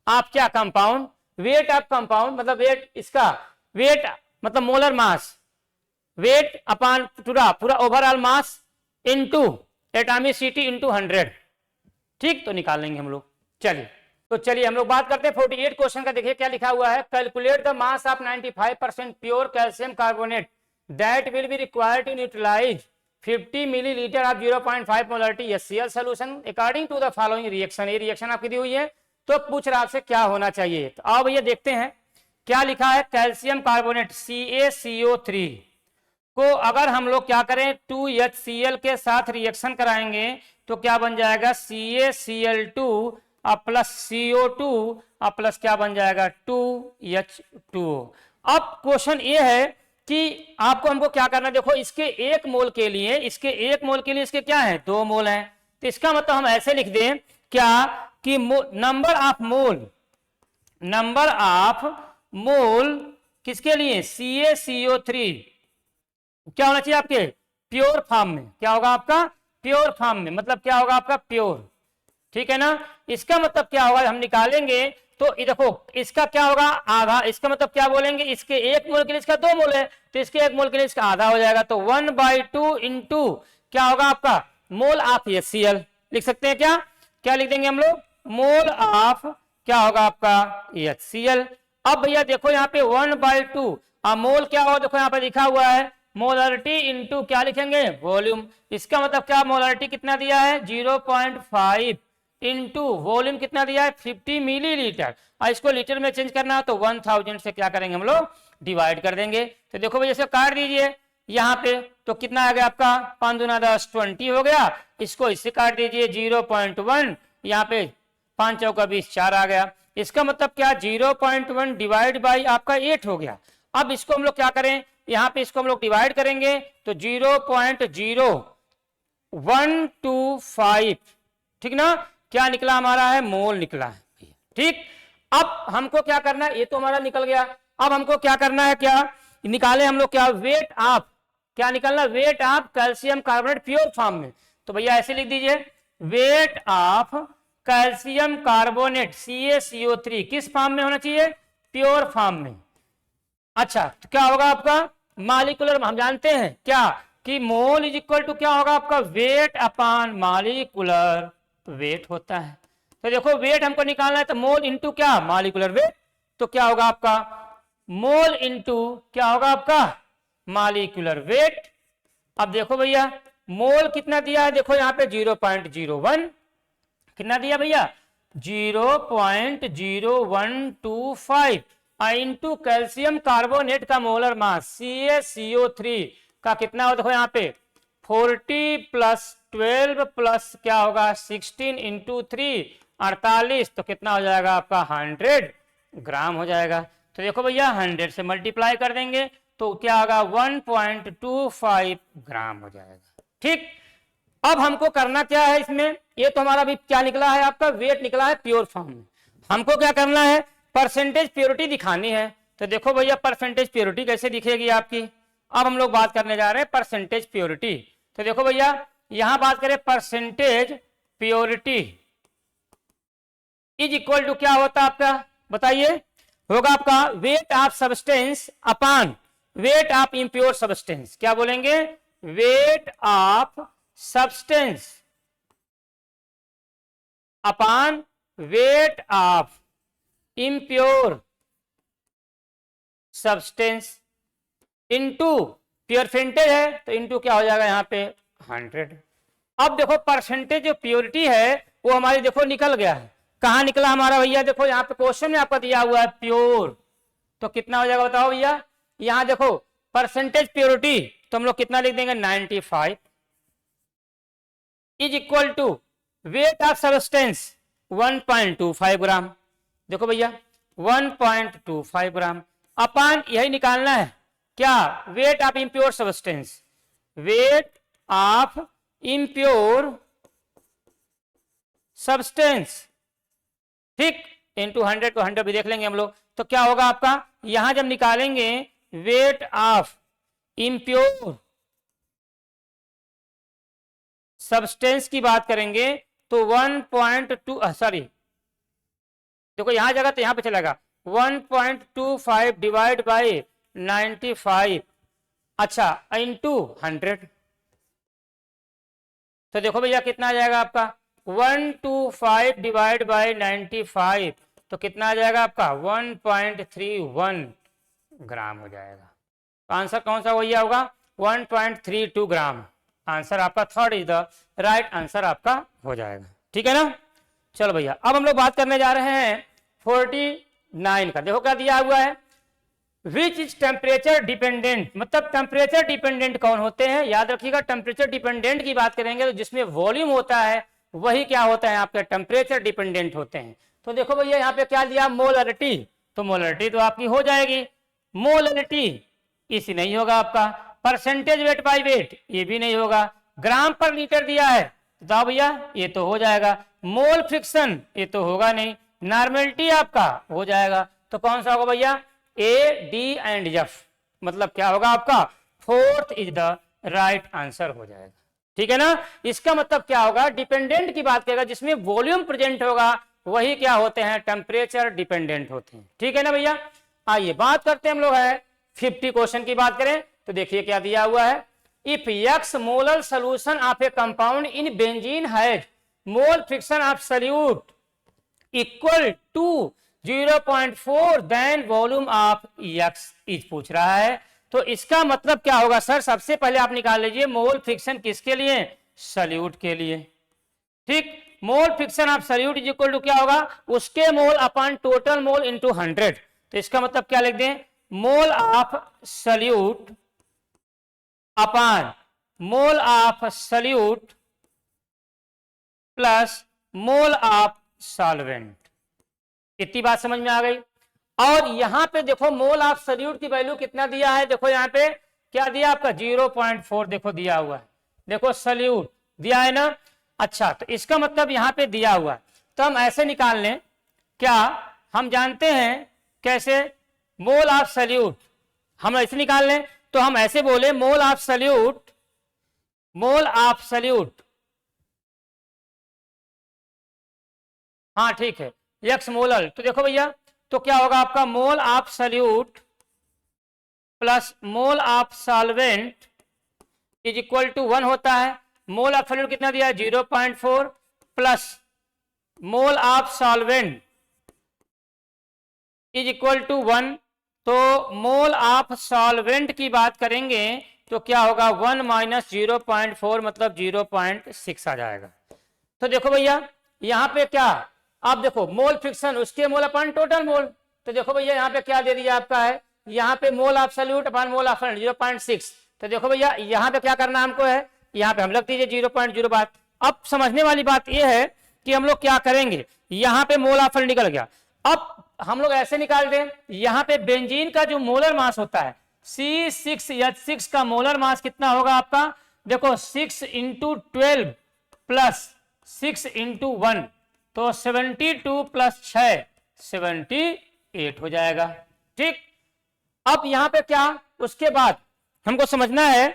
of क्या कंपाउंड, वेट ऑफ कंपाउंड मतलब वेट, इसका वेट मतलब मोलर मास, वेट अपान पूरा overall mass into atomicity into 100। ठीक, तो निकाल लेंगे हम लोग। चलिए तो चलिए हम लोग बात करते हैं 48 क्वेश्चन का। देखिए क्या लिखा हुआ है, calculate the mass of 95% pure calcium carbonate that will be required to neutralize 50 millilitre of 0.5 molarity HCl solution according to the following reaction. ये रिएक्शन आपकी दी हुई है, तो पूछ रहा आपसे क्या होना चाहिए। तो आओ भैया देखते हैं क्या लिखा है, कैल्शियम कार्बोनेट CaCO3 को अगर हम लोग क्या करें 2HCl के साथ रिएक्शन कराएंगे तो क्या बन जाएगा CaCl2 प्लस CO2 प्लस क्या बन जाएगा 2H2O। अब क्वेश्चन ये है कि आपको हमको क्या करना है, देखो इसके एक मोल के लिए इसके क्या है 2 मोल है, तो इसका मतलब हम ऐसे लिख दें क्या कि नंबर ऑफ मोल किसके लिए CaCO3 क्या होना चाहिए आपके प्योर फॉर्म में, क्या होगा आपका प्योर फॉर्म में, मतलब क्या होगा आपका प्योर, ठीक है ना। इसका मतलब क्या होगा हम निकालेंगे तो ये देखो इसका क्या होगा आधा, इसका मतलब क्या बोलेंगे इसके 1 मोल के लिए इसका 2 मोल है तो इसके 1 मोल के लिए इसका आधा हो जाएगा, तो 1/2 इंटू क्या होगा आपका मोल ऑफ HCl लिख सकते हैं, क्या लिख देंगे हम लोग मोल ऑफ क्या होगा आपका HCl। अब भैया देखो यहाँ पे 1/2 मोल क्या होगा, देखो यहाँ पे लिखा हुआ है मोलरिटी इंटू क्या लिखेंगे वॉल्यूम, इसका मतलब क्या मोलरिटी कितना दिया है 0.5 इंटू वॉल्यूम कितना दिया है 50 मिलीलीटर, और इसको लीटर में चेंज करना है तो 1000 से क्या करेंगे हम लोग डिवाइड कर देंगे। तो देखो भैया इसे काट दीजिए यहाँ पे तो कितना आ गया आपका 5 दूना 10 20 हो गया, इसको इससे काट दीजिए 0.1, यहाँ पे 5 चौका 20 4 आ गया, इसका मतलब क्या 0.1 डिवाइड बाई आपका 8 हो गया। अब इसको हम लोग क्या करें यहाँ पे इसको हम लोग डिवाइड करेंगे तो 0.0125 ठीक ना, क्या निकला हमारा है मोल निकला है, ठीक। अब हमको क्या करना है, ये तो हमारा निकल गया, अब हमको क्या करना है, क्या निकाले हम लोग क्या वेट ऑफ क्या निकलना weight of calcium carbonate pure form में, तो भैया ऐसे लिख दीजिए weight of calcium carbonate CaCO3 किस फॉर्म में होना चाहिए प्योर फॉर्म में। अच्छा तो क्या होगा आपका मॉलिक्यूलर, हम जानते हैं क्या कि मोल इज इक्वल टू क्या होगा आपका वेट अपॉन मॉलिक्यूलर वेट होता है, तो देखो वेट हमको निकालना है तो मोल इंटू क्या मॉलिक्यूलर वेट, तो क्या होगा आपका मोल इंटू क्या होगा आपका मॉलिक्यूलर वेट। अब देखो भैया मोल कितना दिया है, देखो यहाँ पे 0.01 कितना दिया भैया 0.0125 इंटू कैल्शियम कार्बोनेट का मोलर मास CaCO3 का कितना हो, देखो यहाँ पे 40 प्लस 12 प्लस क्या होगा 16 इंटू 3 48, तो कितना हो जाएगा आपका 100 ग्राम हो जाएगा। तो देखो भैया 100 से मल्टीप्लाई कर देंगे तो क्या होगा 1.25 ग्राम हो जाएगा, ठीक। अब हमको करना क्या है इसमें, ये तो हमारा भी क्या निकला है आपका वेट निकला है प्योर फॉर्म में, हमको क्या करना है परसेंटेज प्योरिटी दिखानी है, तो देखो भैया परसेंटेज प्योरिटी कैसे दिखेगी आपकी। अब हम लोग बात करने जा रहे हैं परसेंटेज प्योरिटी, तो देखो भैया यहां बात करें percentage purity is equal to क्या होता है आपका बताइए, होगा आपका weight of substance upon weight of impure substance, क्या बोलेंगे weight of substance upon weight of impure substance into percentage है तो इंटू क्या हो जाएगा यहाँ पे 100। अब देखो परसेंटेज जो प्योरिटी है वो हमारी देखो निकल गया है, कहाँ निकला हमारा भैया, देखो यहाँ पे क्वेश्चन में आपका दिया हुआ है प्योर, तो कितना हो जाएगा बताओ भैया, यहाँ देखो परसेंटेज प्योरिटी तो हम लोग कितना लिख देंगे 95 is equal to weight of substance 1.25 gram, देखो भैया 1.25 ग्राम अपान यही निकालना है क्या weight of impure substance, weight of impure substance, ठीक, इंटू 100 को 100 भी देख लेंगे हम लोग, तो क्या होगा आपका यहां जब निकालेंगे वेट ऑफ इम्प्योर सब्सटेंस की बात करेंगे तो 1.2 सॉरी देखो यहां जगह तो यहां पे चलेगा 1.25 डिवाइड बाय 95 अच्छा इंटू 100, तो देखो भैया कितना आ जाएगा आपका 125 डिवाइड बाय 95 तो कितना आ जाएगा आपका 1.31 ग्राम हो जाएगा, तो आंसर कौन सा वही होगा 1.32 ग्राम, आंसर आपका third is the right answer आपका हो जाएगा, ठीक है ना। चलो भैया अब हम लोग बात करने जा रहे हैं 49 का, देखो क्या दिया हुआ है विच इज टेम्परेचर डिपेंडेंट, मतलब टेम्परेचर डिपेंडेंट कौन होते हैं, याद रखिएगा टेम्परेचर डिपेंडेंट की बात करेंगे तो जिसमें वॉल्यूम होता है वही क्या होता है आपके टेम्परेचर डिपेंडेंट होते हैं। तो देखो भैया यहाँ पे क्या दिया, मोलरिटी, तो मोलरिटी तो आपकी हो जाएगी, मोलरिटी इसी नहीं होगा आपका, परसेंटेज वेट बाय वेट ये भी नहीं होगा, ग्राम पर लीटर दिया है तो भैया ये तो हो जाएगा, मोल फ्रिक्शन ये तो होगा नहीं, नॉर्मेलिटी आपका हो जाएगा, तो कौन सा होगा भैया, ए डी एंड एफ, मतलब क्या होगा आपका, fourth is the right answer हो जाएगा। ठीक है ना, इसका मतलब क्या होगा, डिपेंडेंट की बात करेगा जिसमें वॉल्यूम प्रेजेंट होगा वही क्या होते हैं, टेम्परेचर डिपेंडेंट होते हैं। ठीक है ना भैया, आइए बात करते हैं हम लोग है 50 क्वेश्चन की बात करें तो देखिए क्या दिया हुआ है, if X molar solution of a compound in benzene has mole fraction of solute equal to 0.4 then volume of X is पूछ रहा है। तो इसका मतलब क्या होगा सर, सबसे पहले आप निकाल लीजिए मोल फ्रिक्शन किसके लिए, सॉल्यूट के लिए। ठीक, mole fraction of solute is equal to क्या होगा, उसके mole upon total mole into 100। तो इसका मतलब क्या लिख दें, mole of solute upon mole of solute plus mole of solvent. इतनी बात समझ में आ गई। और यहां पे देखो मोल ऑफ सॉल्यूट की वैल्यू कितना दिया है, देखो यहां पे क्या दिया आपका 0.4 देखो दिया हुआ है, देखो सॉल्यूट दिया है ना। अच्छा, तो इसका मतलब यहां पे दिया हुआ है, तो हम ऐसे निकाल लें, क्या हम जानते हैं कैसे, मोल ऑफ सॉल्यूट हम ऐसे निकाल लें, तो हम ऐसे बोले मोल of solute, mole of solute, हाँ ठीक है, एक्स मोलर, तो देखो भैया तो क्या होगा आपका, mole of solute plus mole of solvent is equal to 1 होता है, मोल ऑफ सॉल्यूट कितना दिया है 0.4 plus mole of solvent is equal to 1। तो मोल ऑफ सॉल्वेंट की बात करेंगे तो क्या होगा 1 माइनस 0.4 मतलब 0.6 आ जाएगा। तो देखो भैया यहाँ पे क्या, आप देखो मोल फ्रिक्शन उसके मोल अपन टोटल मोल, तो देखो भैया यहाँ पे क्या दे दिया आपका है, यहाँ पे mole of solute upon mole of 0.6। तो देखो भैया यहाँ पे क्या करना हमको है, यहाँ पे हम लग दीजिए 0.0 बात। अब समझने वाली बात यह है कि हम लोग क्या करेंगे, यहाँ पे मोल ऑफ निकल गया, अब हम लोग ऐसे निकाल दें, यहाँ पे बेंजीन का जो मोलर मास होता है C6H6 का मोलर मास कितना होगा आपका, देखो 6 इंटू 12 प्लस 6 इंटू 1 तो 72 प्लस 6 78 हो जाएगा। ठीक, अब यहां पे क्या, उसके बाद हमको समझना है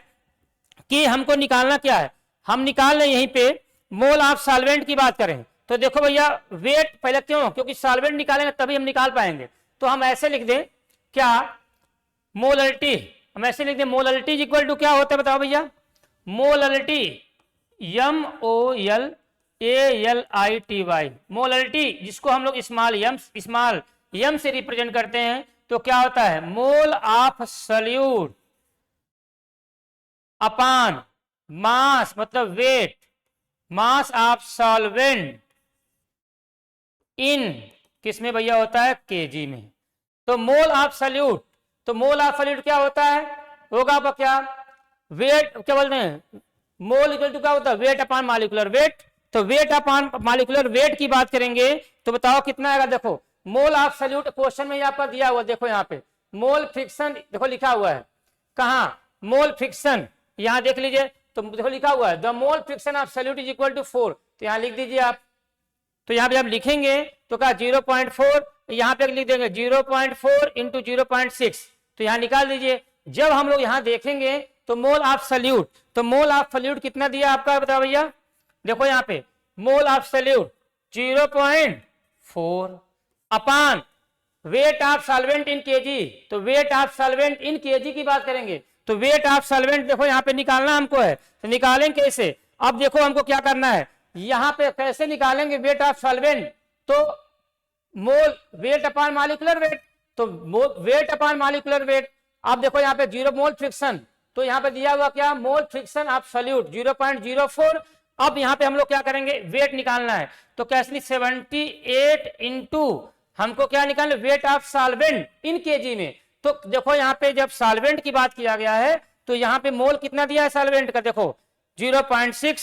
कि हमको निकालना क्या है, हम निकाल लें यहीं पे मोल ऑफ सॉल्वेंट की बात करें तो देखो भैया वेट पहले, क्यों, क्योंकि सॉल्वेंट निकालेंगे तभी हम निकाल पाएंगे। तो हम ऐसे लिख दें क्या, मोलरिटी, हम ऐसे लिख दें मोलरिटी इज इक्वल टू क्या होता है बताओ भैया, मोलरिटी MOLALITY, मोलरिटी जिसको हम लोग स्मॉल यम से रिप्रेजेंट करते हैं, तो क्या होता है mole of solute upon mass मतलब weight, mass of solvent in किसमें भैया होता है, केजी में। तो मोल ऑफ सॉल्यूट, तो मोल ऑफ सॉल्यूट क्या होता है, होगा आपका क्या, वेट क्या बोलते हैं, मोल इक्वल टू क्या होता है, वेट अपॉन मॉलिक्यूलर वेट। तो वेट अपॉन मॉलिक्यूलर वेट की बात करेंगे तो बताओ कितना आएगा, देखो मोल ऑफ सॉल्यूट क्वेश्चन में यहाँ पर दिया हुआ, देखो यहाँ पे मोल फ्रिक्शन देखो लिखा हुआ है, कहाँ मोल फ्रिक्शन, यहाँ देख लीजिए तो देखो लिखा हुआ है the mole fraction of solute is equal to 4, तो यहाँ लिख दीजिए आप, तो यहाँ पे आप लिखेंगे तो क्या 0.4, यहाँ पे लिख देंगे 0.4 इंटू 0.6, तो यहाँ निकाल दीजिए। जब हम लोग यहाँ देखेंगे तो मोल ऑफ सॉल्यूट, तो मोल ऑफ सॉल्यूट कितना दिया आपका बताओ भैया, देखो यहाँ पे mole of solute 0.4 upon weight of solvent in KG, तो weight of solvent in kg की बात करेंगे तो वेट ऑफ सॉल्वेंट देखो यहाँ पे निकालना हमको है, तो निकालें कैसे, अब देखो हमको क्या करना है, यहाँ पे कैसे निकालेंगे वेट ऑफ सॉल्वेंट, तो मोल वेट अपॉन मॉलिक्यूलर वेट, तो वेट अपॉन मॉलिक्यूलर वेट। अब देखो यहाँ पे 0 मोल फ्रिक्शन, तो यहाँ पे दिया हुआ क्या मोल फ्रिक्शन ऑफ सॉल्यूट 0.04। अब यहाँ पे हम लोग क्या करेंगे, वेट निकालना है, तो कैसे 78 इंटू हमको क्या निकालना, wait of solvent in KG में, तो देखो यहाँ पे जब सॉल्वेंट की बात किया गया है तो यहाँ पे मोल कितना दिया है सॉल्वेंट का, देखो 0.6,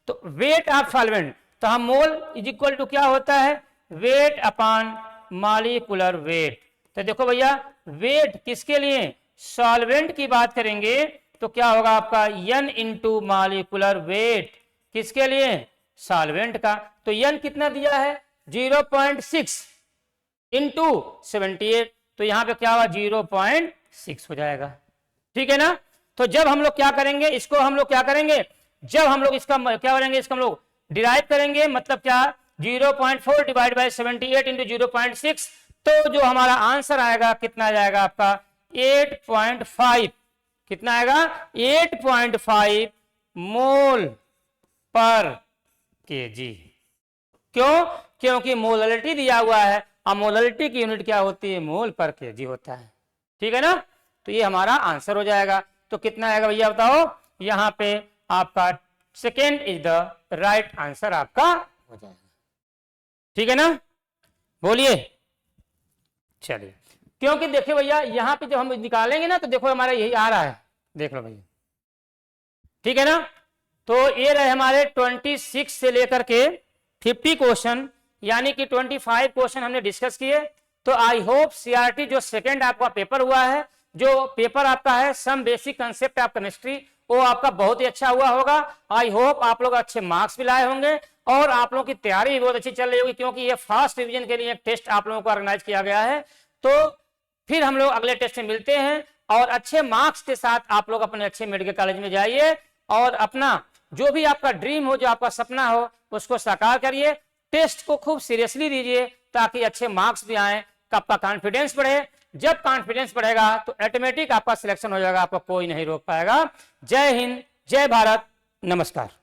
तो वेट ऑफ सॉल्वेंट, तो हम मोल इज इक्वल टू क्या होता है, वेट अपॉन मॉलिक्यूलर वेट। तो देखो भैया वेट किसके लिए, सॉल्वेंट की बात करेंगे तो क्या होगा आपका n इंटू मॉलिक्यूलर वेट, किसके लिए, सॉल्वेंट का। तो n कितना दिया है 0.6 इंटू 78, तो यहां पे क्या हुआ 0.6 हो जाएगा, ठीक है ना। तो जब हम लोग क्या करेंगे, इसको हम लोग क्या करेंगे, जब हम लोग इसका क्या करेंगे, इसका हम लोग डिराइव करेंगे, मतलब क्या 0.4 डिवाइड बाई 78 इंटू 0.6, तो जो हमारा आंसर आएगा कितना आ जाएगा आपका 8.5, कितना आएगा 8.5 मोल पर केजी। क्यों, क्योंकि मोलरिटी दिया हुआ है और मोलरिटी की यूनिट क्या होती है, मोल पर केजी होता है, ठीक है ना। तो ये हमारा आंसर हो जाएगा। तो कितना आएगा भैया बताओ, यहाँ पे आपका second is the right answer आपका हो जाएगा, ठीक है ना, बोलिए। चलिए, क्योंकि देखिए भैया यहाँ पे जब हम निकालेंगे ना तो देखो हमारा यही आ रहा है, देख लो भैया, ठीक है ना। तो ये रहे हमारे 26 से लेकर के 50 क्वेश्चन, यानी कि 25 क्वेश्चन हमने डिस्कस किए। तो आई होप सीआरटी जो सेकंड आपका पेपर हुआ है, जो पेपर आपका है some basic concept of chemistry, वो आपका बहुत ही अच्छा हुआ होगा। आई होप आप लोग अच्छे मार्क्स भी लाए होंगे और आप लोगों की तैयारी भी बहुत अच्छी चल रही होगी, क्योंकि ये फर्स्ट रिवीजन के लिए एक टेस्ट आप लोगों को ऑर्गेनाइज किया गया है। तो फिर हम लोग अगले टेस्ट में मिलते हैं और अच्छे मार्क्स के साथ आप लोग अपने अच्छे मेडिकल कॉलेज में जाइए और अपना जो भी आपका ड्रीम हो, जो आपका सपना हो, उसको साकार करिए। टेस्ट को खूब सीरियसली लीजिए ताकि अच्छे मार्क्स भी आए, आपका कॉन्फिडेंस बढ़े। जब कॉन्फिडेंस बढ़ेगा तो ऑटोमेटिक आपका सिलेक्शन हो जाएगा, आपको कोई नहीं रोक पाएगा। जय हिंद, जय भारत, नमस्कार।